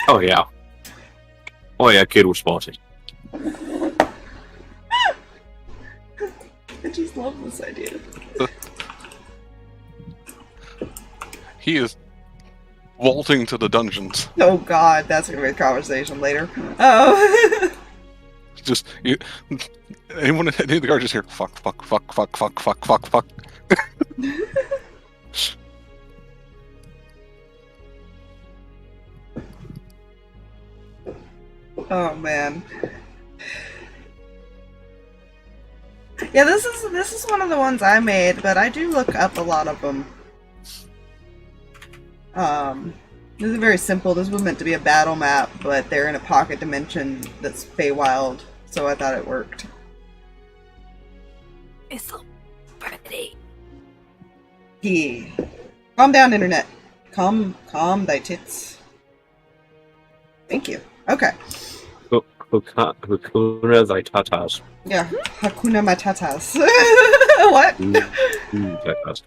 Oh yeah. Oh yeah, kid was spotted. I just love this idea. He is vaulting to the dungeons. Oh god, that's gonna be a conversation later. Oh. Just any of the guards just hear fuck. Oh man. Yeah, this is one of the ones I made, but I do look up a lot of them. This is very simple. This was meant to be a battle map, but they're in a pocket dimension that's Feywild, so I thought it worked. It's so pretty. Yeah. Calm down, internet. Calm thy tits. Thank you. Okay. Hakuna thy tatas. Yeah. Hakuna Matatas. What? Tatas.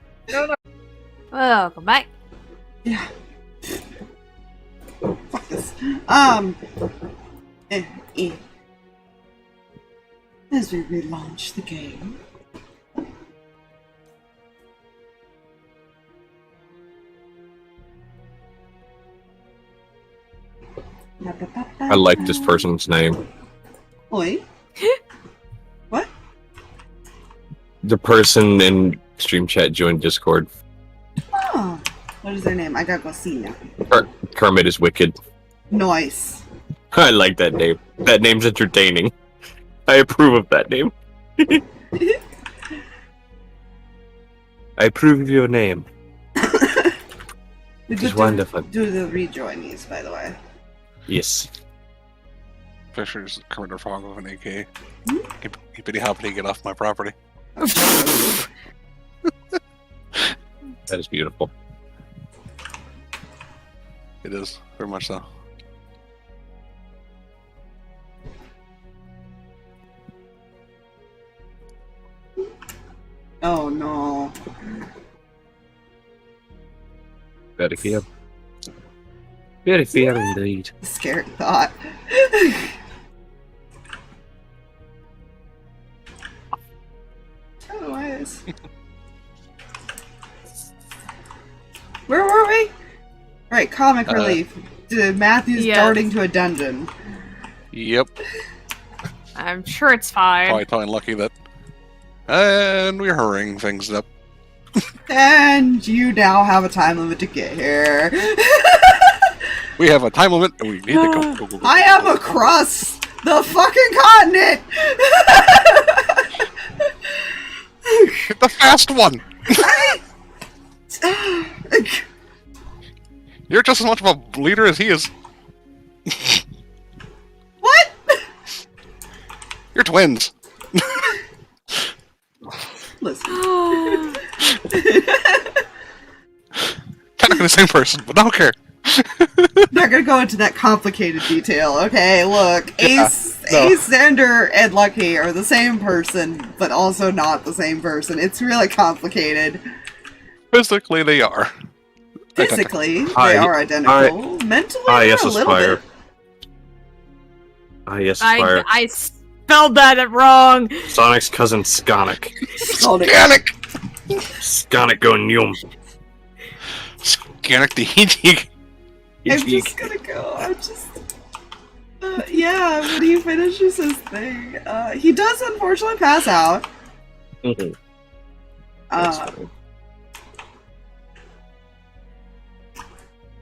Welcome back. Yeah. Fuck this. As we relaunch the game. I like this person's name. Oi. What? The person in stream chat joined Discord. Oh. What is their name? I gotta go see now. Kermit is wicked. Nice. I like that name. That name's entertaining. I approve of that name. I approve of your name. It is wonderful. Do the rejoinies, by the way. Yes. Fisher's Kermit the Frog with an AK. Hippity hoppity, get off my property. That is beautiful. It is, very much so. Oh no. Very fair. Very fair indeed. Scary thought. Otherwise. Where were we? Right, comic relief. Matthew's Yes. darting to a dungeon. Yep. I'm sure it's fine. Probably telling Lucky that. And we're hurrying things up. And you now have a time limit to get here. We have a time limit and we need to go. Go, go, go, I am across the fucking continent! Get the fast one! You're just as much of a leader as he is. What? You're twins. Listen. Technically the same person, but I don't care. Not gonna go into that complicated detail, okay? Look, Yeah, no. Ace, Cinder, and Lucky are the same person, but also not the same person. It's really complicated. Physically, they are. Physically, they I- are identical. Mentally, yes, a little Aspire. bit. Yes, Aspire. I spelled that wrong. Sonic's cousin Skonic. Scannic! Skonic going yum. Scannic the Heat. I'm just gonna go. Yeah, when he finishes his thing, he does unfortunately pass out. Mhm. That's fine.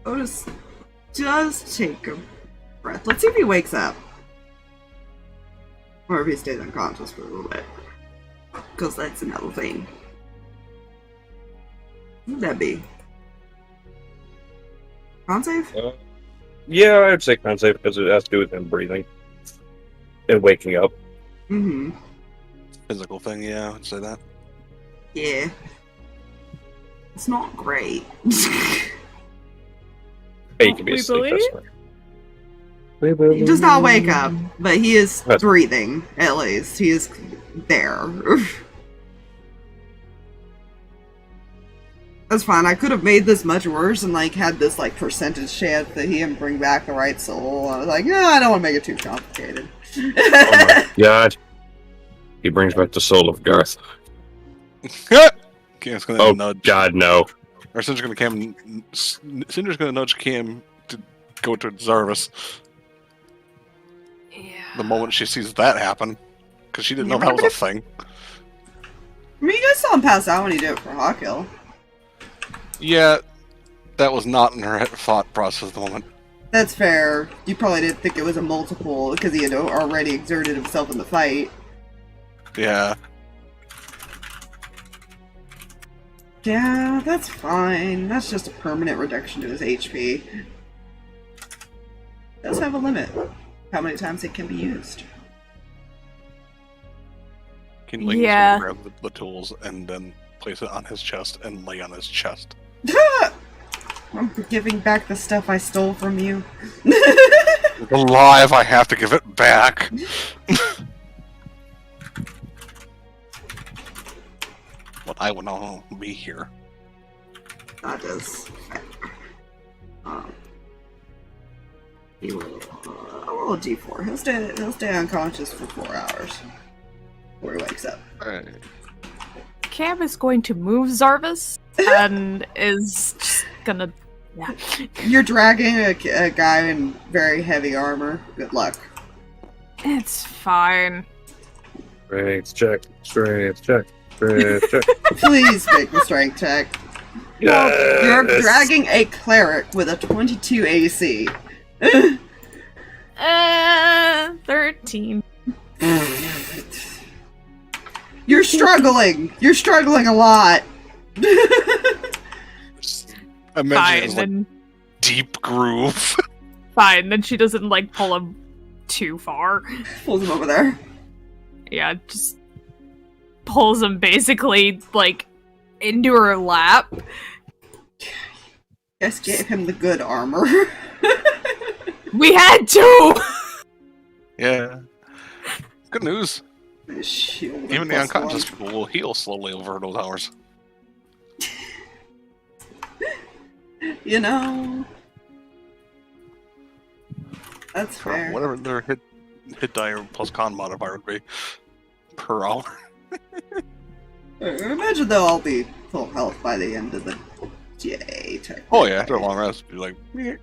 Otis does take a breath. Let's see if he wakes up. Or if he stays unconscious for a little bit. Because that's another thing. Who'd that be? Con save? Yeah, I'd say con save because it has to do with him breathing and waking up. Mm-hmm. Physical thing, yeah, I'd say that. Yeah. It's not great. Hey, you can be We asleep. believe? That's fine. He does not wake up, but he is That's- breathing, at least. He is there. That's fine. I could have made this much worse and like had this like percentage chance that he didn't bring back the right soul. I was like, no, I don't want to make it too complicated. Oh my god. He brings back the soul of Garth. Cam's gonna Oh nudge. god, no. Or Cinder's gonna nudge Cam to go to Zarvis Yeah. the moment she sees that happen. Because she didn't know that was a thing. I mean, you guys saw him pass out when he did it for Hawkhill. Yeah, that was not in her thought process at the moment. That's fair. You probably didn't think it was a multiple because he had already exerted himself in the fight. Yeah. Yeah, that's fine. That's just a permanent reduction to his HP. Does have a limit. How many times it can be used. Kindling Yeah. grab the tools and then place it on his chest and lay on his chest. I'm giving back the stuff I stole from you. Alive, I have to give it back. But I will not be here. That is. He will. Roll a d4. He'll stay unconscious for 4 hours before he wakes up. Alright. Cam is going to move Zarvis and is just gonna. Yeah. You're dragging a guy in very heavy armor. Good luck. It's fine. Strength check. Strength check. Strength check. Please make the strength check. Yes. You're dragging a cleric with a 22 AC. 13. You're struggling. You're struggling a lot. Imagine Fine, it's like then. deep groove. Fine, then she doesn't like pull him too far. Pulls him over there. Yeah, just pulls him basically like into her lap. Just gave him the good armor. We had to. Yeah. Good news. Shield Even the plus unconscious 1. people will heal slowly over those hours. You know? That's fair. Whatever their hit die plus con modifier would be per hour. I imagine they'll all be full health by the end of the day. Oh yeah, after a long rest, be like, meh.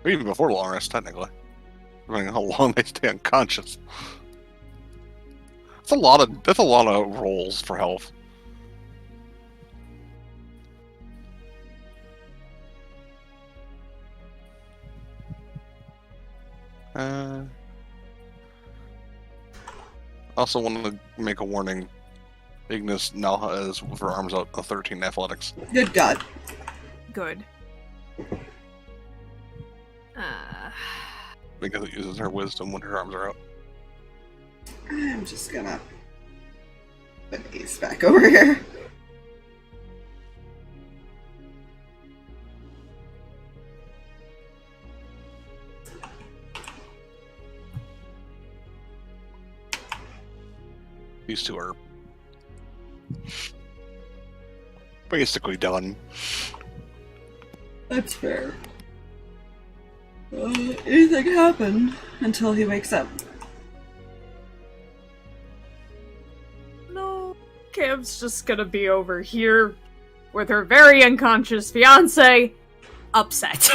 Or even before long rest, technically, depending on how long they stay unconscious. That's a lot of rolls for health. Also wanted to make a warning. Ignis now has, with her arms out, a 13 athletics. Good God. Good. Because it uses her wisdom when her arms are out. I'm just gonna put Ace back over here. These two are basically done. That's fair. Anything happened until he wakes up. No, Cam's just gonna be over here with her very unconscious fiance, upset.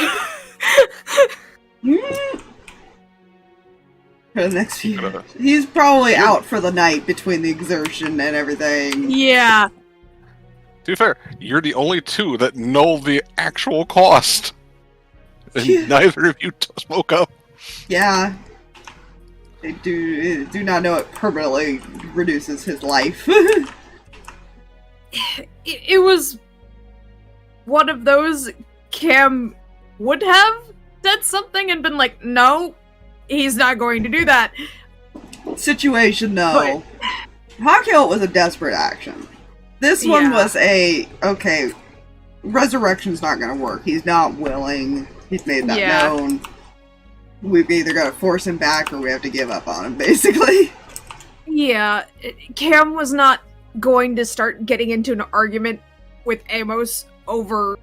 For the next few he's probably out for the night between the exertion and everything. Yeah. To be fair, you're the only two that know the actual cost. And neither of you spoke up. Yeah. They do not know it permanently reduces his life. It was one of those Cam would have said something and been like, no, he's not going to do that. Situation, though. Hawkhill was a desperate action. This one was okay, resurrection's not gonna work. He's not willing. He's made that known. We've either got to force him back or we have to give up on him, basically. Yeah, Cam was not going to start getting into an argument with Amos over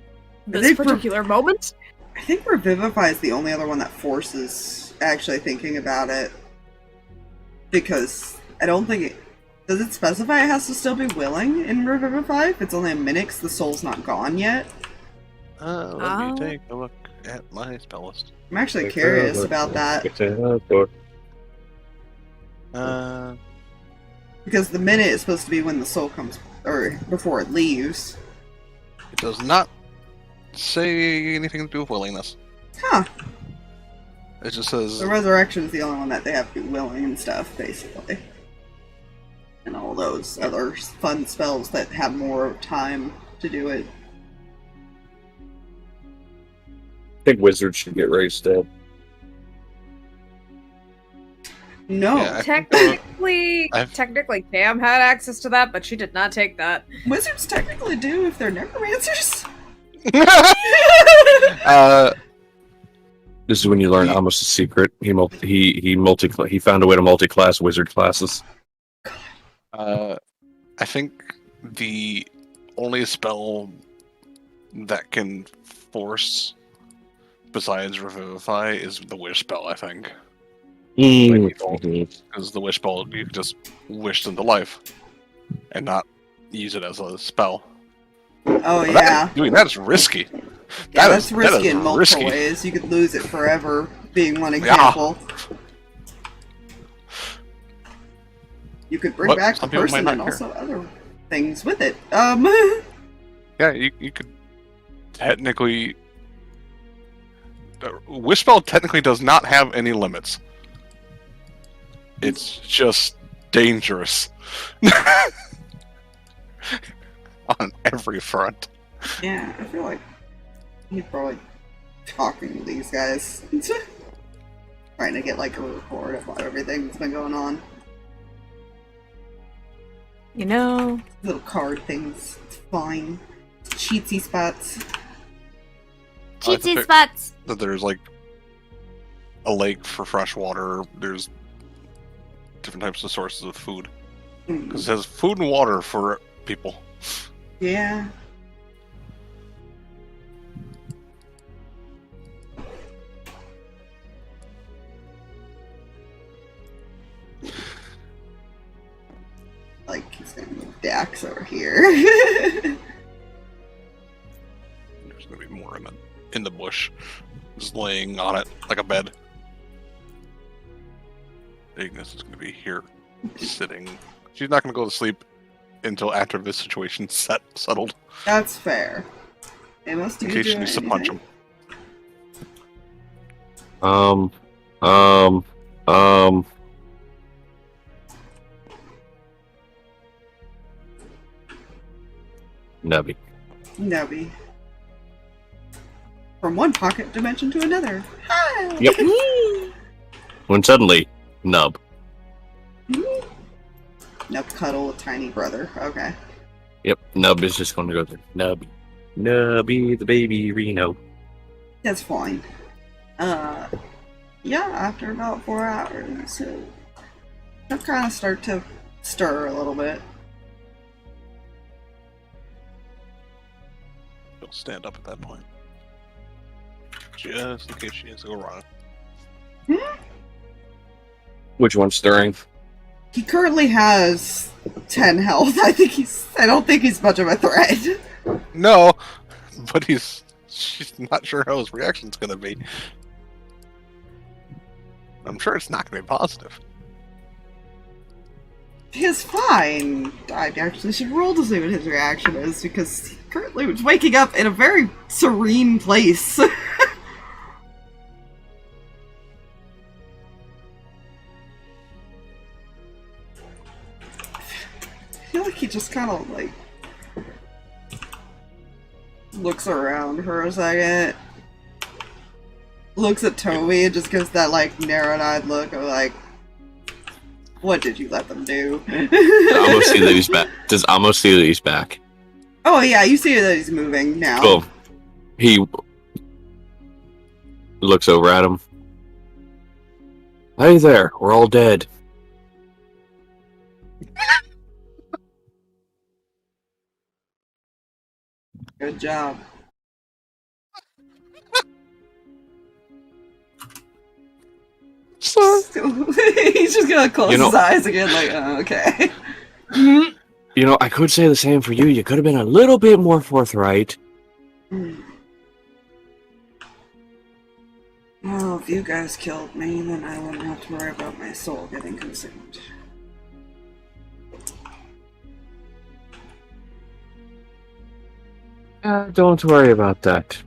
this particular moment. I think Revivify is the only other one that forces actually thinking about it. Because I don't think it... Does it specify it has to still be willing in Revivify? If it's only a minute because the soul's not gone yet? Let me take a look at my spell list. I'm actually curious about that. Because the minute is supposed to be when the soul comes, or before it leaves. It does not say anything to do with willingness. Huh. It just says... The resurrection is the only one that they have to be willing and stuff, basically. And all those other fun spells that have more time to do it. I think wizards should get raised up. No. Yeah, technically Cam had access to that, but she did not take that. Wizards technically do if they're necromancers. This is when you learn Amos' secret. He found a way to multi-class wizard classes. I think the only spell that can force besides Revivify is the wish spell, I think. Because the wish spell, you can just wish into life and not use it as a spell. Oh, but yeah. Doing that is risky. Yeah, that's risky in multiple ways. You could lose it forever, being one example. Yeah. You could bring back the person and also other things with it. Yeah, you could technically... Wish spell technically does not have any limits. It's just dangerous. On every front. Yeah, I feel like he's probably talking to these guys. Trying to get like a report of everything that's been going on. You know... Little card things. It's fine. Cheatsy spots. Cheatsy spots! That there's like a lake for fresh water. There's different types of sources of food. Because it says food and water for people. Yeah. Just gonna move Dax over here. There's gonna be more in the bush, just laying on it like a bed. Ignis is gonna be here, sitting. She's not gonna go to sleep until after this situation's settled. That's fair. Amos, do In you case do she needs to punch him. Nubby. Nubby. From one pocket dimension to another. Hi! Yep. When suddenly, Nub. Nub cuddle with tiny brother. Okay. Yep, Nub is just going to go there. Nubby. Nubby, the baby Reno. That's fine. Yeah, after about 4 hours, so I'll kind of start to stir a little bit. She'll stand up at that point. Just in case she has to go wrong. Which one's stirring? He currently has 10 health. I don't think he's much of a threat. No, but she's not sure how his reaction's gonna be. I'm sure it's not gonna be positive. He's fine. I actually should roll to see what his reaction is, because he currently was waking up in a very serene place. I feel like he just kind of, like, looks around for a second, looks at Toby, and just gives that, like, narrowed-eyed look of, like, what did you let them do? Amos see that he's back. Does Amos see that he's back? Oh, yeah, you see that he's moving now. Oh, he looks over at him. Hey there, we're all dead. Good job. He's just gonna close his eyes again, like, oh, okay. You know, I could say the same for you. You could have been a little bit more forthright. Well, if you guys killed me, then I wouldn't have to worry about my soul getting consumed. Don't worry about that.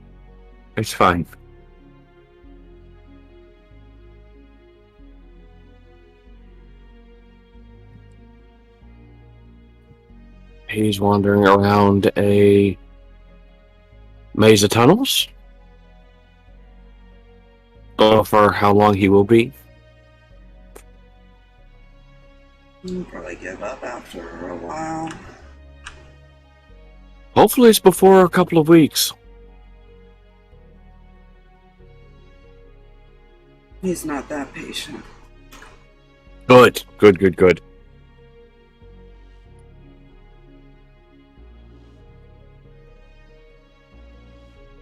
It's fine. He's wandering around a maze of tunnels. Don't know for how long he will be. He'll probably give up after a while. Hopefully it's before a couple of weeks. He's not that patient. Good. Good, good, good.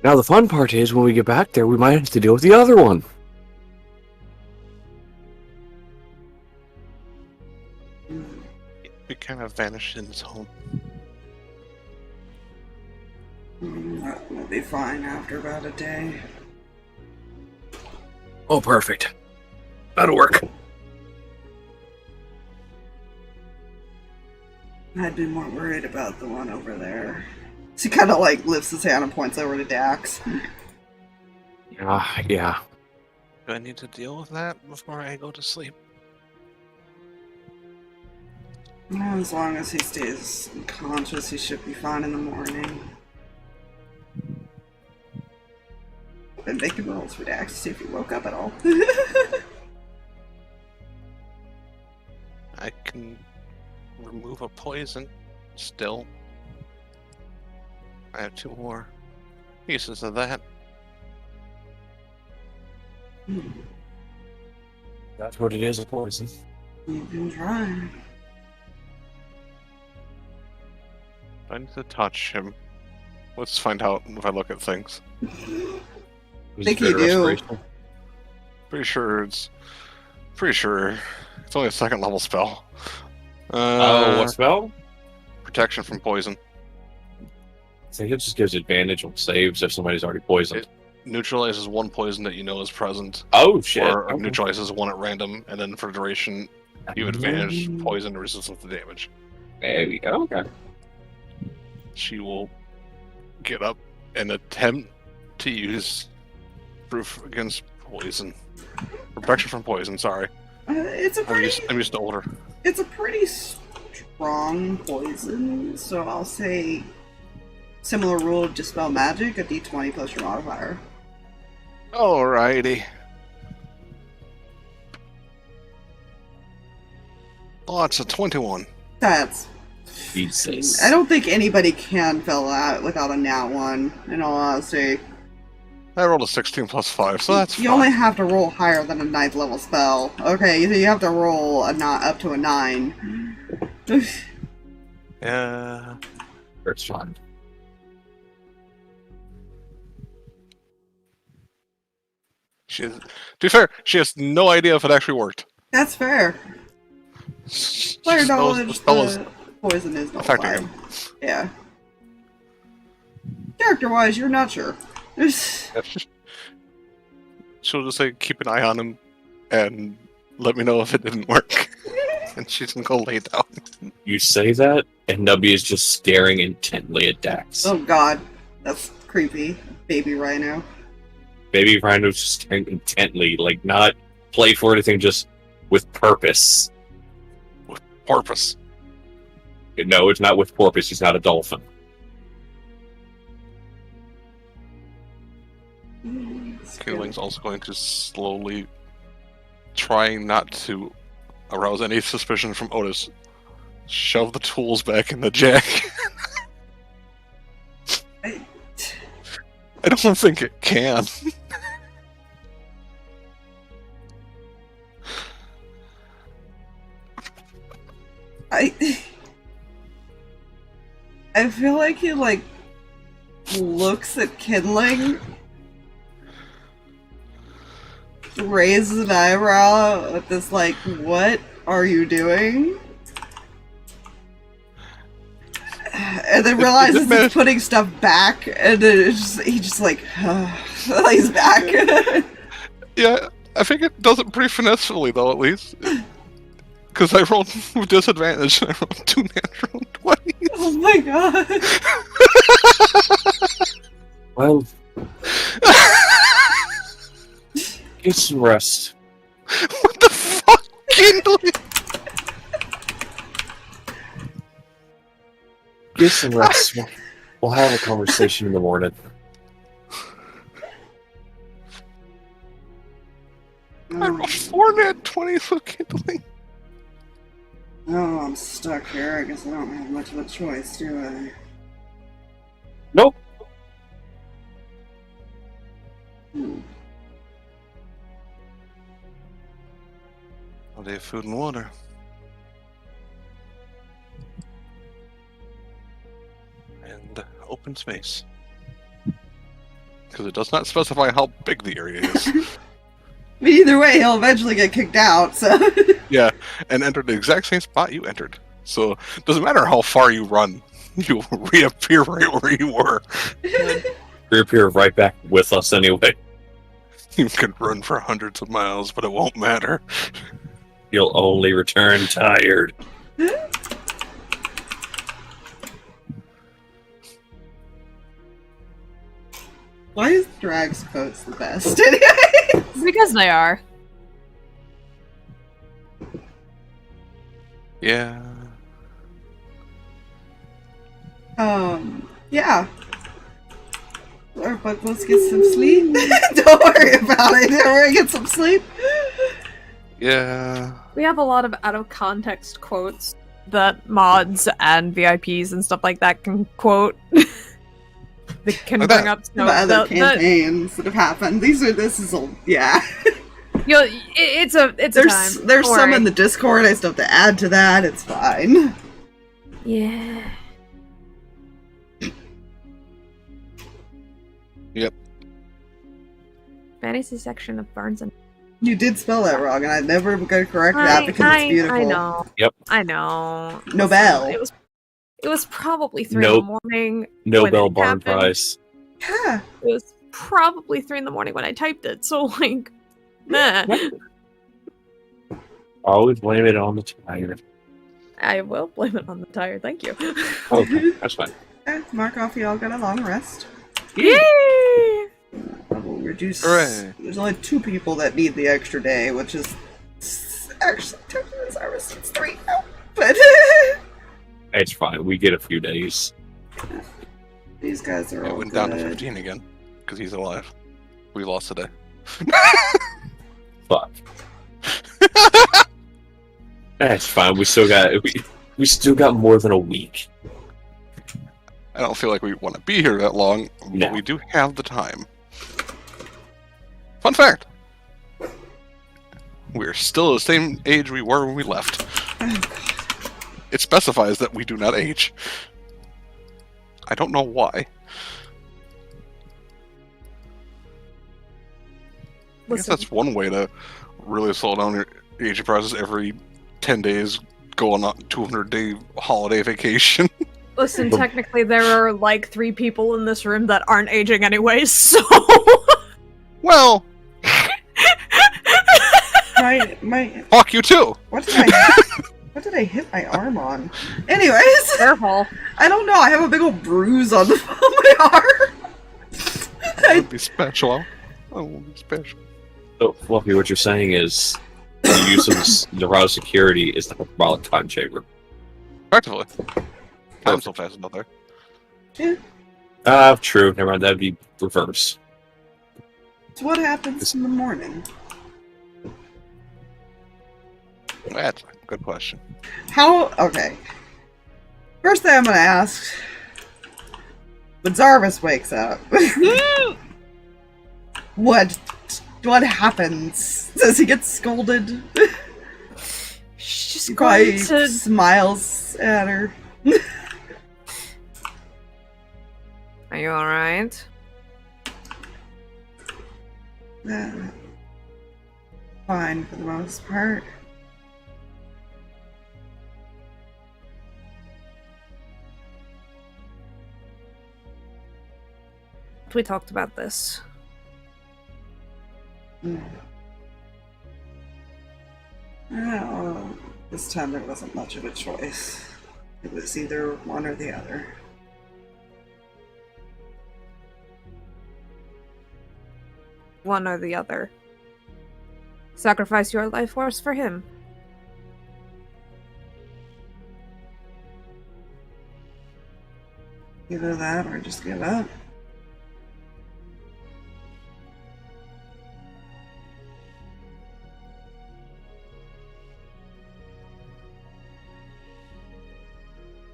Now the fun part is when we get back there, we might have to deal with the other one. He kind of vanished in his home. That will be fine after about a day. Oh, perfect. That'll work. I'd be more worried about the one over there. So he kind of like lifts his hand and points over to Dax. Yeah. Do I need to deal with that before I go to sleep? Well, as long as he stays conscious, he should be fine in the morning. Been making rolls for Dax to see if he woke up at all. I can remove a poison still. I have 2 more pieces of that. That's what it is, a poison. You can try. I need to touch him. Let's find out if I look at things. Think you do. Pretty sure it's only a 2nd level spell. What spell? protection from poison. I think it just gives advantage on saves if somebody's already poisoned. It neutralizes one poison that you know is present, Oh shit! or Okay. neutralizes one at random, and then for duration, you have advantage, poison, and resistance to damage. There we go. Okay. She will get up and attempt to use proof against poison. Protection from poison, sorry. It's a pretty, I'm used to older. it's a pretty strong poison, so I'll say similar rule of Dispel Magic, a d20 plus your modifier. Alrighty. Oh, it's a 21. That's... Jesus. I don't think anybody can fill that without a nat 1, in all honesty. I rolled a 16 plus 5, so that's You fine. only have to roll higher than a 9th level spell. Okay, so you have to roll a not up to a 9. Yeah. It's fine. To be fair, she has no idea if it actually worked. That's fair. She Fire just knows knowledge, the spell is the poison is affecting nullified. him. Yeah. Character-wise, you're not sure. She'll just say, keep an eye on him, and let me know if it didn't work. And she's gonna go lay down. You say that, and Nubby is just staring intently at Dax. Oh god, that's creepy. Baby rhino. Baby Rhino's just staring intently, like not playful or anything, just with purpose. Porpoise. No, it's not with porpoise. He's not a dolphin. Keeling's also going to slowly, trying not to arouse any suspicion from Otis, shove the tools back in the jack. I- I don't think it can. I feel like he, like, looks at Kindling, raises an eyebrow with this, like, what are you doing? And then realizes he's putting stuff back, and then he just like, he's back. Yeah, I think it does it pretty finessefully, though, at least. Because I rolled with disadvantage, and I rolled 2 natural 20s. Oh my god. Well, get some rest. What the fuck, Kindling? Get some rest. We'll have a conversation in the morning. I rolled 4 nat 20s for Kindling. Oh, I'm stuck here. I guess I don't have much of a choice, do I? Nope. Well, they have food and water. And open space. Because it does not specify how big the area is. But either way, he'll eventually get kicked out, so... Yeah, and enter the exact same spot you entered. So, it doesn't matter how far you run, you'll reappear right where you were. Reappear right back with us anyway. You can run for hundreds of miles, but it won't matter. You'll only return tired. Why is Drag's quotes the best, anyway? Because they are. Yeah. Yeah. But let's get some sleep. Don't worry about it. Don't worry, get some sleep. Yeah. We have a lot of out of context quotes that mods and VIPs and stuff like that can quote. They can Like bring that. up The other campaigns that have happened. This is a, yeah. it's a There's time. there's Don't some worry. in the Discord. I still have to add to that. It's fine. Yeah. Yep. Fantasy section of Barnes and You did spell that wrong, and I'm never going to correct that because it's beautiful. I know. Yep. I know. Nobel. It was probably 3 in the morning. Nobel when it Barn happened. Prize. Yeah. It was probably 3 in the morning when I typed it, so like, nah. Always blame it on the tired. I will blame it on the tire, thank you. Okay, that's fine. Mark off, y'all got a long rest. Yay! I will reduce. Hooray. There's only 2 people that need the extra day, which is actually technically it's 3 now. But It's fine. We get a few days. these guys are It all went good. down to 15 again because he's alive. We lost today. Fuck. That's fine. We still got more than a week. I don't feel like we want to be here that long, No. but we do have the time. Fun fact. We're still the same age we were when we left. It specifies that we do not age. I don't know why. I guess Listen, that's one way to really slow down your aging process. Every 10 days, go on a 200-day holiday vacation. listen, technically there are like 3 people in this room that aren't aging anyway, so... Well, my fuck you too. what did I hit my arm on? Anyways, Careful. I don't know. I have a big old bruise on my arm. I won't be special. I won't be special. So, Fluffy, what you're saying is the use of the route of security is the hyperbolic time chamber. Effectively. Time's so fast out there. Yeah. True. Never mind. That'd be reverse. So what happens in the morning? That's a good question. Okay. First thing I'm gonna ask, when Zarvis wakes up, what happens? Does he get scolded? She's He going probably to... smiles at her. Are you alright? Fine for the most part. We talked about this. Well, this time there wasn't much of a choice. It was either one or the other. One or the other. Sacrifice your life force for him. Either that or just give up.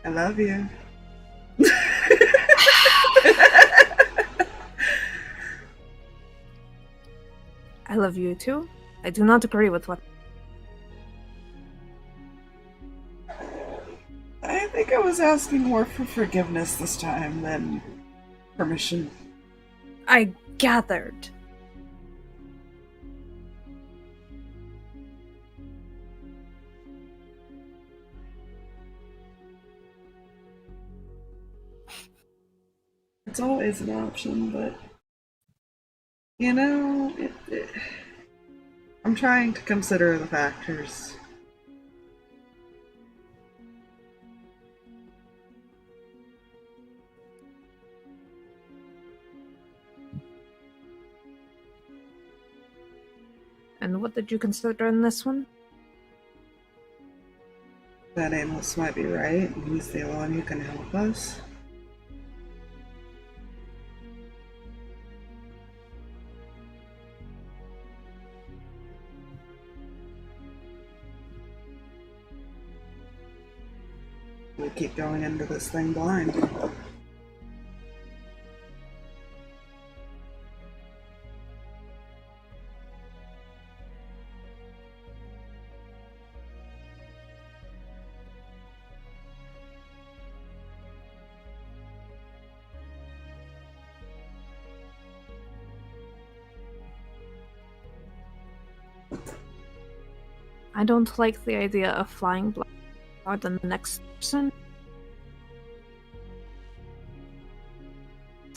I love you. I love you too. I do not agree with what... I think I was asking more for forgiveness this time than permission. I gathered. It's always an option, but you know, I'm trying to consider the factors. And what did you consider in this one? That Amos might be right, and he's the only one who can help us. We keep going into this thing blind. I don't like the idea of flying more than the next person.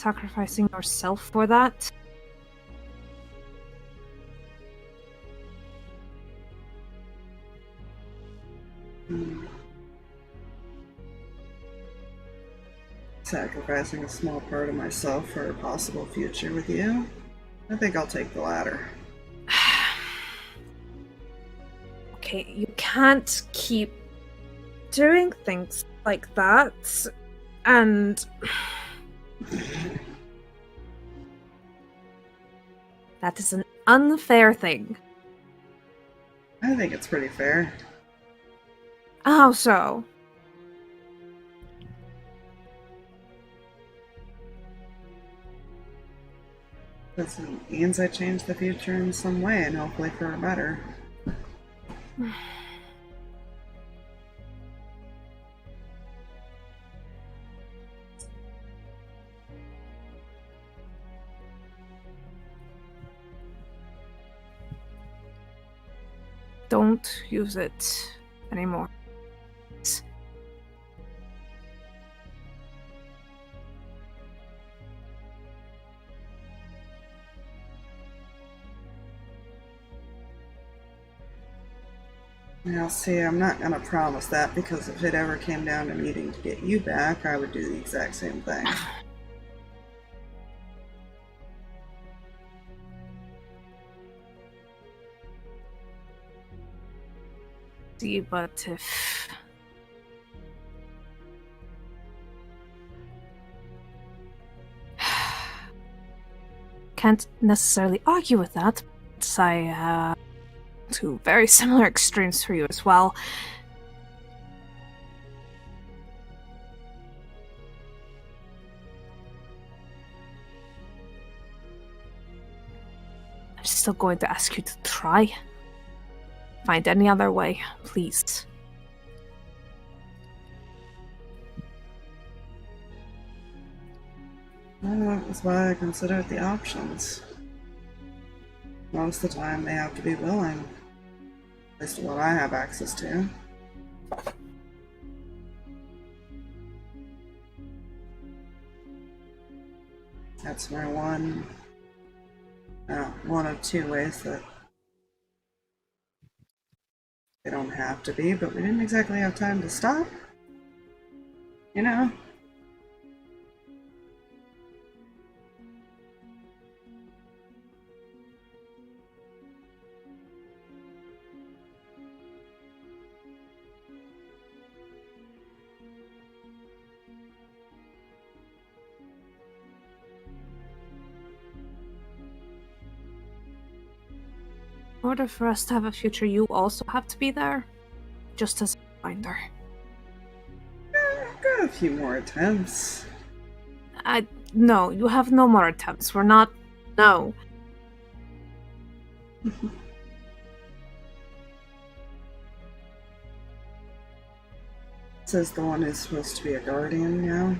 sacrificing yourself for that? Sacrificing a small part of myself for a possible future with you? I think I'll take the latter. Okay, you can't keep doing things like that, and that is an unfair thing. I think it's pretty fair. How so? This means I change the future in some way, and hopefully for a better. Don't use it anymore. Now, see, I'm not gonna promise that, because if it ever came down to needing to get you back, I would do the exact same thing. See, but if can't necessarily argue with that, but I have two very similar extremes for you as well. I'm still going to ask you to try. Find any other way, please. Well, that was why I considered the options. Most of the time, they have to be willing. At least what I have access to. That's my one of two ways that they don't have to be, but we didn't exactly have time to stop. You know? In order for us to have a future, you also have to be there, just as a reminder. I've got a few more attempts. No, you have no more attempts. We're not. No. Says the one who's supposed to be a guardian now,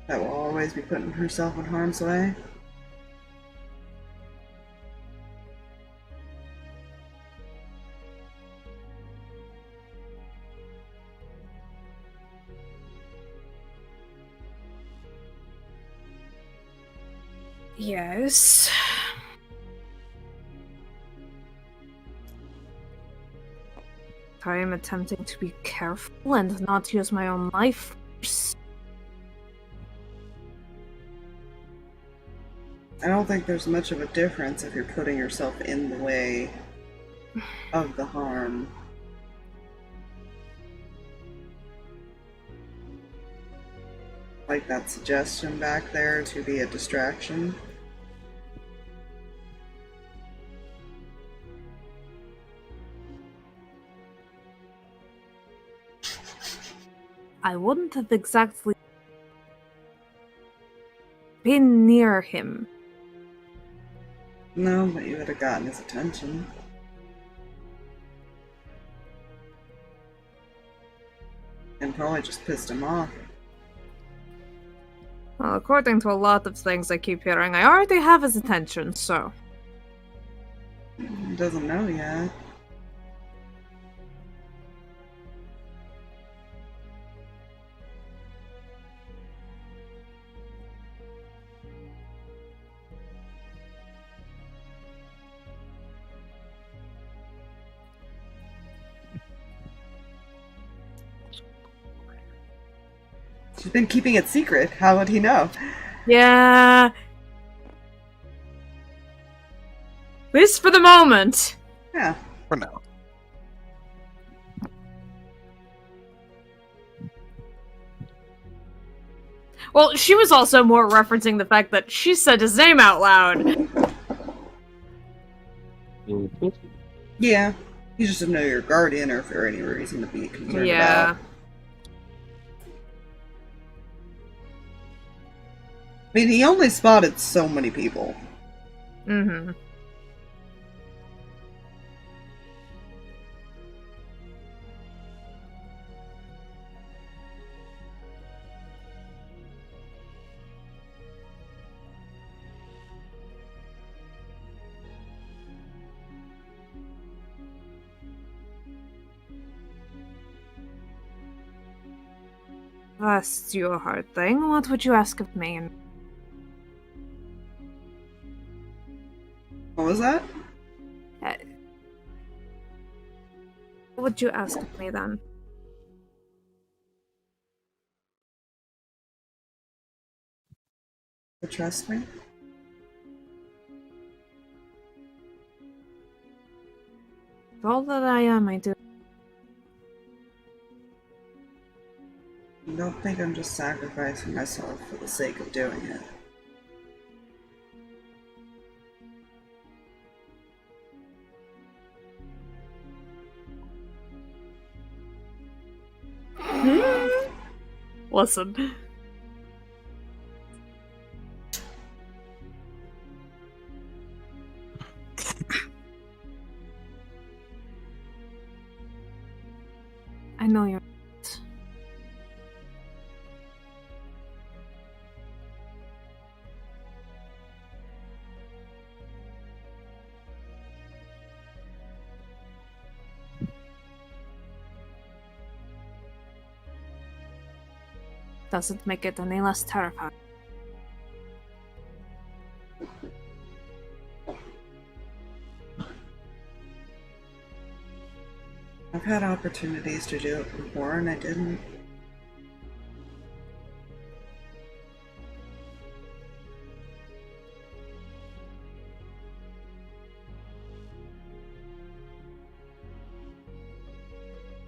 that will always be putting herself in harm's way. Yes. I am attempting to be careful and not use my own life force. I don't think there's much of a difference if you're putting yourself in the way of the harm. Like that suggestion back there to be a distraction. I wouldn't have exactly been near him. No, but you would have gotten his attention. And probably just pissed him off. Well, according to a lot of things I keep hearing, I already have his attention, so... He doesn't know yet. She's been keeping it secret. How would he know? Yeah. At least for the moment. Yeah. For now. Well, she was also more referencing the fact that she said his name out loud. Yeah. You just didn't know your guardian or for any reason to be concerned Yeah. about. I mean, he only spotted so many people. Mm-hmm. That's your hard thing. What would you ask of me? What was that? What would you ask of me then? To trust me? All that I am, I do. You don't think I'm just sacrificing myself for the sake of doing it? Listen. I know you're right. Doesn't make it any less terrifying. I've had opportunities to do it before and I didn't.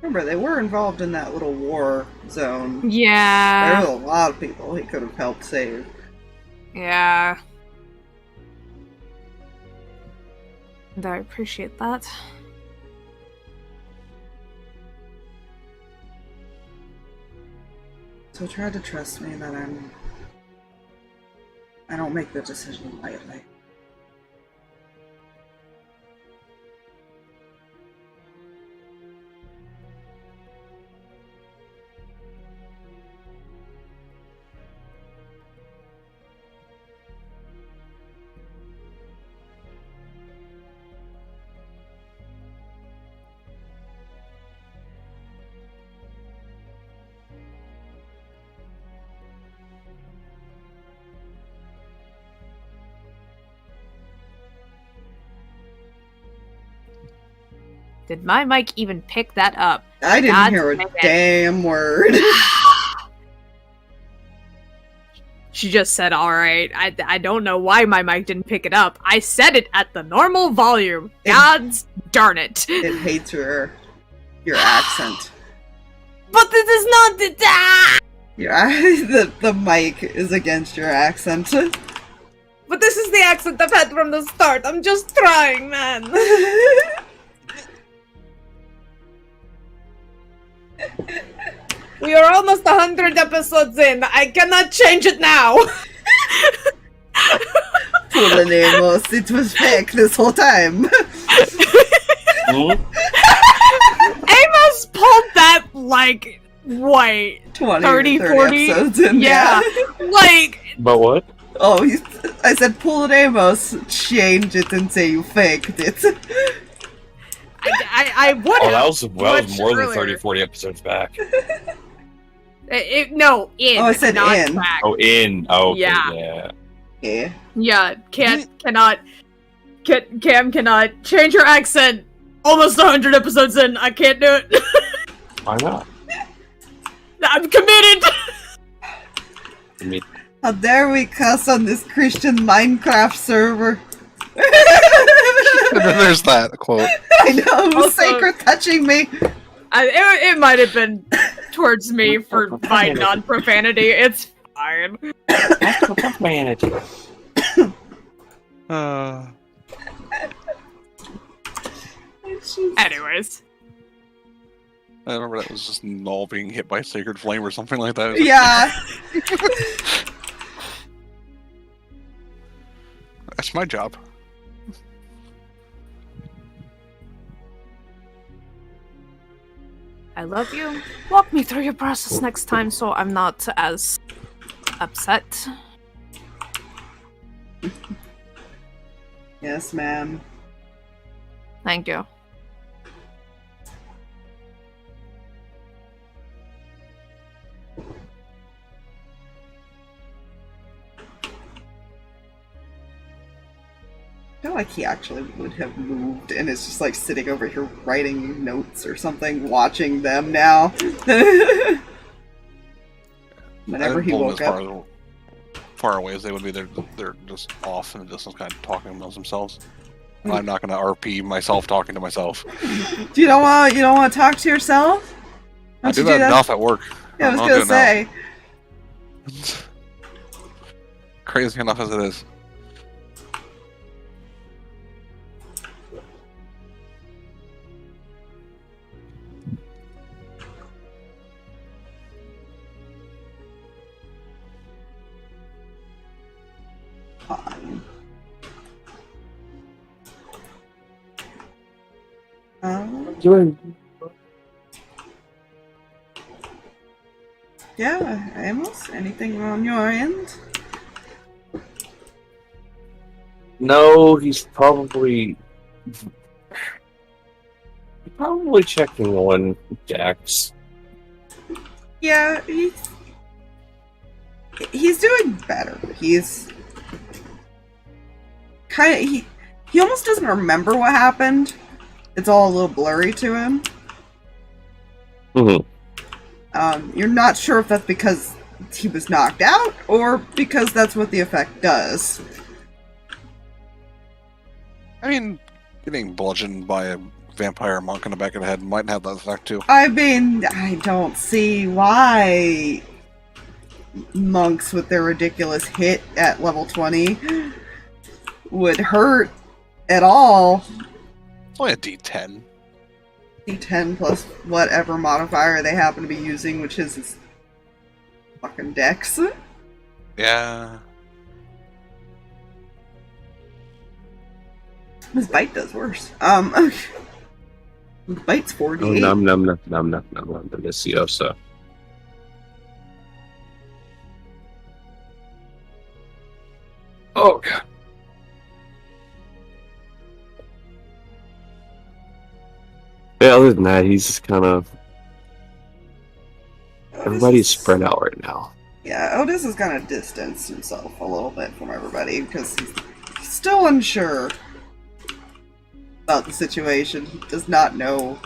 Remember, they were involved in that little war zone. There Yeah. were a lot of people he could have helped save. Yeah. And I appreciate that. So try to trust me that I don't make the decision lightly. Did my mic even pick that up? I didn't God hear a dang it. damn word. She just said, alright. I don't know why my mic didn't pick it up. I said it at the normal volume. God's darn it. It hates your accent. But this is not the The mic is against your accent. But this is the accent I've had from the start. I'm just trying, man. We are almost 100 episodes in. I cannot change it now. Poor Amos, it was fake this whole time. Amos pulled that, like, wait, 20 30, or 30 40? episodes in, Yeah. Like, But what? Oh, I said pull an Amos, change it and say you faked it. I would Oh, have. that was more earlier. than 30, 40 episodes back. No, in. Oh, I said not in. back. Oh, in. Oh, okay, Yeah. yeah. Yeah. Yeah, Cam cannot change her accent almost 100 episodes in. I can't do it. Why not? I'm committed. I mean, How dare we cuss on this Christian Minecraft server? There's that quote. I know, it was Also- sacred touching me. It might have been towards me for my non-profanity. It's fine. that's the profanity. Anyways. I remember that was just Null being hit by Sacred Flame or something like that. Yeah. That's my job. I love you. Walk me through your process next time so I'm not as upset. Yes, ma'am. Thank you. I feel like he actually would have moved and is just like sitting over here writing notes or something, watching them now. Whenever he woke up. Far away as they would be, they're just off in the distance, kind of talking amongst themselves. I'm not going to RP myself talking to myself. You don't want to talk to yourself? I do that enough at work. Yeah, I was gonna say. Crazy enough as it is. Fine. Yeah, Amos, anything on your end? No, he's probably checking on Jax. Yeah, he's doing better. He's kind of he almost doesn't remember what happened. It's all a little blurry to him. Mm-hmm. You're not sure if that's because he was knocked out or because that's what the effect does. I mean, getting bludgeoned by a vampire monk in the back of the head might have that effect too. I mean, I don't see why monks with their ridiculous hit at level 20 would hurt at all. It's only a D10. D10 plus whatever modifier they happen to be using, which is his fucking dex. Yeah. His bite does worse. His bite's 48. Oh, num, delicioso. Oh, God. Yeah, other than that, he's just kind of... Everybody's spread out right now. Yeah, Otis is kind of distanced himself a little bit from everybody because he's still unsure about the situation. He does not know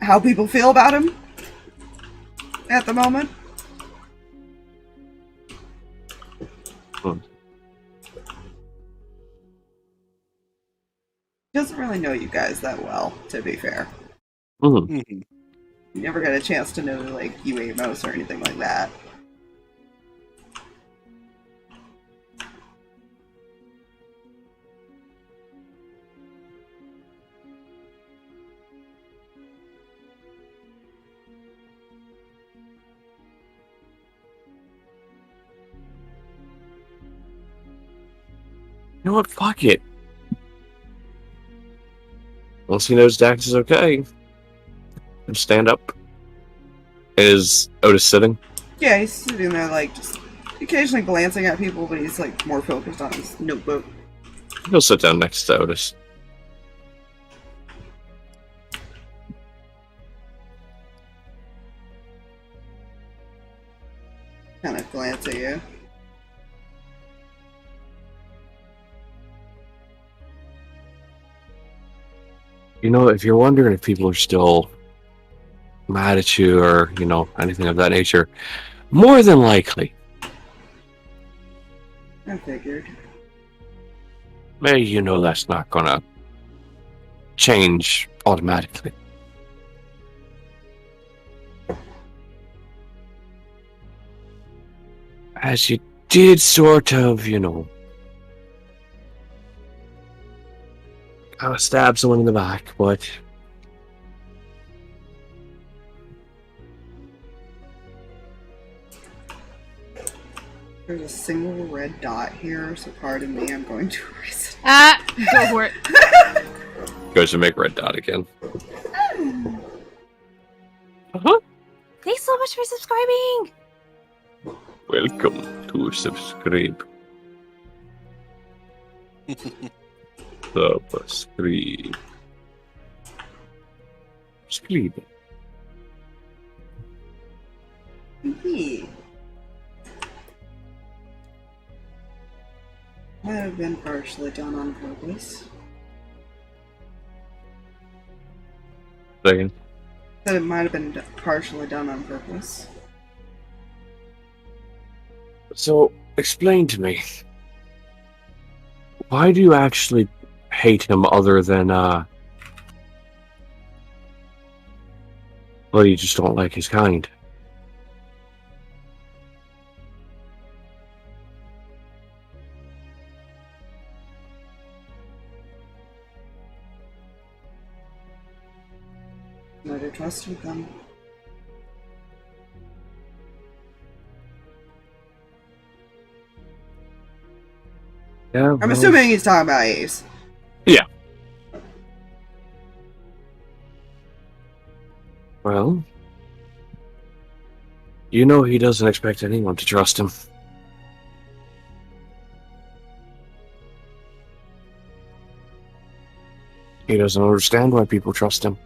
how people feel about him at the moment. He doesn't really know you guys that well, to be fair. Mm-hmm. Mm-hmm. You never got a chance to know, like, you Amos or anything like that. You know what? Fuck it. Once he knows Dax is okay, just stand up. Is Otis sitting? Yeah, he's sitting there, like, just occasionally glancing at people, but he's, like, more focused on his notebook. He'll sit down next to Otis. Kind of glance at you. You know, if you're wondering if people are still mad at you or, anything of that nature. More than likely. I figured. That's not gonna change automatically. As you did sort of, kind of stab someone in the back, but There's a single red dot here, so pardon me, I'm going to erase it. Go for it. goes to make red dot again. Thanks so much for subscribing. Welcome to subscribe. Subscribe. Subscribe. Hee. Might have been partially done on purpose. Second. But it might have been partially done on purpose. So, explain to me. Why do you actually hate him other than, well, you just don't like his kind? Might have trusted them. Yeah, I'm assuming he's talking about Ace. Yeah. Well, he doesn't expect anyone to trust him. He doesn't understand why people trust him.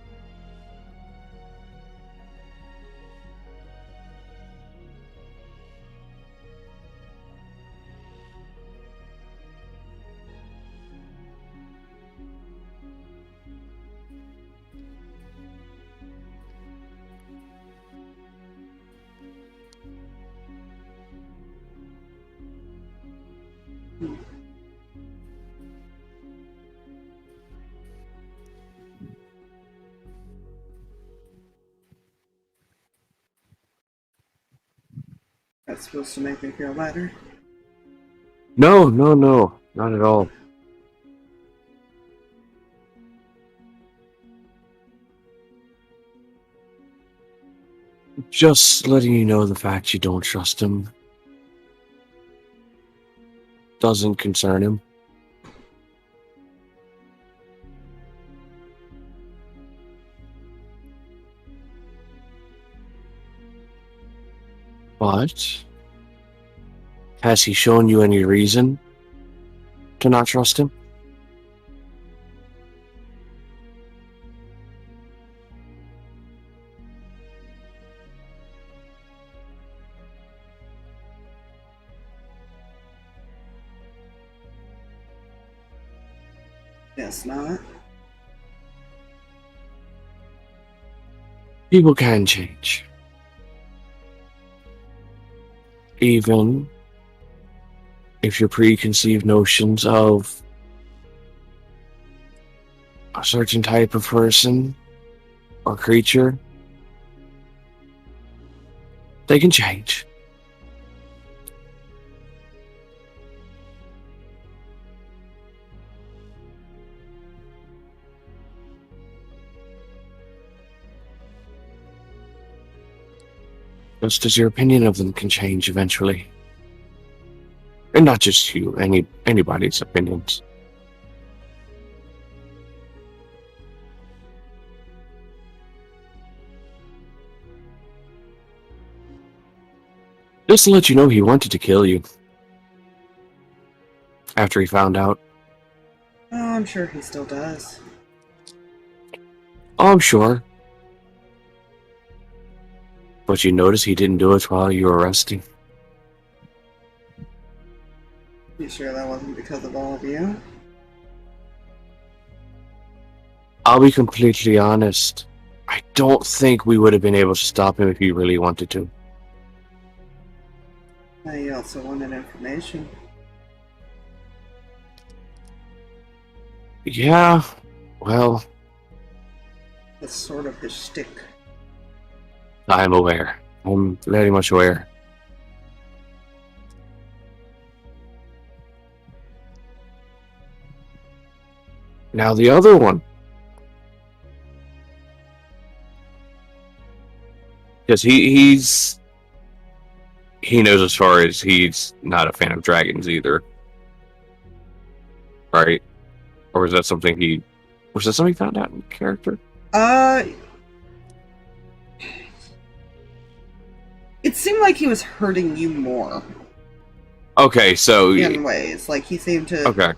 That's supposed to make me feel better. No, not at all. Just letting you know the fact you don't trust him doesn't concern him. But has he shown you any reason to not trust him? Guess not. People can change. Even if your preconceived notions of a certain type of person or creature, they can change. Just as your opinion of them can change eventually. And not just you, anybody's opinions. Just to let you know, he wanted to kill you. After he found out. Oh, I'm sure he still does. Oh, I'm sure. But you notice he didn't do it while you were resting. You sure that wasn't because of all of you? I'll be completely honest. I I don't think we would have been able to stop him if he really wanted to. He also wanted information. Yeah, well, That's sort of his shtick. I'm aware. I'm very much aware. Now the other one. Because he knows as far as he's not a fan of dragons either. Right? Or was that something he found out in character? It seemed like he was hurting you more Okay, so in ways. Like he seemed to. okay.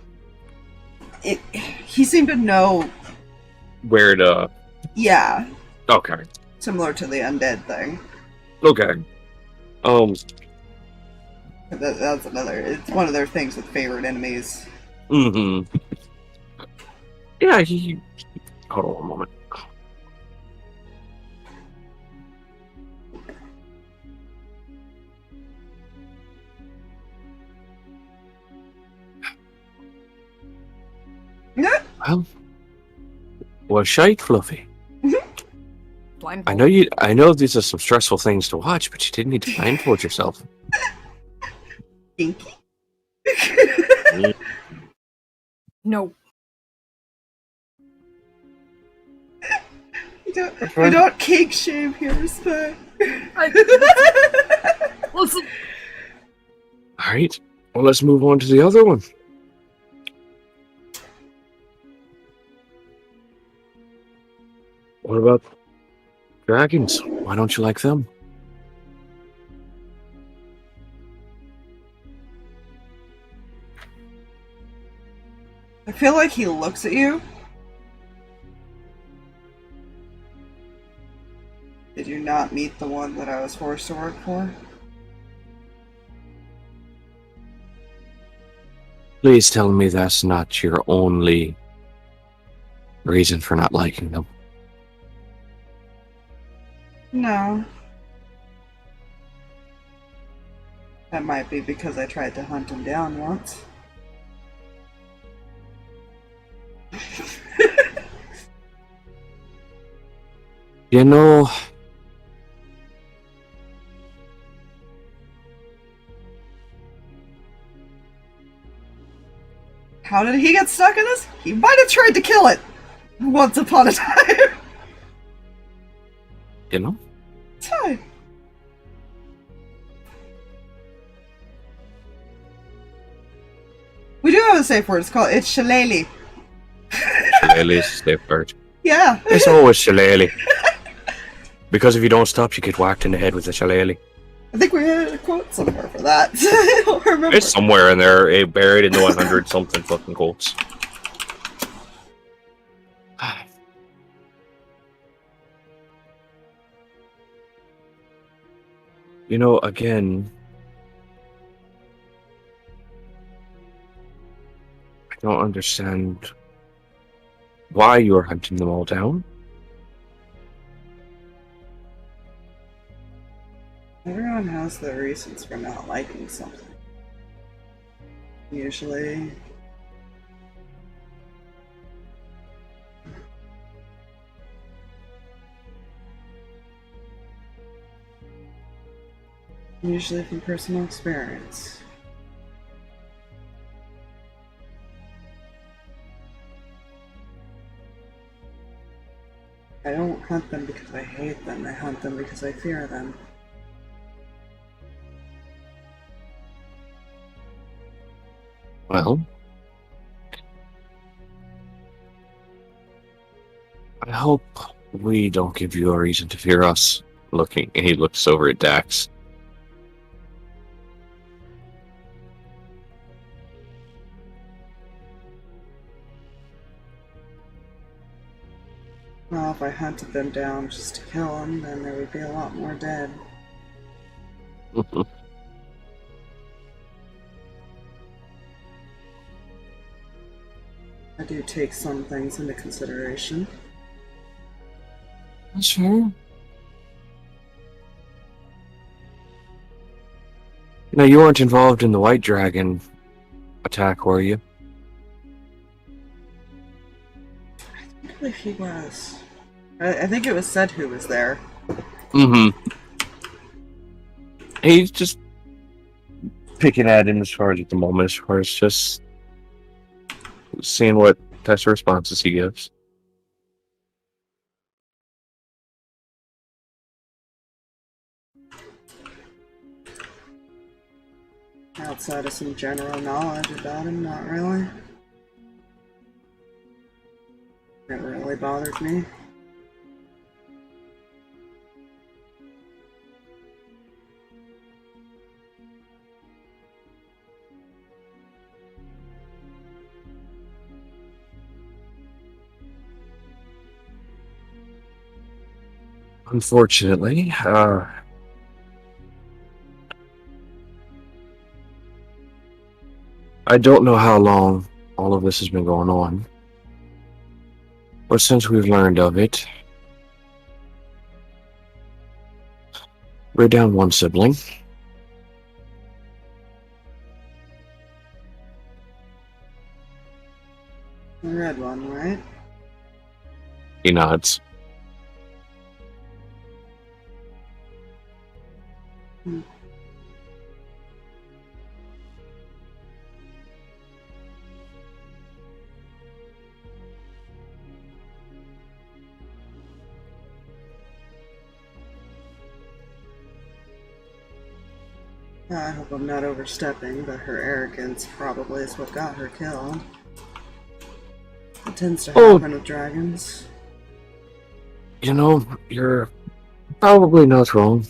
He seemed to know. Where to? Yeah, Okay. similar to the undead thing. Okay. That's another. It's one of their things with favorite enemies. Mm-hmm. Yeah, he. Hold on one moment. Yeah. Well, shite, Fluffy. Blindfold. I know these are some stressful things to watch, but you didn't need to blindfold yourself. Dinky. No. We don't kink shame here, respect. Listen. All right. Well, let's move on to the other one. What about dragons? Why don't you like them? I feel like he looks at you. Did you not meet the one that I was forced to work for? Please tell me that's not your only reason for not liking them. No. That might be because I tried to hunt him down once. You know, How did he get stuck in this? He might have tried to kill it once upon a time. you know. It's fine. We do have a safe word. It's shillelagh. Shillelagh is a safe word. Yeah. It's always shillelagh. Because if you don't stop, you get whacked in the head with a shillelagh. I think we had a quote somewhere for that. I don't remember. It's somewhere in there, buried in the 100 something fucking quotes. You know, again, I don't understand why you're hunting them all down. Everyone has their reasons for not liking something. Usually. Usually from personal experience. I don't hunt them because I hate them, I hunt them because I fear them. Well, I hope we don't give you a reason to fear us. Looking, and he looks over at Dax. Well, if I hunted them down just to kill them, then there would be a lot more dead. I do take some things into consideration. That's fair. Now, you weren't involved in the White Dragon attack, were you? I believe he was. I think it was said who was there. Mm-hmm. He's just picking at him as far as at the moment, as far as just seeing what types of responses he gives. Outside of some general knowledge about him, not really. Never really bothers me. Unfortunately, I don't know how long all of this has been going on, but since we've learned of it, we're down one sibling. The red one, right? He nods. I hope I'm not overstepping, but her arrogance probably is what got her killed. It tends to happen with dragons. You know, you're probably not wrong.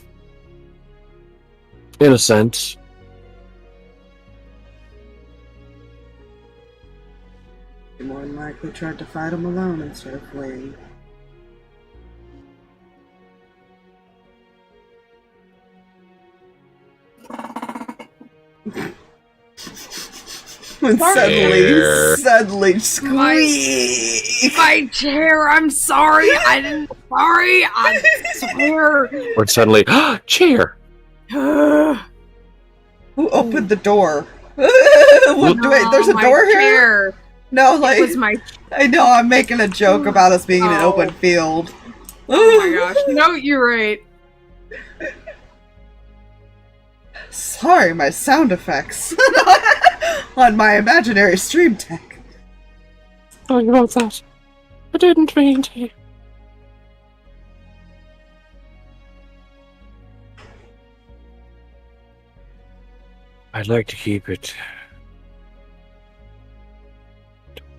In a sense. She more than likely tried to fight him alone instead of fleeing. When suddenly squeak! My chair, I'm sorry, I swear. Or suddenly, chair! Who opened the door? Wait, there's a door here? No, like, it was my... I know, I'm making a joke about us being in an open field. Oh my gosh, no, you're right. Sorry, my sound effects on my imaginary stream deck. Sorry about that. I didn't mean to. I'd like to keep it.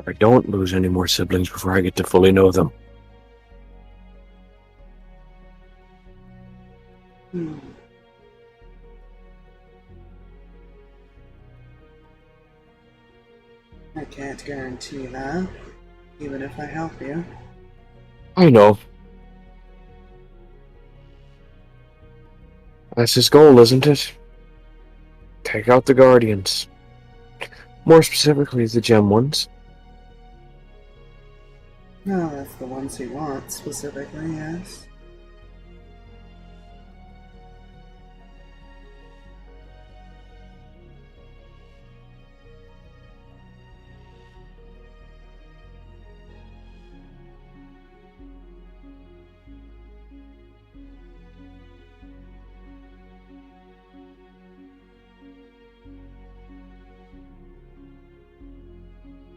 I don't lose any more siblings before I get to fully know them. I can't guarantee that, even if I help you. I know. That's his goal, isn't it? Take out the Guardians. More specifically, the gem ones. No, that's the ones he wants, specifically, yes.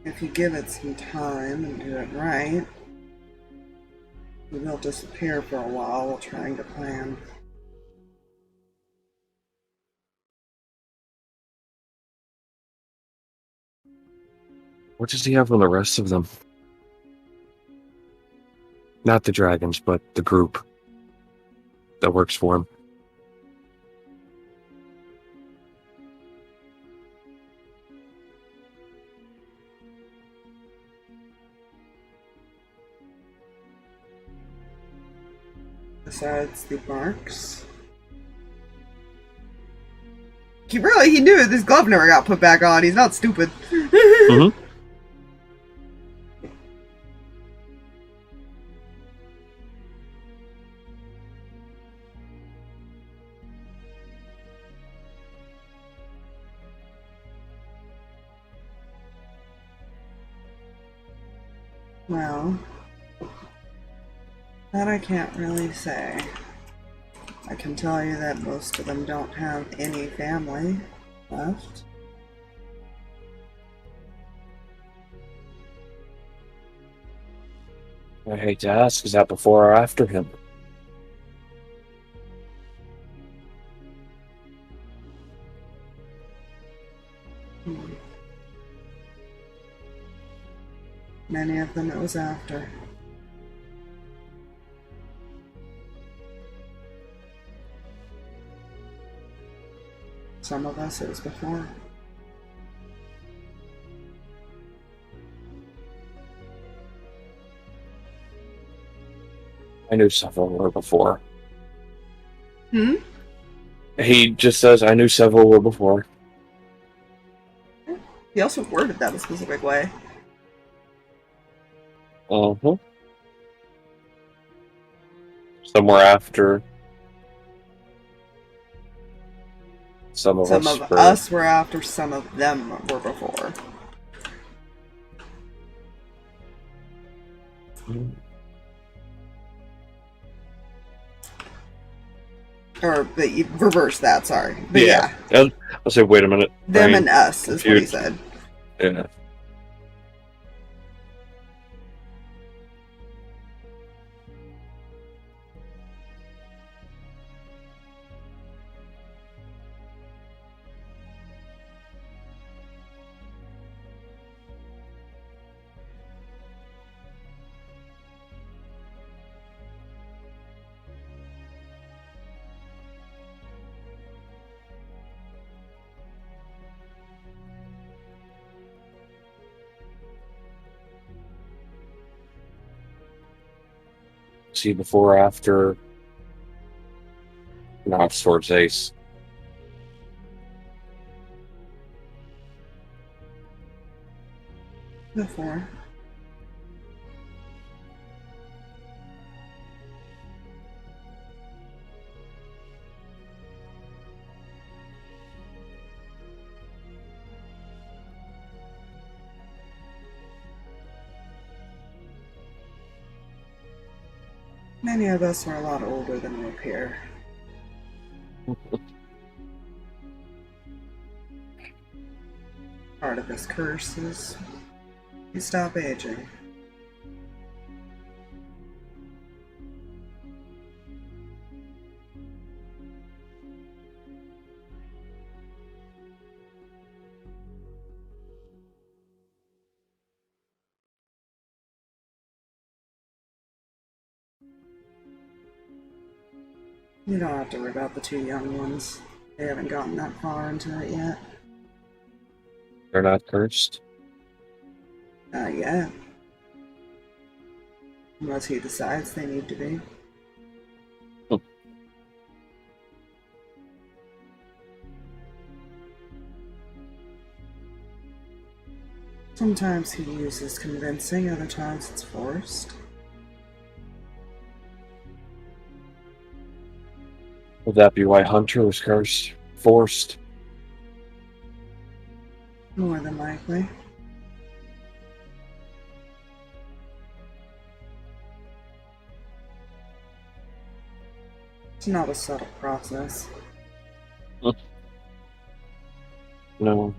If you give it some time and do it right, it will disappear for a while while trying to plan. What does he have on the rest of them? Not the dragons, but the group that works for him. Besides the marks. He knew this glove never got put back on. He's not stupid. Mm-hmm. Well, that I can't really say. I can tell you that most of them don't have any family left. I hate to ask, is that before or after him? Many of them it was after. Some of us it was before. I knew several were before. Hmm? He just says, I knew several were before. He also worded that a specific way. Uh-huh. Somewhere after. Some of Some us of were... us were after, some of them were before. Or, but you reverse that, sorry. But yeah. I'll say, wait a minute. Them and us is what he said. Yeah. See before or after. Not Swords Ace. Before. Many of us are a lot older than we appear. Part of this curse is you stop aging. You don't have to worry about the two young ones. They haven't gotten that far into it yet. They're not cursed. Not yet. Unless he decides they need to be. Sometimes he uses convincing, other times it's forced. Would that be why Hunter was cursed? Forced? More than likely. It's not a subtle process. No.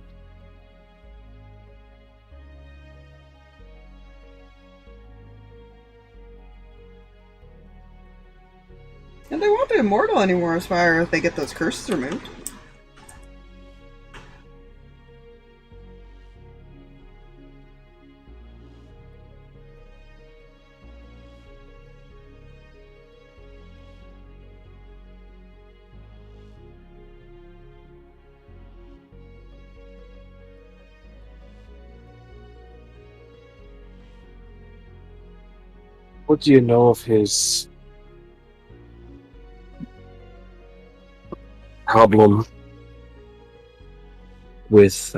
And they won't be immortal anymore as far as they get those curses removed. What do you know of his problem with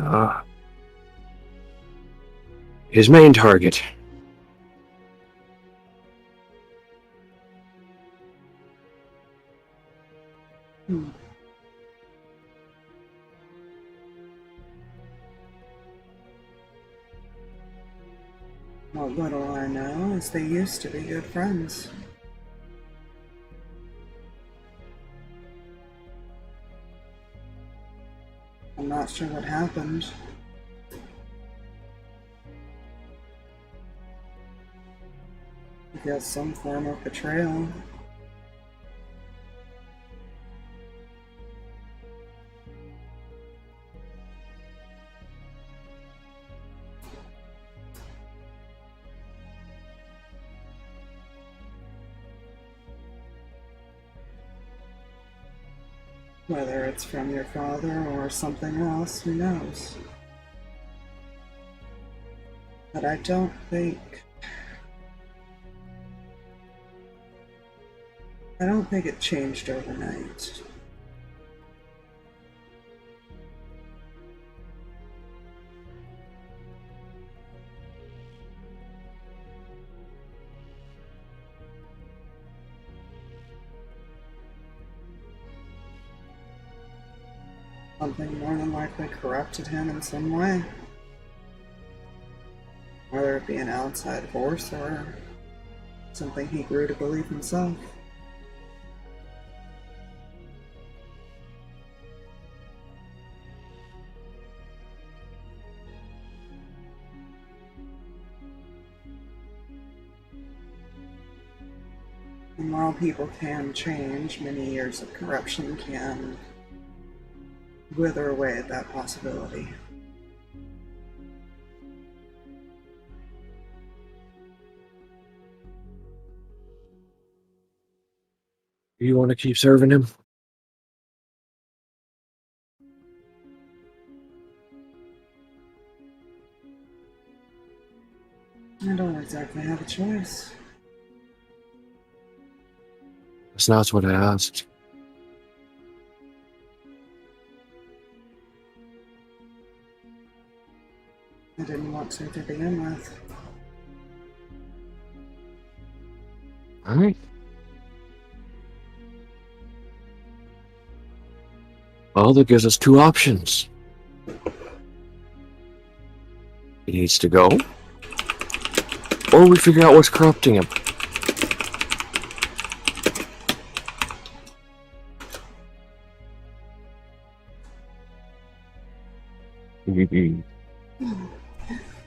his main target? What little I know is they used to be good friends. I'm not sure what happened. I guess some form of betrayal. Whether it's from your father or something else, who knows? But I don't think it changed overnight. Something more than likely corrupted him in some way. Whether it be an outside force or something he grew to believe himself. And while people can change, many years of corruption can wither away at that possibility. Do you want to keep serving him? I don't exactly have a choice. That's not what I asked. I didn't want to begin with. Alright. Well, that gives us two options. He needs to go, or we figure out what's corrupting him.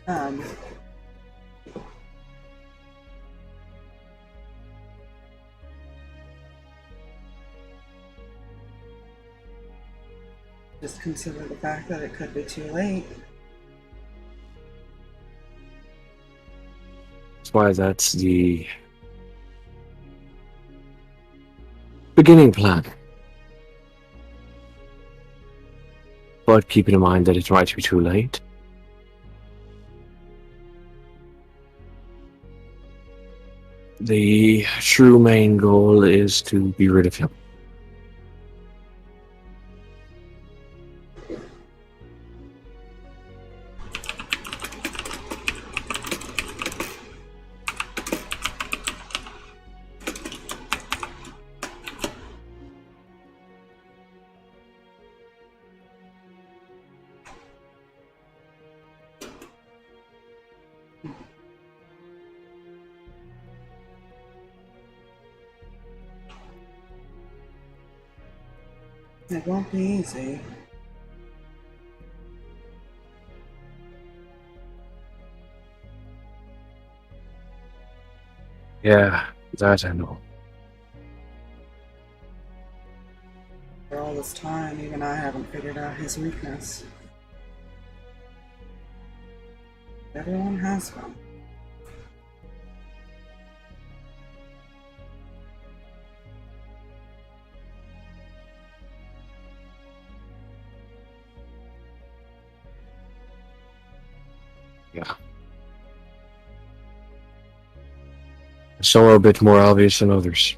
Um, just consider the fact that it could be too late. That's why that's the beginning plan. But keeping in mind that it might be too late. The true main goal is to be rid of him. It won't be easy. Yeah, that I know. For all this time, even I haven't figured out his weakness. Everyone has one. Yeah. Some are a bit more obvious than others.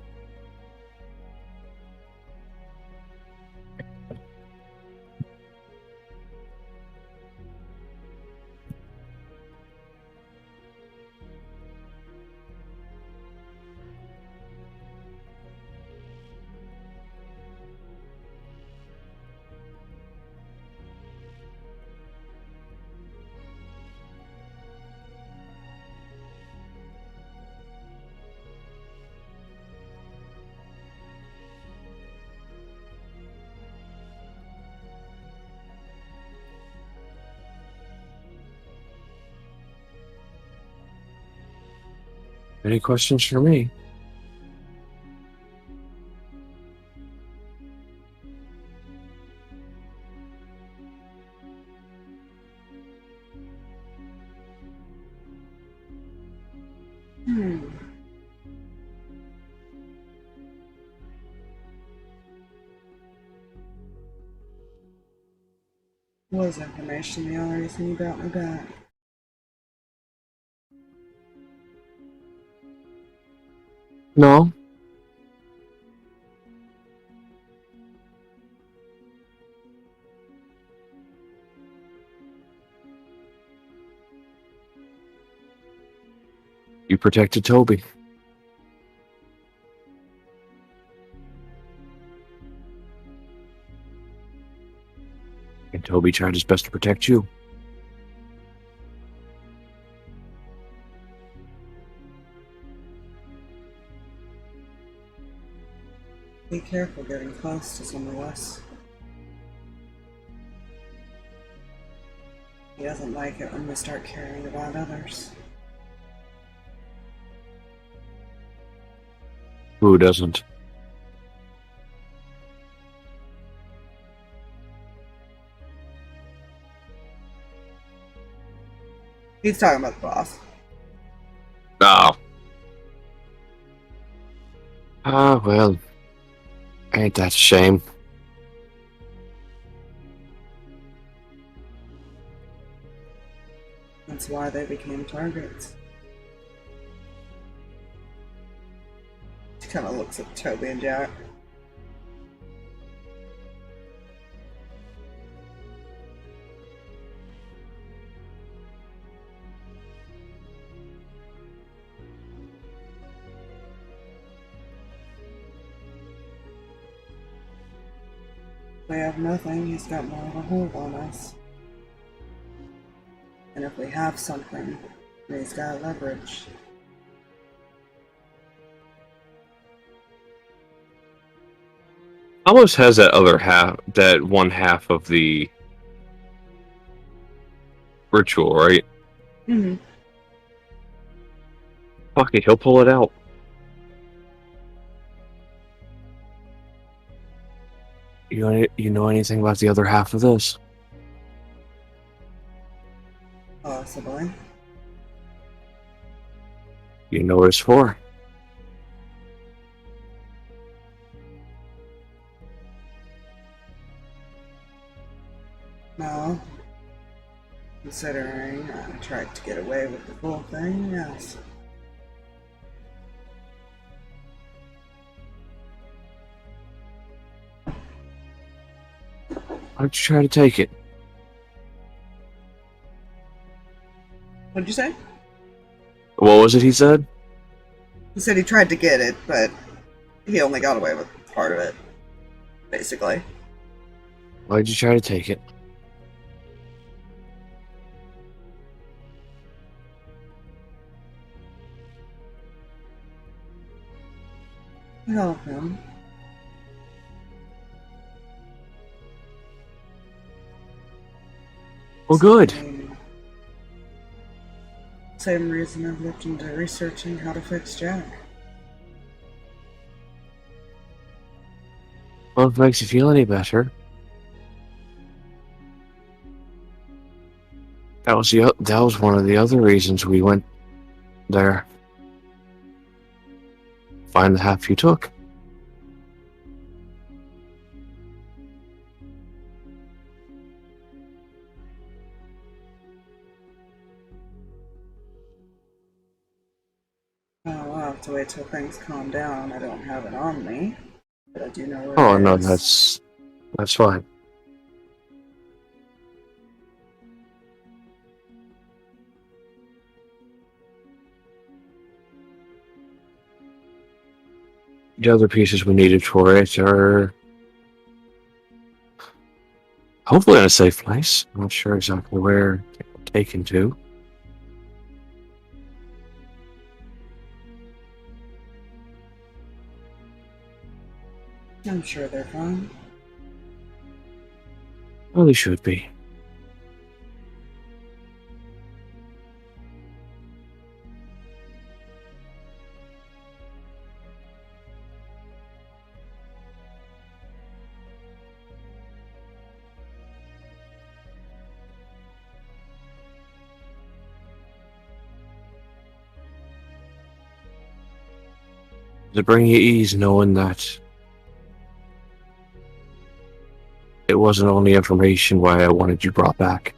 Any questions for me? Hmm. What was information the only reason you got me back? No. You protected Toby. And Toby tried his best to protect you. Be careful getting close to some of us. He doesn't like it when we start caring about others. Who doesn't? He's talking about the boss. Oh. Ah, well. Ain't that a shame? That's why they became targets. He kind of looks at Toby and Jack. We have nothing, he's got more of a hold on us. And if we have something, he's got leverage. Amos has that other half, that one half of the ritual, right? Mm-hmm. Fuck it, he'll pull it out. You know anything about the other half of this? Possibly. You know what it's for? No. Considering I tried to get away with the full thing, yes. Why don't you try to take it? What'd you say? What was it he said? He said he tried to get it, but he only got away with part of it. Basically. Why'd you try to take it? Help him. Well, good. Same reason I've looked into researching how to fix Jack. Well, if it makes you feel any better. That was one of the other reasons we went there. Find the half you took. I'll have to wait till things calm down. I don't have it on me, but I do know where Oh it no, is. that's fine. The other pieces we needed for it are hopefully in a safe place. I'm not sure exactly where they're taken to. I'm sure they're fine. Well, they should be. Does it bring you ease knowing that it wasn't only information why I wanted you brought back?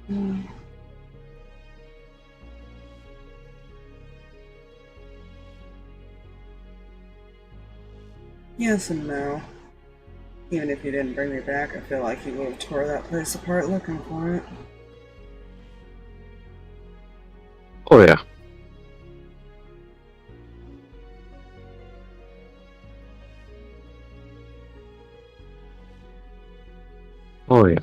Hmm. Yes and no. Even if you didn't bring me back, I feel like you would have tore that place apart looking for it. Oh yeah. Oh yeah.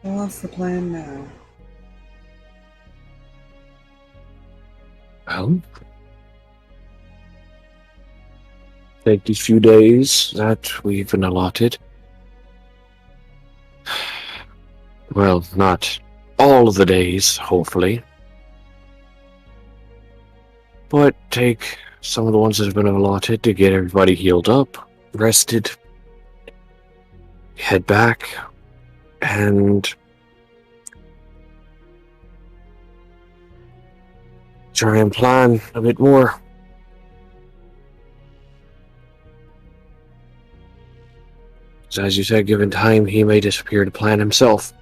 So what's the plan now? Well, take these few days that we've been allotted. Well, not all of the days, hopefully. But take some of the ones that have been allotted to get everybody healed up, rested, head back, and try and plan a bit more. So as you said, given time, he may disappear to plan himself.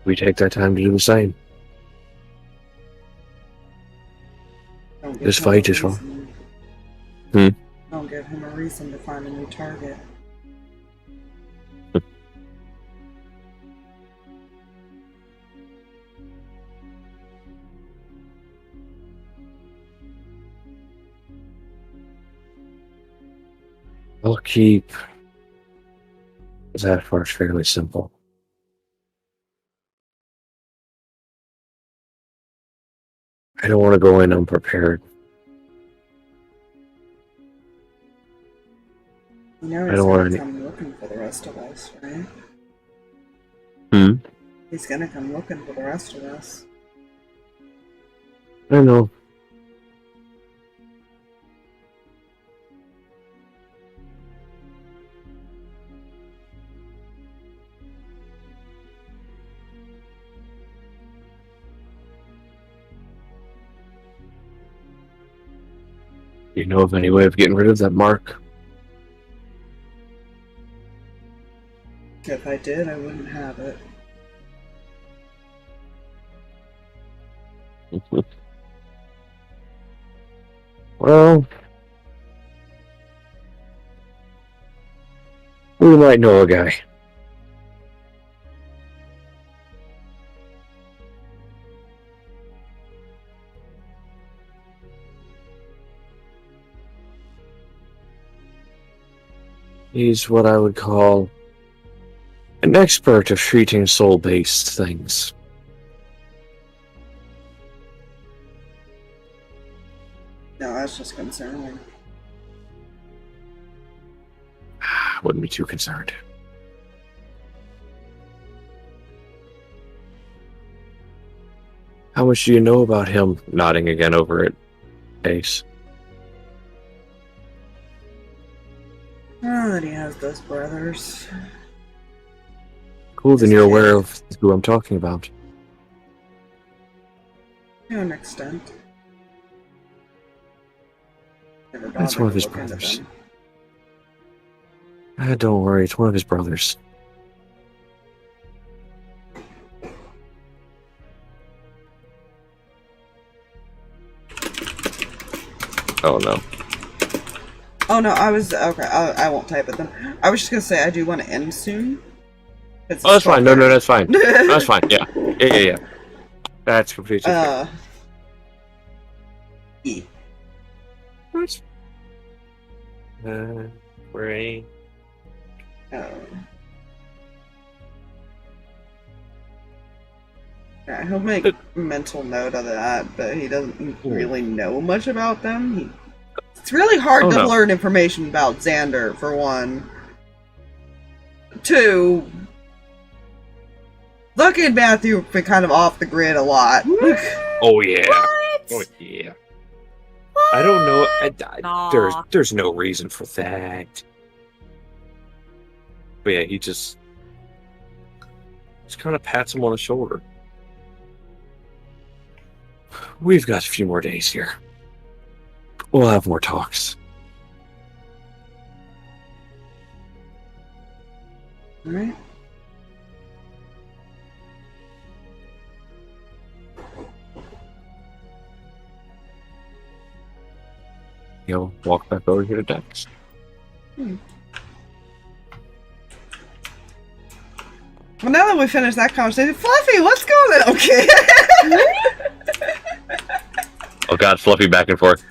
We take that time to do the same. Don't give This him fight a is fun. reason. Don't give him a reason to find a new target. I'll keep that part fairly simple. I don't want to go in unprepared. You know I he's don't want gonna any. come looking for the rest of us, right? He's gonna come looking for the rest of us. I know. Do you know of any way of getting rid of that mark? If I did, I wouldn't have it. Well, we might know a guy. He's what I would call an expert of treating soul-based things. No, that's just concerning. I wouldn't be too concerned. How much do you know about him? Nodding again over at Ace. Oh, that he has those brothers. Cool, then you're aware of who I'm talking about. To an extent. Never That's bothered one of to his look into brothers. them. Don't worry, it's one of his brothers. Oh no. Oh no, I was okay. I won't type it then. I was just gonna say I do want to end soon. It's Oh, that's fine. No, that's fine. That's fine. Yeah. Yeah. That's completely fair. E. Ray. Yeah, he'll make mental note of that, but he doesn't really know much about them. It's really hard to learn information about Xander, for one. 2, Lucky and Matthew have been kind of off the grid a lot. Oh yeah. What? Oh yeah. I don't know. There's no reason for that. But yeah, he just kind of pats him on the shoulder. We've got a few more days here. We'll have more talks. Alright. He'll walk back over here to Dex. Well, now that we finished that conversation, Fluffy, what's going on? Okay. Oh god, Fluffy back and forth.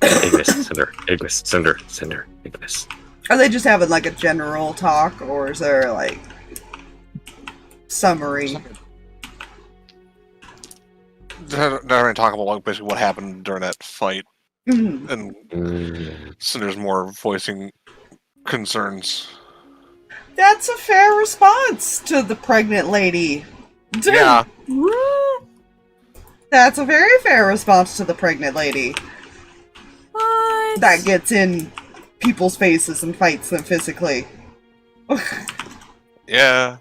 Amos, Cinder, Amos, Cinder, Cinder, Amos. Are they just having like a general talk, or is there like summary? They're going to talk about like, basically what happened during that fight, and Cinder's more voicing concerns. That's a fair response to the pregnant lady. Yeah. That's a very fair response to the pregnant lady. What? That gets in people's faces and fights them physically. Yeah.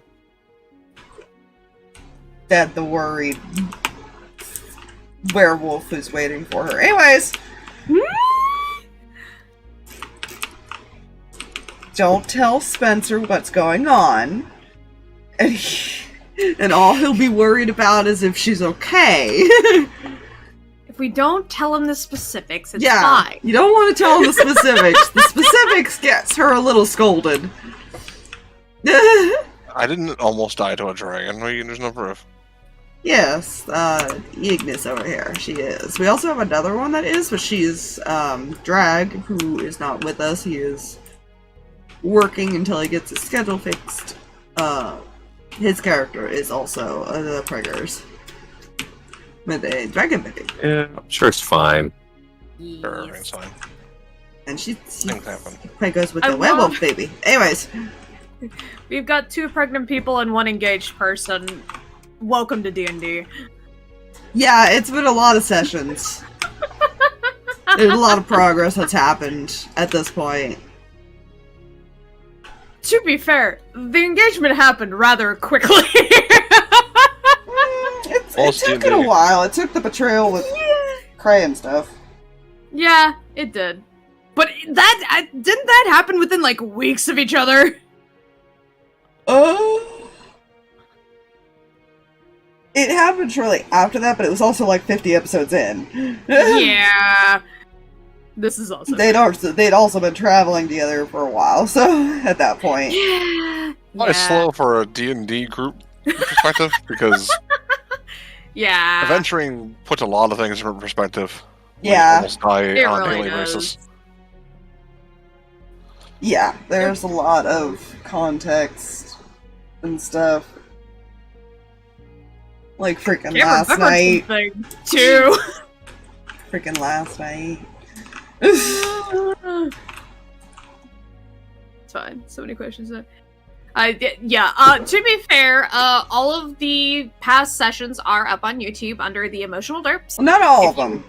Dad the worried werewolf who's waiting for her. Anyways. Don't tell Spencer what's going on. And all he'll be worried about is if she's okay. If we don't tell him the specifics, it's Yeah, fine. you don't want to tell him the specifics. The specifics gets her a little scolded. I didn't almost die to a dragon. There's no proof. Yes, Ignis over here. She is. We also have another one that is, but she's Drag, who is not with us. He is working until he gets his schedule fixed. His character is also the Preggers. With a dragon baby. Yeah, I'm sure it's fine. Sure, it's fine. And she Things happen. goes with the werewolf baby. Anyways. We've got 2 pregnant people and 1 engaged person. Welcome to D&D. Yeah, it's been a lot of sessions. There's a lot of progress that's happened at this point. To be fair, the engagement happened rather quickly. It took it a while. It took the betrayal with Kreh and stuff. Yeah, it did. But didn't that happen within like weeks of each other? It happened shortly after that, but it was also like 50 episodes in. Yeah. This is also They'd also been traveling together for a while, so at that point. Yeah. Probably slow for a D&D group perspective, because adventuring puts a lot of things in perspective. Yeah. Almost die on a really daily does. basis. Yeah, there's a lot of context and stuff. Like freaking last night. Too. Freaking last night. It's fine. So many questions. To be fair, all of the past sessions are up on YouTube under the Emotional Derps. Not all of them.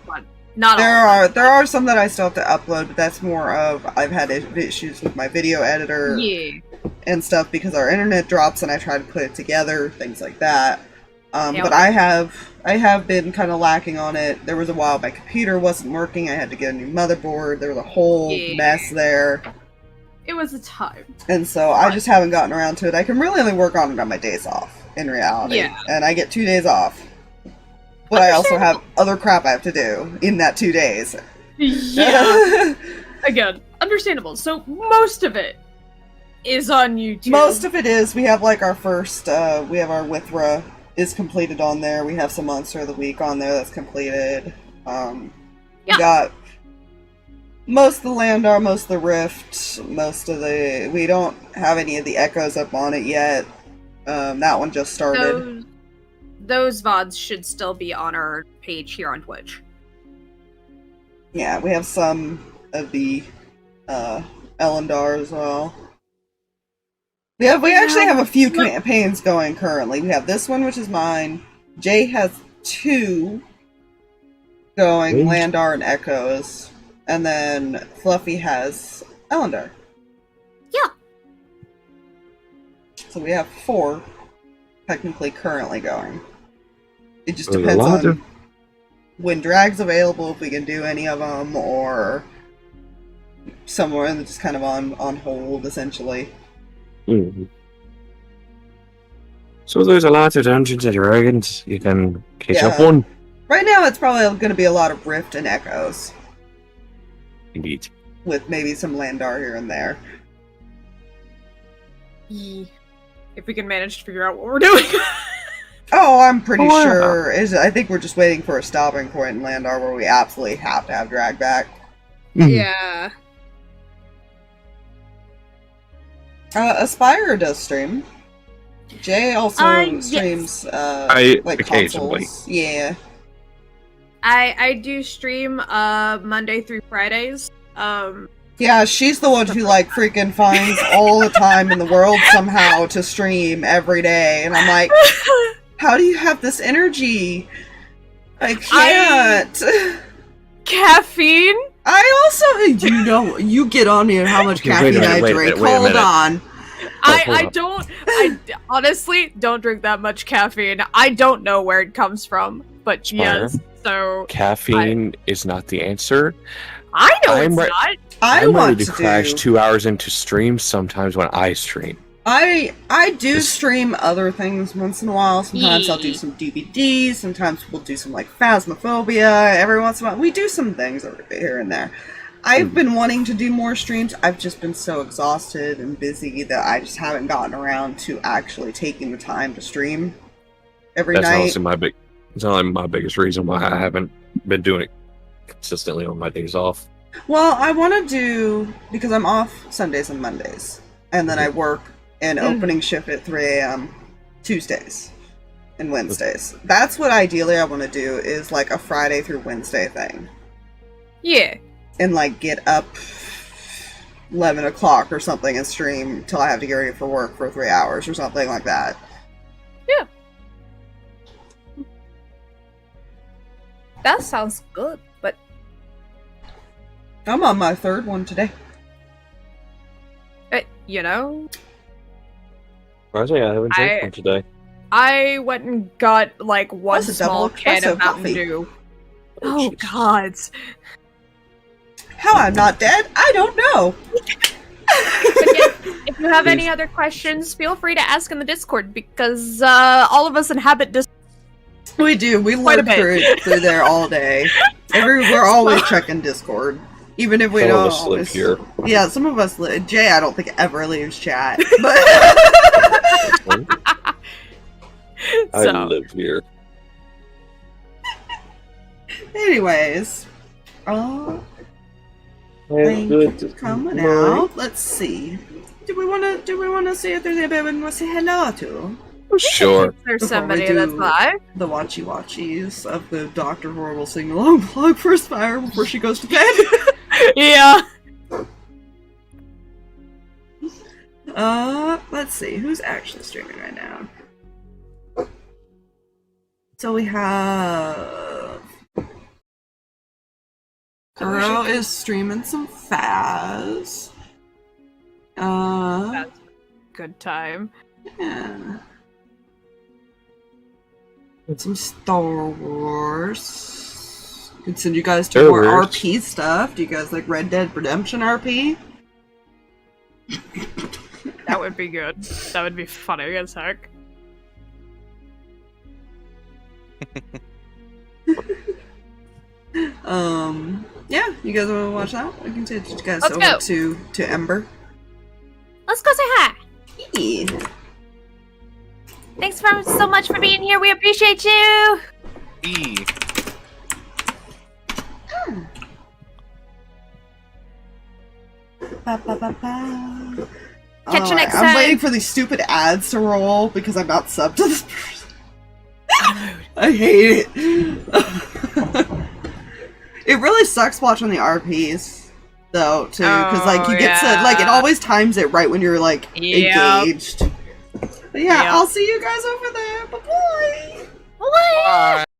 Not there all. are there are some that I still have to upload, but that's more of I've had issues with my video editor and stuff because our internet drops and I try to put it together, things like that. But I have been kind of lacking on it. There was a while my computer wasn't working. I had to get a new motherboard. There was a whole mess there. It was a time. And so I just haven't gotten around to it. I can really only work on it on my days off, in reality. Yeah. And I get 2 days off. But I also have other crap I have to do in that 2 days. Yeah. Again, understandable. So most of it is on YouTube. Most of it is. We have like our first, we have our Withra is completed on there. We have some Monster of the Week on there that's completed. We got most of the Landar, most of the Rift, most of the... We don't have any of the Echoes up on it yet. That one just started. Those VODs should still be on our page here on Twitch. Yeah, we have some of the Elendar as well. We actually have a few campaigns going currently. We have this one, which is mine. Jay has 2 going, Landar and Echoes. And then Fluffy has Elendar. Yeah. So we have 4 technically currently going. It just depends on when Drag's available, if we can do any of them, or somewhere and just kind of on hold, essentially. Mm-hmm. So there's a lot of Dungeons and Dragons you can catch up on. Right now it's probably going to be a lot of Rift and Echoes. Indeed. With maybe some Landar here and there. If we can manage to figure out what we're doing. Oh, I'm pretty sure. I think we're just waiting for a stopping point in Landar where we absolutely have to have Drag back. Yeah. Aspire does stream. Jay also streams like occasionally. consoles. Yeah. I do stream Monday through Fridays. Yeah, she's the one who like freaking finds all the time in the world somehow to stream every day, and I'm like, how do you have this energy? I can't. Caffeine? I also, you get on me on how much caffeine I drink. Hold on. I honestly don't drink that much caffeine. I don't know where it comes from, but yes. So caffeine is not the answer. I know it's not. I'm ready to crash 2 hours into streams sometimes when I stream. I do stream other things once in a while. Sometimes I'll do some DVDs. Sometimes we'll do some like Phasmophobia. Every once in a while, we do some things over here and there. I've been wanting to do more streams. I've just been so exhausted and busy that I just haven't gotten around to actually taking the time to stream every night. That's honestly my biggest reason why I haven't been doing it consistently on my days off. Well, I want to do, because I'm off Sundays and Mondays, and then I work an opening shift at 3 a.m. Tuesdays and Wednesdays. That's what ideally I want to do, is like a Friday through Wednesday thing. Yeah. And like get up 11 o'clock or something and stream till I have to get ready for work for 3 hours or something like that. Yeah. That sounds good, but I'm on my 3rd one today. You know? Surprisingly, I haven't drank one today. I went and got like one small can of Mountain coffee. Dew. Oh god. How I'm not dead? I don't know. If you have any other questions, feel free to ask in the Discord, because all of us inhabit Discord. We do. We live through there all day. We're always checking Discord. Even if we some don't of us live here. Yeah, some of us live. Jay, I don't think ever leaves chat. But I live here. Anyways. Thank you for coming out. Let's see. Do we wanna see if there's anybody we want to say hello to? Sure. There's somebody that's live. The watchies of the Dr. Horrible sing-along vlog for Aspire before she goes to bed. Yeah. Let's see. Who's actually streaming right now? So we have... Girl is streaming some Phas. That's a good time. Yeah. Some Star Wars. I can send you guys to more RP stuff. Do you guys like Red Dead Redemption RP? That would be good. That would be funny as heck. Yeah, you guys want to watch that? I can take you guys Let's over go. to Ember. Let's go say hi. Yeah. Thanks so much for being here. We appreciate you. E. Ba, ba, ba, ba. Catch you next I'm time. waiting for these stupid ads to roll because I'm not subbed to this person. I hate it. It really sucks watching the RPs, though, too, because, like, you get to, like, it always times it right when you're, like, engaged. But yeah, I'll see you guys over there. Bye-bye! Bye.